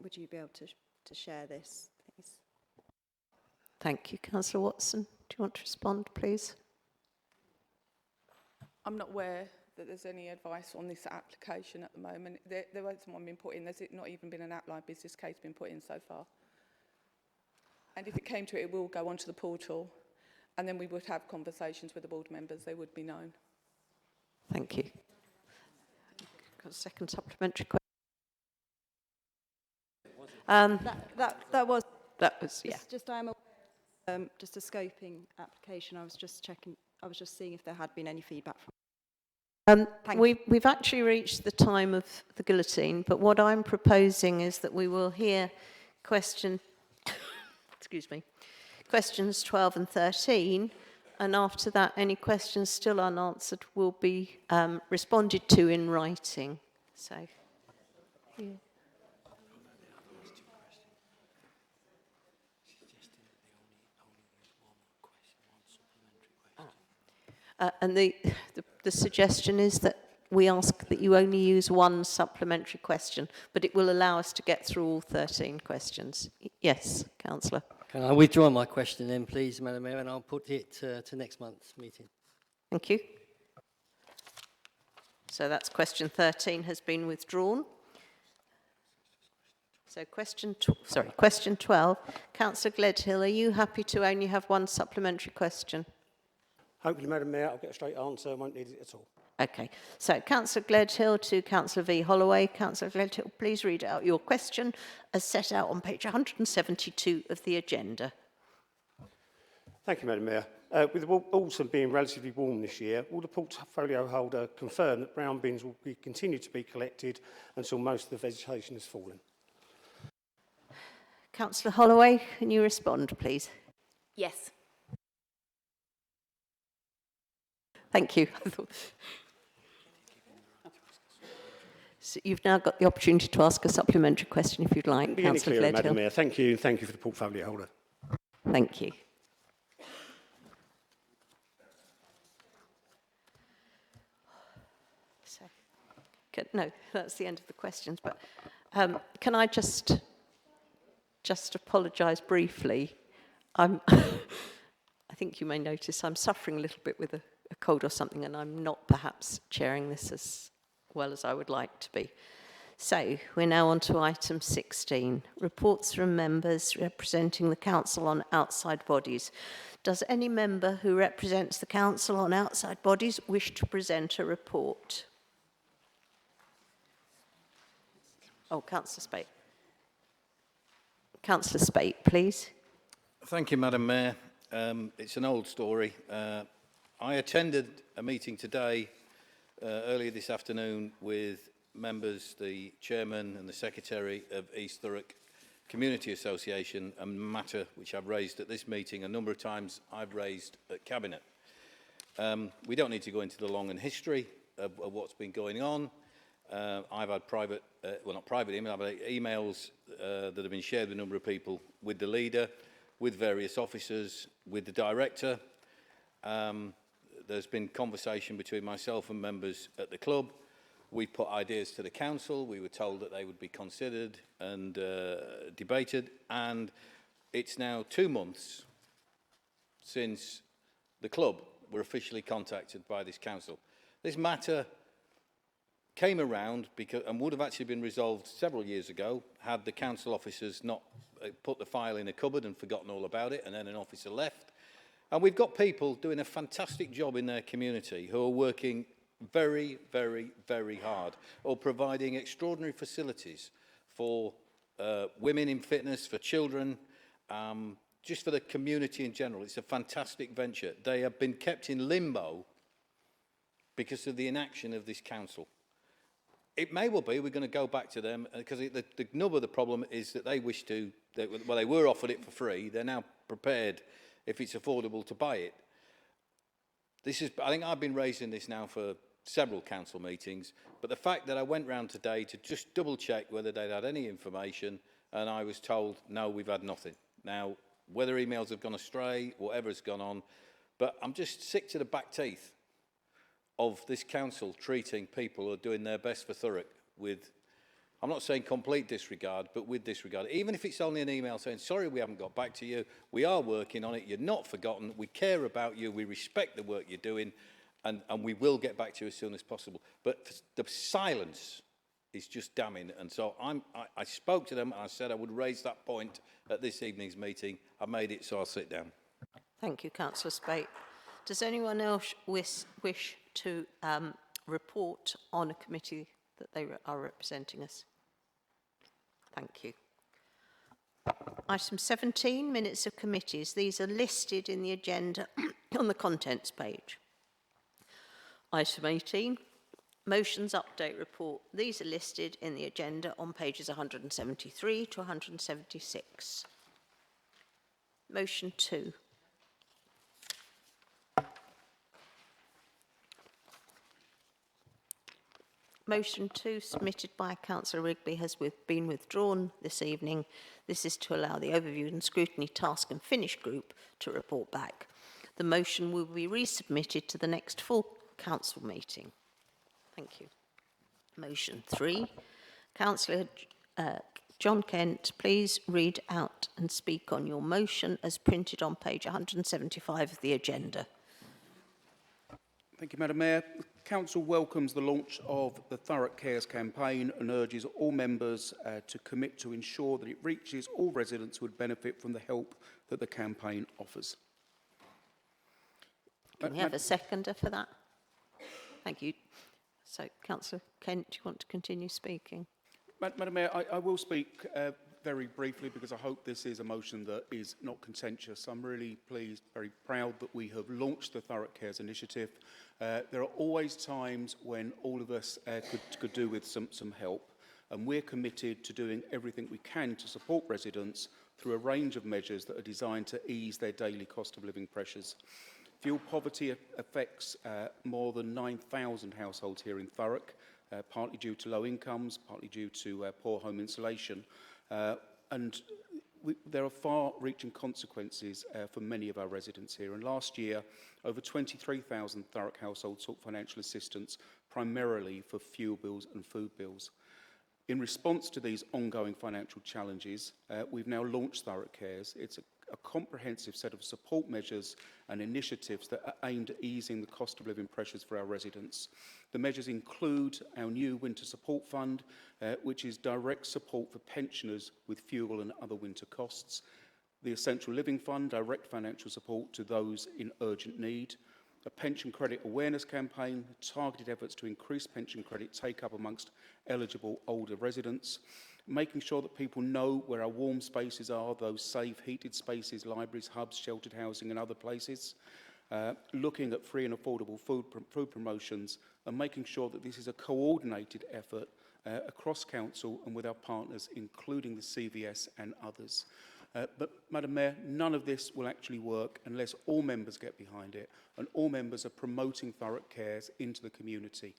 would you be able to share this, please? Thank you. Councillor Watson, do you want to respond, please? I'm not aware that there's any advice on this application at the moment. There hasn't one been put in. There's not even been an outline business case been put in so far. And if it came to it, it will go onto the portal, and then we would have conversations with the board members. They would be known. Thank you. Got a second supplementary question. That was yeah. Just I'm just a scoping application. I was just checking. I was just seeing if there had been any feedback from. We've actually reached the time of the guillotine, but what I'm proposing is that we will hear questions 12 and 13, and after that, any questions still unanswered will be responded to in writing. So, yeah. And the suggestion is that we ask that you only use one supplementary question, but it will allow us to get through all 13 questions. Yes, Councillor. Can I withdraw my question then, please, Madam Mayor, and I'll put it to next month's meeting. Thank you. So that's question 13 has been withdrawn. So question 12. Councillor Gledhill, are you happy to only have one supplementary question? Hopefully, Madam Mayor, I'll get a straight answer. I won't need it at all. Okay. So Councillor Gledhill to Councillor V. Holloway. Councillor Gledhill, please read out your question as set out on page 172 of the agenda. Thank you, Madam Mayor. With the autumn being relatively warm this year, will the portfolio holder confirm that brown bins will continue to be collected until most of the vegetation has fallen? Councillor Holloway, can you respond, please? Yes. Thank you. So you've now got the opportunity to ask a supplementary question if you'd like. Be any clearer, Madam Mayor. Thank you, and thank you for the portfolio holder. Thank you. So, no, that's the end of the questions. But can I just apologise briefly? I think you may notice I'm suffering a little bit with a cold or something, and I'm not perhaps chairing this as well as I would like to be. So we're now on to item 16, reports from members representing the council on outside bodies. Does any member who represents the council on outside bodies wish to present a report? Oh, Councillor Spate. Councillor Spate, please. Thank you, Madam Mayor. It's an old story. I attended a meeting today, earlier this afternoon, with members, the chairman and the secretary of East Thurrock Community Association, a matter which I've raised at this meeting a number of times. I've raised at Cabinet. We don't need to go into the long and history of what's been going on. I've had private, well not private email, I've had emails that have been shared with a number of people, with the leader, with various officers, with the director. There's been conversation between myself and members at the club. We put ideas to the council. We were told that they would be considered and debated. And it's now 2 months since the club were officially contacted by this council. This matter came around because, and would have actually been resolved several years ago had the council officers not put the file in a cupboard and forgotten all about it, and then an officer left. And we've got people doing a fantastic job in their community who are working very, very, very hard, or providing extraordinary facilities for women in fitness, for children, just for the community in general. It's a fantastic venture. They have been kept in limbo because of the inaction of this council. It may well be we're going to go back to them because the nub of the problem is that they wish to, well, they were offered it for free. They're now prepared, if it's affordable, to buy it. This is, I think I've been raising this now for several council meetings, but the fact that I went round today to just double check whether they'd had any information, and I was told, no, we've had nothing. Now, whether emails have gone astray, whatever's gone on, but I'm just sick to the back teeth of this council treating people who are doing their best for Thurrock with, I'm not saying complete disregard, but with disregard. Even if it's only an email saying, sorry, we haven't got back to you, we are working on it, you're not forgotten, we care about you, we respect the work you're doing, and we will get back to you as soon as possible. But the silence is just damning. And so I spoke to them and I said I would raise that point at this evening's meeting. I made it, so I'll sit down. Thank you, Councillor Spate. Does anyone else wish to report on a committee that they are representing us? Thank you. Item 17, minutes of committees. These are listed in the agenda on the contents page. Item 18, Motions update report. These are listed in the agenda on pages 173 to 176. Motion 2. Motion 2 submitted by Councillor Rigby has been withdrawn this evening. This is to allow the Overview and Scrutiny Task and Finish Group to report back. The motion will be resubmitted to the next full council meeting. Thank you. Motion 3. Councillor John Kent, please read out and speak on your motion as printed on page 175 of the agenda. Thank you, Madam Mayor. The Council welcomes the launch of the Thurrock Cares campaign and urges all members to commit to ensure that it reaches all residents who would benefit from the help that the campaign offers. Can we have a seconder for that? Thank you. So, Councillor Kent, do you want to continue speaking? Madam Mayor, I will speak very briefly because I hope this is a motion that is not contentious. I'm really pleased, very proud that we have launched the Thurrock Cares initiative. There are always times when all of us could do with some help, and we're committed to doing everything we can to support residents through a range of measures that are designed to ease their daily cost of living pressures. Fuel poverty affects more than 9,000 households here in Thurrock, partly due to low incomes, partly due to poor home insulation. And there are far-reaching consequences for many of our residents here. And last year, over 23,000 Thurrock households sought financial assistance, primarily for fuel bills and food bills. In response to these ongoing financial challenges, we've now launched Thurrock Cares. It's a comprehensive set of support measures and initiatives that are aimed at easing the cost of living pressures for our residents. The measures include our new Winter Support Fund, which is direct support for pensioners with fuel and other winter costs. The Essential Living Fund, direct financial support to those in urgent need. A pension credit awareness campaign, targeted efforts to increase pension credit take-up amongst eligible older residents. Making sure that people know where our warm spaces are, those safe heated spaces, libraries, hubs, sheltered housing and other places. Looking at free and affordable food promotions and making sure that this is a coordinated effort across council and with our partners, including the CVS and others. But, Madam Mayor, none of this will actually work unless all members get behind it and all members are promoting Thurrock Cares into the community.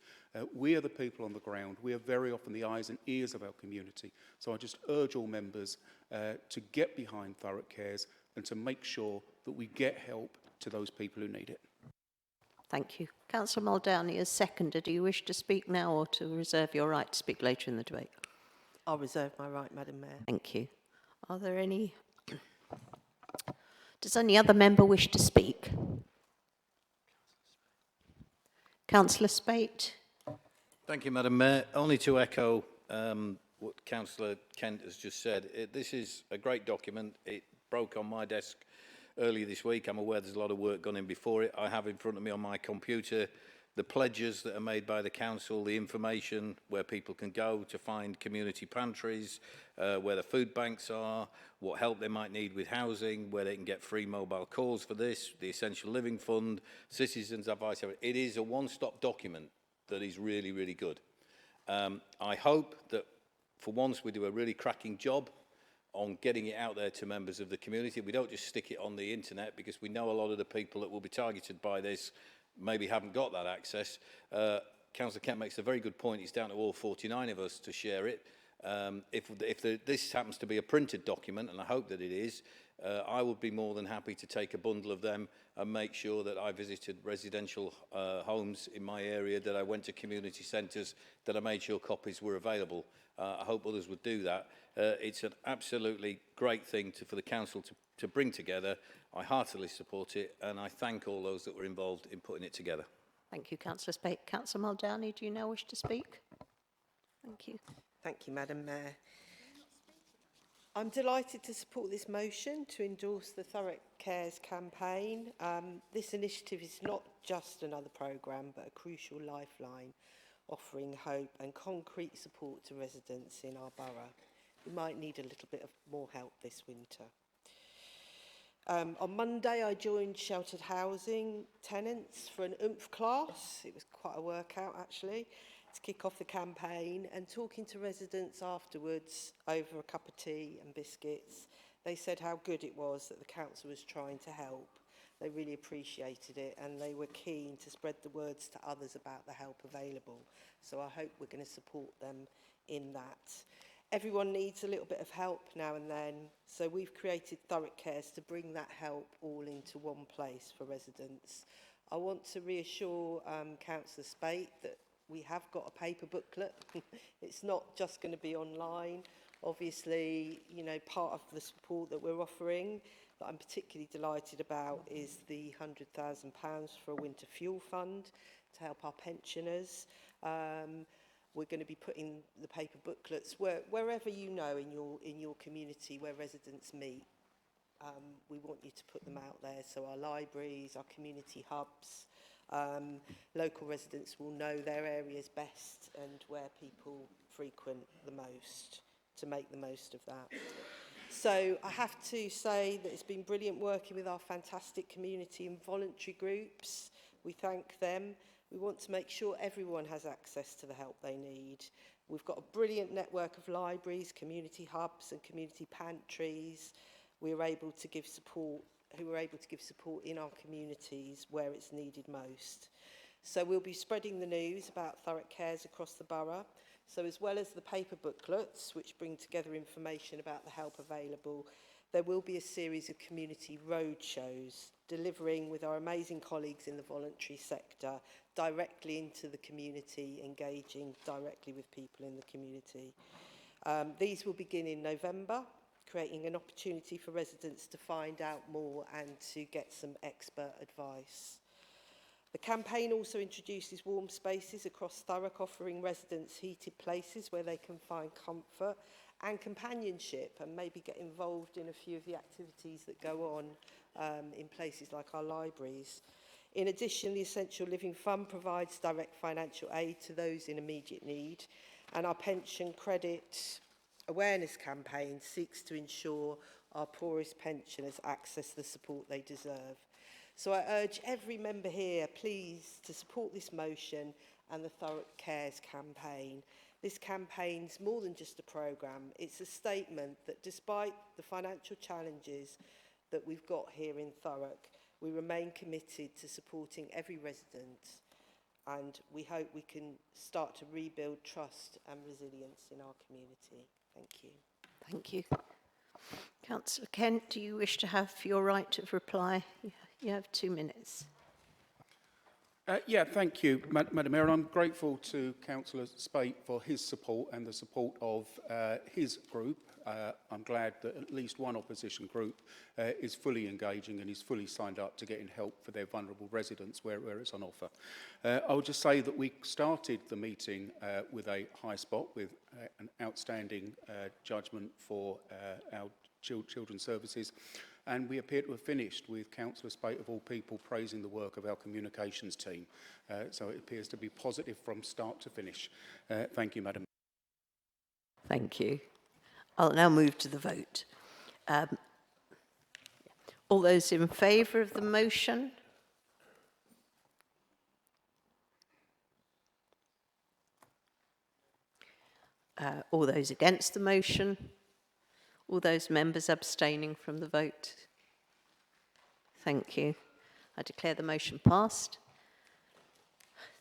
We are the people on the ground. We are very often the eyes and ears of our community. So I just urge all members to get behind Thurrock Cares and to make sure that we get help to those people who need it. Thank you. Councillor Muldowney as seconder. Do you wish to speak now or to reserve your right to speak later in the debate? I'll reserve my right, Madam Mayor. Thank you. Are there any... Does any other member wish to speak? Councillor Spate. Thank you, Madam Mayor. Only to echo what Councillor Kent has just said. This is a great document. It broke on my desk earlier this week. I'm aware there's a lot of work gone in before it. I have in front of me on my computer the pledges that are made by the council, the information where people can go to find community pantries, where the food banks are, what help they might need with housing, where they can get free mobile calls for this, the Essential Living Fund, citizens advice. It is a one-stop document that is really, really good. I hope that for once we do a really cracking job on getting it out there to members of the community. We don't just stick it on the internet because we know a lot of the people that will be targeted by this maybe haven't got that access. Councillor Kent makes a very good point. It's down to all 49 of us to share it. This happens to be a printed document, and I hope that it is, I would be more than happy to take a bundle of them and make sure that I visited residential homes in my area, that I went to community centres, that I made sure copies were available. I hope others would do that. It's an absolutely great thing for the council to bring together. I heartily support it, and I thank all those that were involved in putting it together. Thank you, Councillor Spate. Councillor Muldowney, do you now wish to speak? Thank you. Thank you, Madam Mayor. I'm delighted to support this motion to endorse the Thurrock Cares campaign. This initiative is not just another programme, but a crucial lifeline, offering hope and concrete support to residents in our borough who might need a little bit of more help this winter. On Monday, I joined sheltered housing tenants for an oomph class. It was quite a workout actually, to kick off the campaign, and talking to residents afterwards over a cup of tea and biscuits, they said how good it was that the council was trying to help. They really appreciated it, and they were keen to spread the words to others about the help available. So I hope we're going to support them in that. Everyone needs a little bit of help now and then, so we've created Thurrock Cares to bring that help all into one place for residents. I want to reassure Councillor Spate that we have got a paper booklet. It's not just going to be online. Obviously, you know, part of the support that we're offering that I'm particularly delighted about is the £100,000 for a winter fuel fund to help our pensioners. We're going to be putting the paper booklets wherever you know in your community where residents meet. We want you to put them out there, so our libraries, our community hubs, local residents will know their areas best and where people frequent the most to make the most of that. So I have to say that it's been brilliant working with our fantastic community and voluntary groups. We thank them. We want to make sure everyone has access to the help they need. We've got a brilliant network of libraries, community hubs and community pantries. We are able to give support, who are able to give support in our communities where it's needed most. So we'll be spreading the news about Thurrock Cares across the borough. So as well as the paper booklets, which bring together information about the help available, there will be a series of community roadshows delivering with our amazing colleagues in the voluntary sector directly into the community, engaging directly with people in the community. These will begin in November, creating an opportunity for residents to find out more and to get some expert advice. The campaign also introduces warm spaces across Thurrock, offering residents heated places where they can find comfort and companionship and maybe get involved in a few of the activities that go on in places like our libraries. In addition, the Essential Living Fund provides direct financial aid to those in immediate need, and our pension credit awareness campaign seeks to ensure our poorest pensioners access the support they deserve. So I urge every member here, please, to support this motion and the Thurrock Cares campaign. This campaign's more than just a programme. It's a statement that despite the financial challenges that we've got here in Thurrock, we remain committed to supporting every resident, and we hope we can start to rebuild trust and resilience in our community. Thank you. Thank you. Councillor Kent, do you wish to have your right of reply? You have 2 minutes. Yeah, thank you, Madam Mayor. I'm grateful to Councillor Spate for his support and the support of his group. I'm glad that at least one opposition group is fully engaging and is fully signed up to getting help for their vulnerable residents where it's on offer. I would just say that we started the meeting with a high spot, with an outstanding judgment for our children's services. And we appear to have finished with Councillor Spate, of all people, praising the work of our communications team. So it appears to be positive from start to finish. Thank you, Madam. Thank you. I'll now move to the vote. All those in favour of the motion? All those against the motion? All those members abstaining from the vote? Thank you. I declare the motion passed.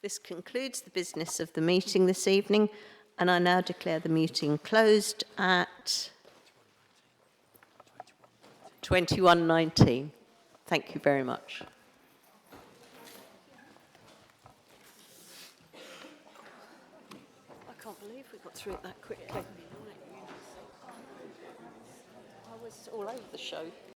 This concludes the business of the meeting this evening, and I now declare the meeting closed at 21:19. Thank you very much. I can't believe we got through it that quickly. I was all over the show.